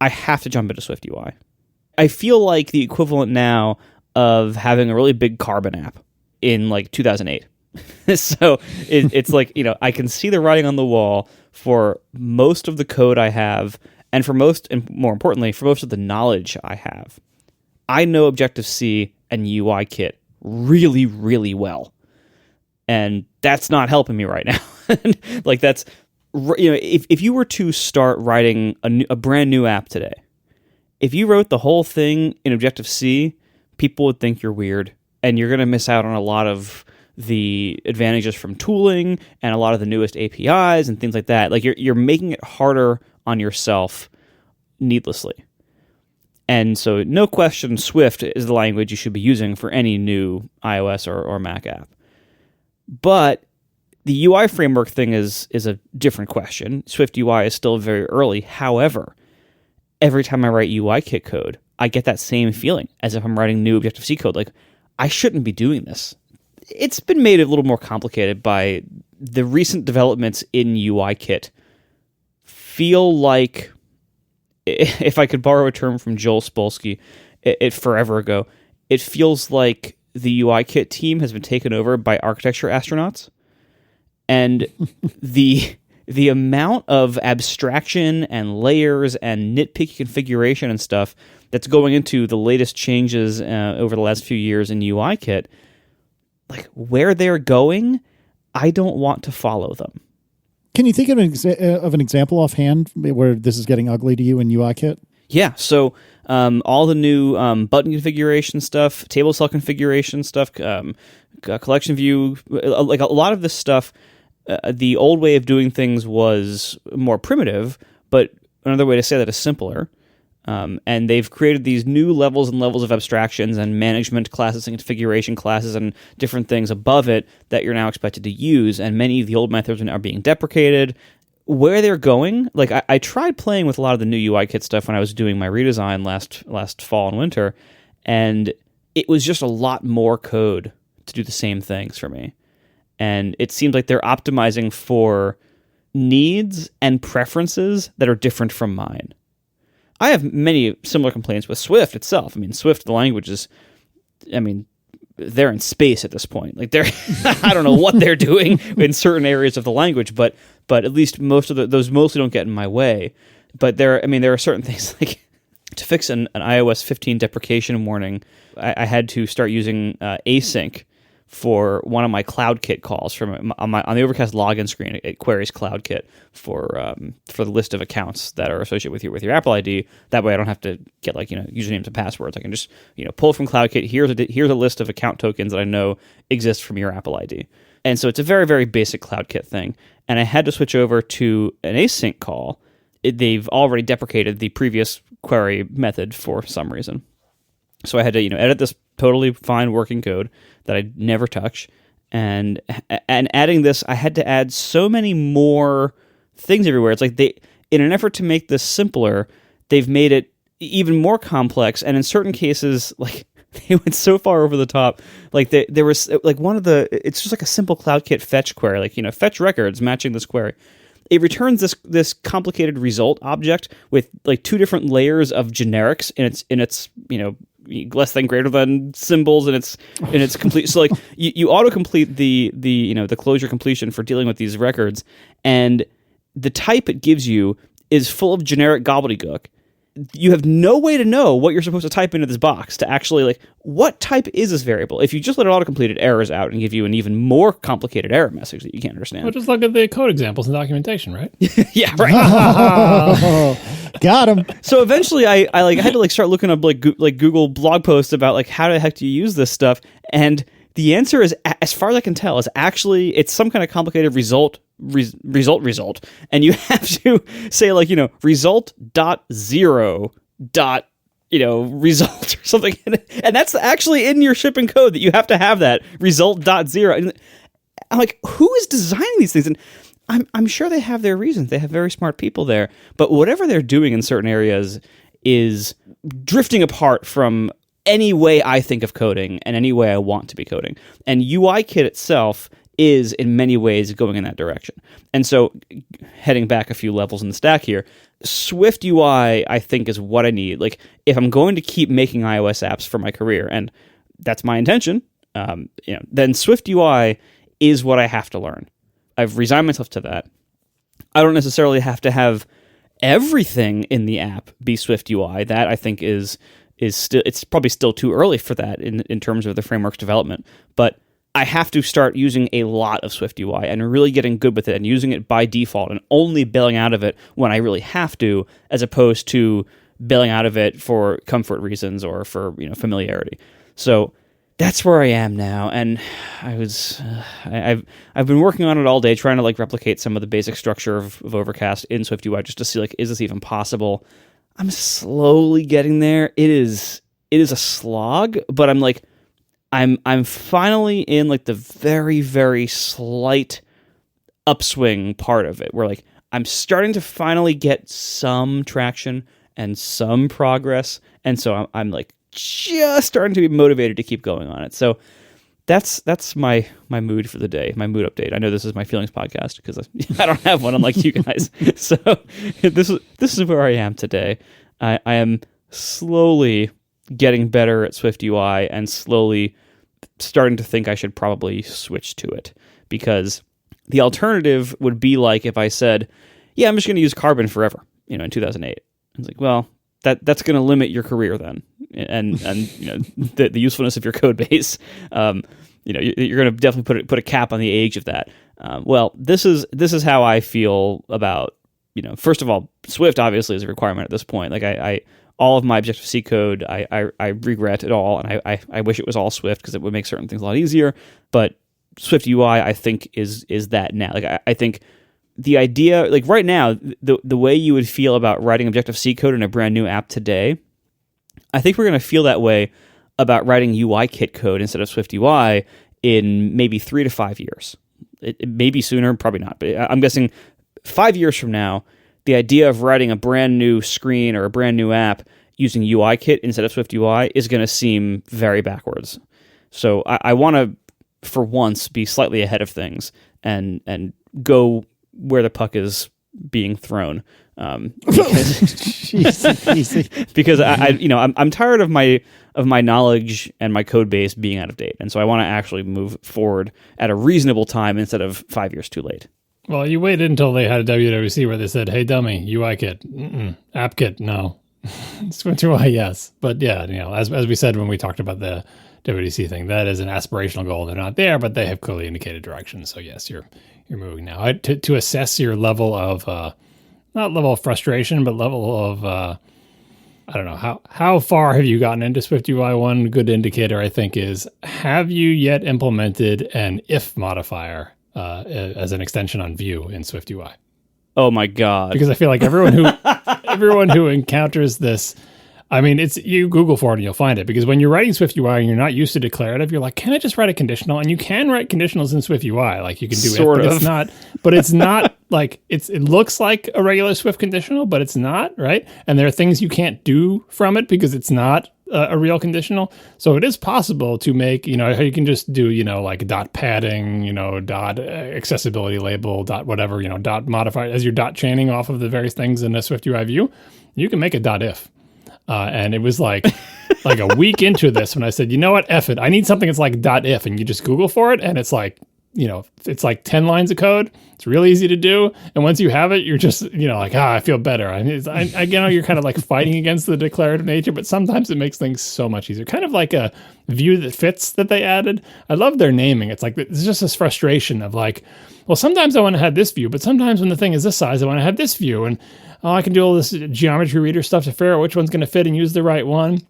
I have to jump into SwiftUI. I feel like the equivalent now of having a really big Carbon app in like 2008. So it's like, I can see the writing on the wall for most of the code I have, and more importantly, for most of the knowledge I have. I know Objective-C and UIKit really, really well. And that's not helping me right now. Like that's, if you were to start writing a brand new app today, if you wrote the whole thing in Objective-C, people would think you're weird, and you're going to miss out on a lot of the advantages from tooling and a lot of the newest APIs and things like that. Like you're making it harder on yourself needlessly. And so no question, Swift is the language you should be using for any new iOS or Mac app. But the UI framework thing is a different question. SwiftUI is still very early. However, every time I write UIKit code, I get that same feeling as if I'm writing new Objective-C code. Like, I shouldn't be doing this. It's been made a little more complicated by the recent developments in UIKit. Feel like, if I could borrow a term from Joel Spolsky, it forever ago, it feels like the UIKit team has been taken over by architecture astronauts. And the amount of abstraction and layers and nitpicky configuration and stuff that's going into the latest changes over the last few years in UIKit, like where they're going, I don't want to follow them. Can you think of an example offhand where this is getting ugly to you in UIKit? Yeah, so all the new button configuration stuff, table cell configuration stuff, collection view, like a lot of this stuff, the old way of doing things was more primitive, but another way to say that is simpler. And they've created these new levels and levels of abstractions and management classes and configuration classes and different things above it that you're now expected to use. And many of the old methods are being deprecated. Where they're going, like I tried playing with a lot of the new UIKit stuff when I was doing my redesign last fall and winter, and it was just a lot more code to do the same things for me. And it seems like they're optimizing for needs and preferences that are different from mine. I have many similar complaints with Swift itself. I mean, Swift, the language is, they're in space at this point. Like I don't know what they're doing in certain areas of the language, but at least most of those mostly don't get in my way. But there are certain things like to fix an iOS 15 deprecation warning, I had to start using async for one of my CloudKit calls on the Overcast login screen. It queries CloudKit for the list of accounts that are associated with your Apple ID. That way, I don't have to get usernames and passwords. I can just pull from CloudKit. Here's a list of account tokens that I know exist from your Apple ID. And so it's a very, very basic CloudKit thing. And I had to switch over to an async call. They've already deprecated the previous query method for some reason. So I had to edit this totally fine working code that I never touch, and adding this, I had to add so many more things everywhere. It's like in an effort to make this simpler, they've made it even more complex, and in certain cases, like they went so far over the top. Like there was like it's just like a simple CloudKit fetch query, like fetch records matching this query. It returns this complicated result object with like two different layers of generics in its less than greater than symbols and it's complete. So like you autocomplete the closure completion for dealing with these records, and the type it gives you is full of generic gobbledygook. You have no way to know what you're supposed to type into this box to actually like what type is this variable. If you just let it autocomplete, it errors out and give you an even more complicated error message that you can't understand. Well, just look at the code examples and documentation, right? Yeah, right. Got him. So eventually, I had to start looking up like Google blog posts about like how the heck do you use this stuff, and the answer is, as far as I can tell, is actually it's some kind of complicated result, and you have to say result.0. Result or something, and that's actually in your shipping code that you have to have that result.0. And I'm like, who is designing these things? And I'm sure they have their reasons. They have very smart people there, but whatever they're doing in certain areas is drifting apart from any way I think of coding and any way I want to be coding. And UIKit itself is in many ways going in that direction. And so heading back a few levels in the stack here, SwiftUI, I think, is what I need. Like, if I'm going to keep making iOS apps for my career, and that's my intention, then SwiftUI is what I have to learn. I've resigned myself to that. I don't necessarily have to have everything in the app be SwiftUI. That, I think, is still, it's probably still too early for that in terms of the framework's development. But I have to start using a lot of SwiftUI and really getting good with it and using it by default and only bailing out of it when I really have to, as opposed to bailing out of it for comfort reasons or for familiarity. So that's where I am now, and I've been working on it all day, trying to replicate some of the basic structure of Overcast in SwiftUI just to see is this even possible. I'm slowly getting there. It is a slog, but I'm finally in the very, very slight upswing part of it, where I'm starting to finally get some traction and some progress, and so I'm just starting to be motivated to keep going on it. So that's my mood for the day, my mood update. I know this is my feelings podcast because I don't have one, unlike you guys. So this is where I am today. I am slowly getting better at SwiftUI and slowly starting to think I should probably switch to it, because the alternative would be if I said, yeah, I'm just going to use Carbon forever, in 2008. It's well, that's going to limit your career then, and the usefulness of your code base. You're going to definitely put a cap on the age of that. Well, this is how I feel about, first of all, Swift obviously is a requirement at this point. I all of my Objective-C code, I regret it all, and I wish it was all Swift because it would make certain things a lot easier. But SwiftUI, I think, is that now. I think the idea, right now, the way you would feel about writing Objective-C code in a brand new app today, I think we're going to feel that way about writing UIKit code instead of SwiftUI in maybe 3 to 5 years. It may be sooner, probably not, but I'm guessing 5 years from now, the idea of writing a brand new screen or a brand new app using UIKit instead of SwiftUI is going to seem very backwards. So I want to, for once, be slightly ahead of things and go where the puck is being thrown. Because I'm tired of my knowledge and my code base being out of date, and so I want to actually move forward at a reasonable time instead of 5 years too late. Well, you waited until they had a WWC where they said, "Hey, dummy, UIKit, AppKit, no." SwiftUI, yes, but yeah, as we said when we talked about the WWDC thing, that is an aspirational goal. They're not there, but they have clearly indicated direction. So yes, you're moving now. To assess your level of not level of frustration, but level of I don't know, how far have you gotten into SwiftUI? One good indicator, I think, is have you yet implemented an if modifier as an extension on Vue in SwiftUI? Oh my God! Because I feel like everyone who encounters this, I mean, it's you Google for it and you'll find it. Because when you're writing SwiftUI and you're not used to declarative, you're like, can I just write a conditional? And you can write conditionals in SwiftUI, you can do sort it, of. but it's not it looks like a regular Swift conditional, but it's not, right? And there are things you can't do from it because it's not a real conditional. So it is possible to make, you can just do, dot padding, dot accessibility label, dot whatever, dot modifier as your dot chaining off of the various things in a SwiftUI view. You can make a dot if. And it was like a week into this when I said, you know what, F it. I need something that's like dot if, and you just Google for it, and it's it's like 10 lines of code. It's really easy to do. And once you have it, you're just, I feel better. I you're kind of fighting against the declarative nature, but sometimes it makes things so much easier. Kind of like a view that fits that they added. I love their naming. It's it's just this frustration of well, sometimes I want to have this view, but sometimes when the thing is this size, I want to have this view. And I can do all this geometry reader stuff to figure out which one's going to fit and use the right one.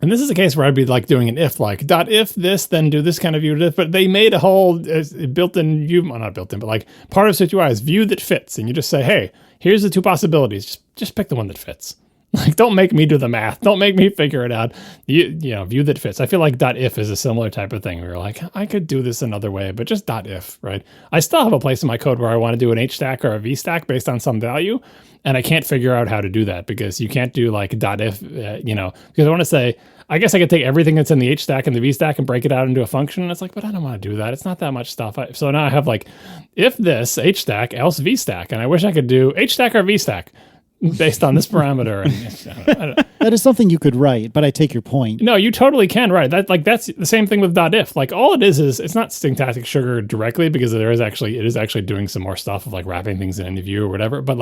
And this is a case where I'd be doing an if, dot if this, then do this kind of view. But they made a whole built-in view, well, not built-in, but part of SwiftUI is view that fits. And you just say, hey, here's the two possibilities. Just pick the one that fits. Like, don't make me do the math. Don't make me figure it out. View that fits. I feel like .if is a similar type of thing where you're like, I could do this another way, but just .if, right? I still have a place in my code where I want to do an H stack or a V stack based on some value, and I can't figure out how to do that because you can't do like .if, because I want to say, I guess I could take everything that's in the H stack and the V stack and break it out into a function. And it's like, but I don't want to do that. It's not that much stuff. So now I have like, if this H stack, else V stack, and I wish I could do H stack or V stack based on this parameter. And I don't know. That is something you could write, but I take your point. No, you totally can write that. Like, that's the same thing with .if. Like, all it is it's not syntactic sugar directly because it is actually doing some more stuff of like wrapping things in any view or whatever. But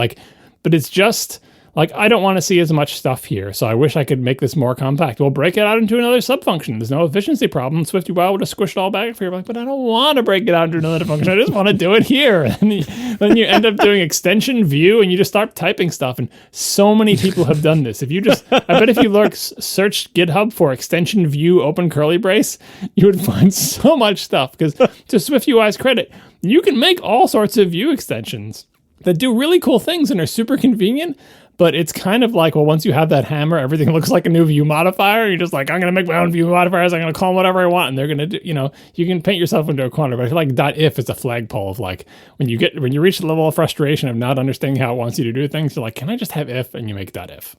it's just like, I don't want to see as much stuff here, so I wish I could make this more compact. We'll break it out into another subfunction. There's no efficiency problem. SwiftUI would have squished it all back for you. Like, but I don't want to break it out into another function. I just want to do it here. And then you end up doing extension view, and you just start typing stuff. And so many people have done this. I bet if you search GitHub for extension view open curly brace, you would find so much stuff. Because to SwiftUI's credit, you can make all sorts of view extensions that do really cool things and are super convenient. But it's kind of like, well, once you have that hammer, everything looks like a new view modifier. You're just like, I'm going to make my own view modifiers. I'm going to call them whatever I want. And they're going to do, you can paint yourself into a corner. But I feel like .if is a flagpole of like, when you reach the level of frustration of not understanding how it wants you to do things, you're like, can I just have if? And you make .if.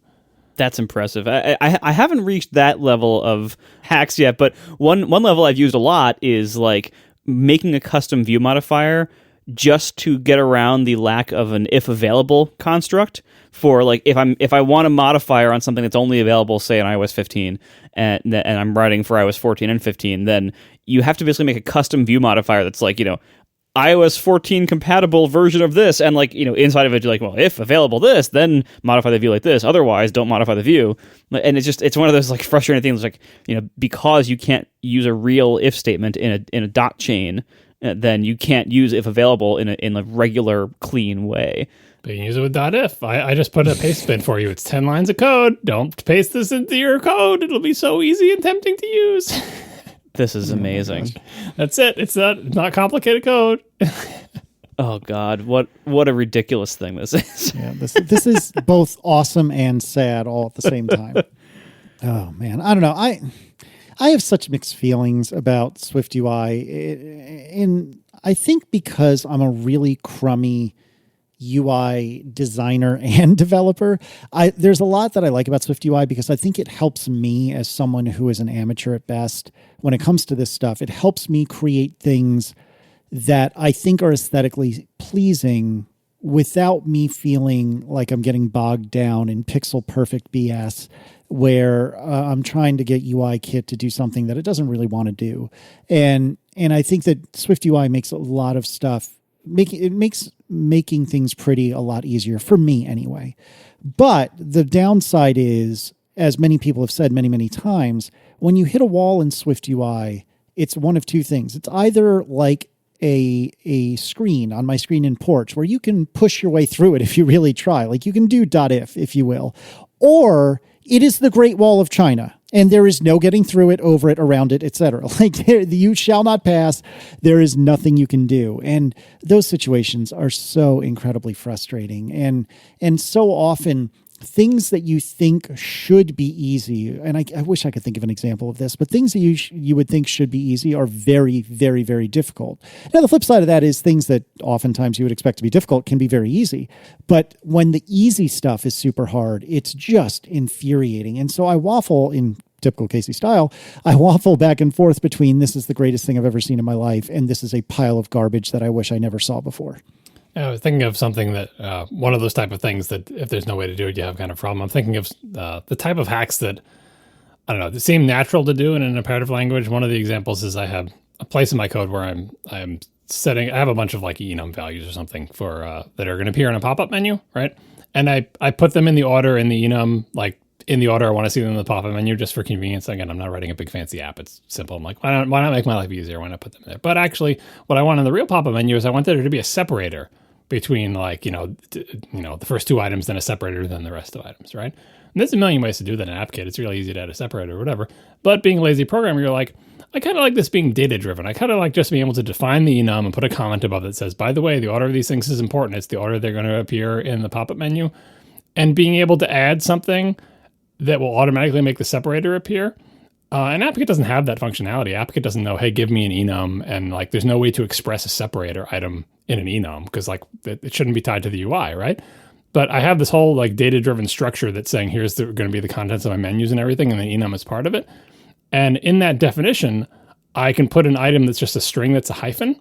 That's impressive. I haven't reached that level of hacks yet, but one level I've used a lot is like making a custom view modifier just to get around the lack of an if available construct for like if I want a modifier on something that's only available, say, on iOS 15 and I'm writing for iOS 14 and 15, then you have to basically make a custom view modifier that's like, iOS 14 compatible version of this, and like, inside of it you're like, well, if available this, then modify the view like this, otherwise don't modify the view. And it's one of those like frustrating things, like, because you can't use a real if statement in a dot chain, then you can't use if available in a regular clean way. But you can use it with .if. I just put a paste bin for you. It's 10 lines of code. Don't paste this into your code. It'll be so easy and tempting to use. This is amazing. That's it. It's not complicated code. Oh God, what a ridiculous thing this is. Yeah, this is both awesome and sad all at the same time. Oh man, I don't know. I have such mixed feelings about SwiftUI, and I think because I'm a really crummy UI designer and developer, there's a lot that I like about SwiftUI because I think it helps me as someone who is an amateur at best when it comes to this stuff. It helps me create things that I think are aesthetically pleasing without me feeling like I'm getting bogged down in pixel perfect BS where I'm trying to get UI Kit to do something that it doesn't really want to do. And I think that SwiftUI makes a lot of stuff, makes making things pretty a lot easier for me anyway. But the downside is, as many people have said many, many times, when you hit a wall in SwiftUI, it's one of two things. It's either like a screen on my screen in Porch where you can push your way through it if you really try. Like you can do .if you will. Or it is the Great Wall of China, and there is no getting through it, over it, around it, etc. Like you shall not pass. There is nothing you can do. And those situations are so incredibly frustrating. And so often things that you think should be easy, and I wish I could think of an example of this, but things that you would think should be easy are very, very, very difficult. Now, the flip side of that is things that oftentimes you would expect to be difficult can be very easy. But when the easy stuff is super hard, it's just infuriating. And so I waffle, in typical Casey style, I waffle back and forth between this is the greatest thing I've ever seen in my life and this is a pile of garbage that I wish I never saw before. I was thinking of something that, one of those type of things that if there's no way to do it, you have kind of problem. I'm thinking of the type of hacks that, I don't know, they seem natural to do in an imperative language. One of the examples is I have a place in my code where I'm setting, I have a bunch of like enum values or something for that are going to appear in a pop-up menu, right? And I put them in the order in the enum, like in the order I want to see them in the pop-up menu just for convenience. Again, I'm not writing a big fancy app. It's simple. I'm like, why not make my life easier? Why not put them there? But actually, what I want in the real pop-up menu is I want there to be a separator between like, the first two items, then a separator, then the rest of items, right? And there's a million ways to do that in AppKit. It's really easy to add a separator or whatever. But being a lazy programmer, you're like, I kind of like this being data-driven. I kind of like just being able to define the enum and put a comment above that says, by the way, the order of these things is important. It's the order they're going to appear in the pop-up menu. and being able to add something that will automatically make the separator appear. And AppKit doesn't have that functionality. AppKit doesn't know, hey, give me an enum, and like there's no way to express a separator item in an enum because like it shouldn't be tied to the UI, right? But I have this whole like data-driven structure that's saying here's going to be the contents of my menus and everything, and the enum is part of it. And in that definition, I can put an item that's just a string that's a hyphen.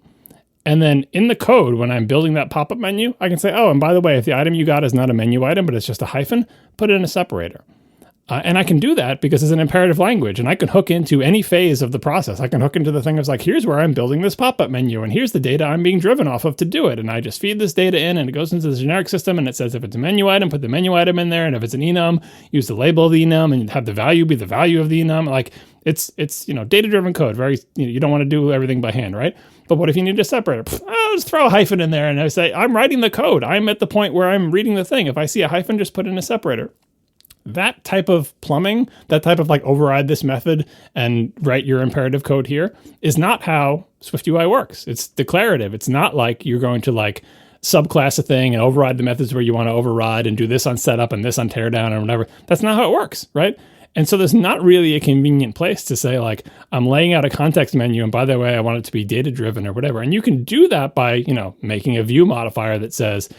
And then in the code, when I'm building that pop-up menu, I can say, oh, and by the way, if the item you got is not a menu item, but it's just a hyphen, put it in a separator. And I can do that because it's an imperative language, and I can hook into any phase of the process. I can hook into the thing that's like, here's where I'm building this pop-up menu, and here's the data I'm being driven off of to do it. And I just feed this data in, and it goes into the generic system, and it says if it's a menu item, put the menu item in there, and if it's an enum, use the label of the enum, and have the value be the value of the enum. Like it's data-driven code. Very you don't want to do everything by hand, right? But what if you need a separator? I'll just throw a hyphen in there, and I say I'm writing the code. I'm at the point where I'm reading the thing. If I see a hyphen, just put in a separator. That type of plumbing, that type of like override this method and write your imperative code here is not how SwiftUI works. It's declarative. It's not like you're going to like subclass a thing and override the methods where you want to override and do this on setup and this on teardown or whatever. That's not how it works, right? And so there's not really a convenient place to say like, I'm laying out a context menu, and by the way, I want it to be data-driven or whatever. And you can do that by, making a view modifier that says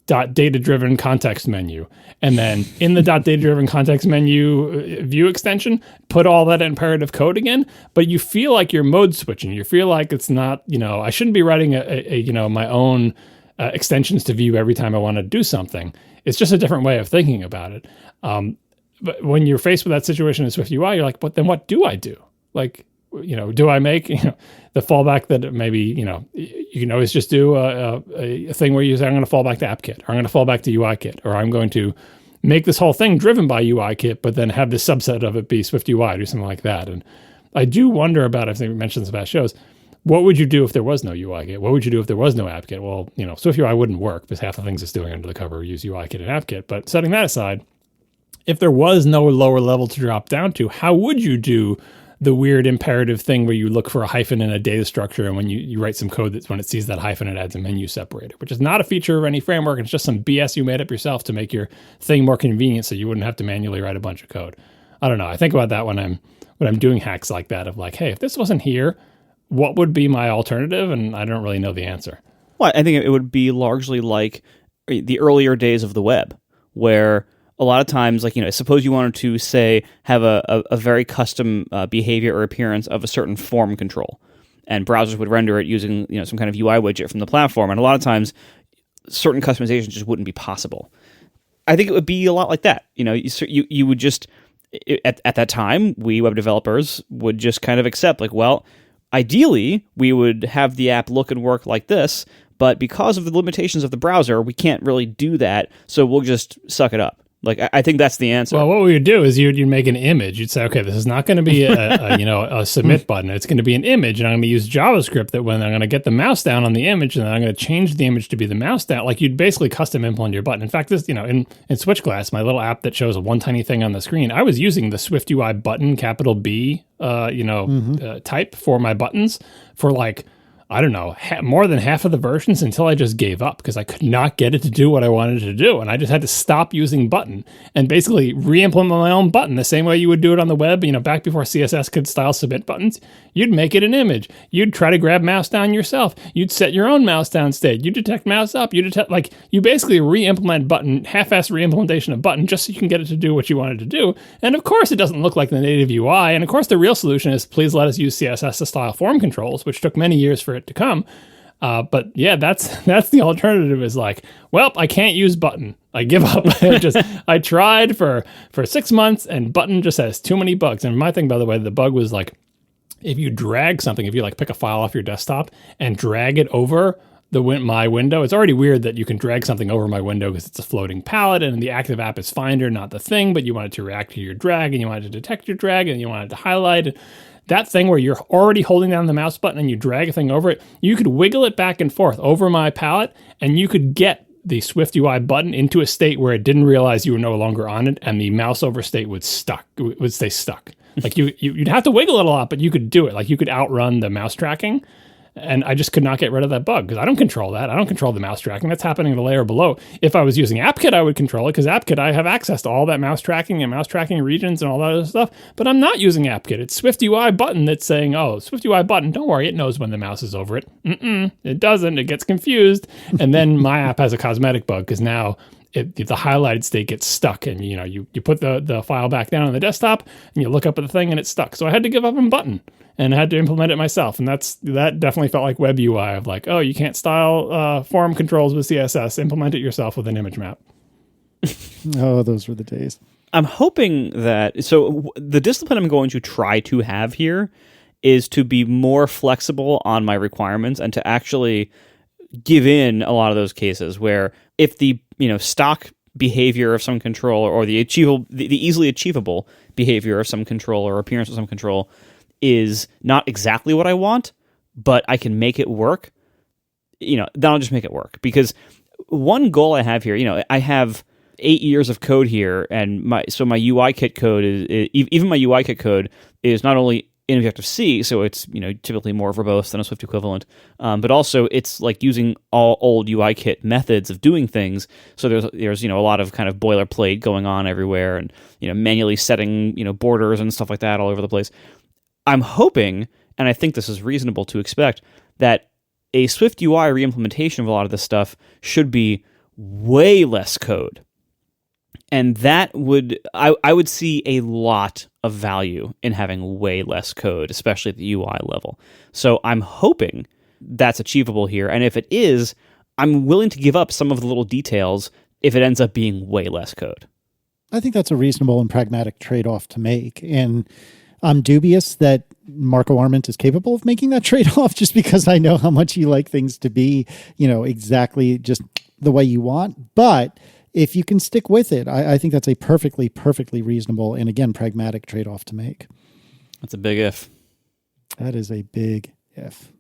.data-driven context menu. And then in the .data-driven context menu view extension, put all that imperative code again. But you feel like you're mode switching. You feel like it's not, I shouldn't be writing my own extensions to view every time I want to do something. It's just a different way of thinking about it. But when you're faced with that situation in SwiftUI, you're like, but then what do I do? Like, do I make, the fallback that maybe, you can always just do a thing where you say, I'm going to fall back to AppKit, or I'm going to fall back to UIKit, or I'm going to make this whole thing driven by UIKit, but then have this subset of it be SwiftUI, do something like that. And I do wonder about, I think we mentioned this about shows, what would you do if there was no UIKit? What would you do if there was no AppKit? Well, SwiftUI wouldn't work because half the things it's doing under the cover use UIKit and AppKit. But setting that aside, if there was no lower level to drop down to, how would you do the weird imperative thing where you look for a hyphen in a data structure, and when you write some code that's when it sees that hyphen, it adds a menu separator, which is not a feature of any framework. It's just some BS you made up yourself to make your thing more convenient so you wouldn't have to manually write a bunch of code. I don't know. I think about that when I'm doing hacks like that of like, hey, if this wasn't here, what would be my alternative? And I don't really know the answer. Well, I think it would be largely like the earlier days of the web, where a lot of times, like, suppose you wanted to, say, have a very custom behavior or appearance of a certain form control, and browsers would render it using, some kind of UI widget from the platform. And a lot of times, certain customizations just wouldn't be possible. I think it would be a lot like that. You would just, at that time, we web developers would just kind of accept, like, well, ideally, we would have the app look and work like this, but because of the limitations of the browser, we can't really do that, so we'll just suck it up. Like, I think that's the answer. Well, what we would do is you'd make an image. You'd say, okay, this is not going to be a submit button. It's going to be an image, and I'm going to use JavaScript that when I'm going to get the mouse down on the image, and then I'm going to change the image to be the mouse down. Like, you'd basically custom implement your button. In fact, this, in SwitchGlass, my little app that shows one tiny thing on the screen, I was using the SwiftUI button, capital B, type for my buttons for like, I don't know, more than half of the versions until I just gave up because I could not get it to do what I wanted it to do. And I just had to stop using button and basically re-implement my own button the same way you would do it on the web. Back before CSS could style submit buttons, you'd make it an image. You'd try to grab mouse down yourself. You'd set your own mouse down state. You detect mouse up. You basically re-implement button, half-ass re-implementation of button just so you can get it to do what you wanted to do. And of course, it doesn't look like the native UI. And of course, the real solution is please let us use CSS to style form controls, which took many years for it to come. But yeah, that's the alternative is like, well, I can't use button. I give up. I tried for 6 months and button just has too many bugs. And my thing, by the way, the bug was like, if you drag something, if you like pick a file off your desktop and drag it over my window, it's already weird that you can drag something over my window because it's a floating palette and the active app is Finder, not the thing, but you want it to react to your drag and you want it to detect your drag and you want it to highlight. That thing where you're already holding down the mouse button and you drag a thing over it, you could wiggle it back and forth over my palette and you could get the SwiftUI button into a state where it didn't realize you were no longer on it and the mouse over state would stay stuck. Like you'd have to wiggle it a lot, but you could do it. Like you could outrun the mouse tracking. And I just could not get rid of that bug because I don't control that. I don't control the mouse tracking. That's happening in the layer below. If I was using AppKit, I would control it because AppKit, I have access to all that mouse tracking and mouse tracking regions and all that other stuff. But I'm not using AppKit. It's SwiftUI button that's saying, oh, SwiftUI button, don't worry, it knows when the mouse is over it. It doesn't. It gets confused. And then my app has a cosmetic bug because now the highlighted state gets stuck, and you put the file back down on the desktop and you look up at the thing and it's stuck. So I had to give up on button and I had to implement it myself. And that definitely felt like WebUI of like, oh, you can't style form controls with CSS. Implement it yourself with an image map. Oh, those were the days. I'm hoping that, so the discipline I'm going to try to have here is to be more flexible on my requirements and to actually give in a lot of those cases where if the stock behavior of some controller or the easily achievable behavior of some control or appearance of some control is not exactly what I want, but I can make it work, then I'll just make it work. Because one goal I have here, I have 8 years of code here, and my UIKit code even my UIKit code is not only in Objective-C, so it's typically more verbose than a Swift equivalent, but also it's like using all old UIKit methods of doing things. So there's a lot of kind of boilerplate going on everywhere, and manually setting borders and stuff like that all over the place. I'm hoping, and I think this is reasonable to expect, that a SwiftUI reimplementation of a lot of this stuff should be way less code. And that I would see a lot of value in having way less code, especially at the UI level. So I'm hoping that's achievable here. And if it is, I'm willing to give up some of the little details if it ends up being way less code. I think that's a reasonable and pragmatic trade-off to make. And I'm dubious that Marco Arment is capable of making that trade-off just because I know how much you like things to be, exactly just the way you want. But if you can stick with it, I think that's a perfectly reasonable and, again, pragmatic trade-off to make. That's a big if. That is a big if.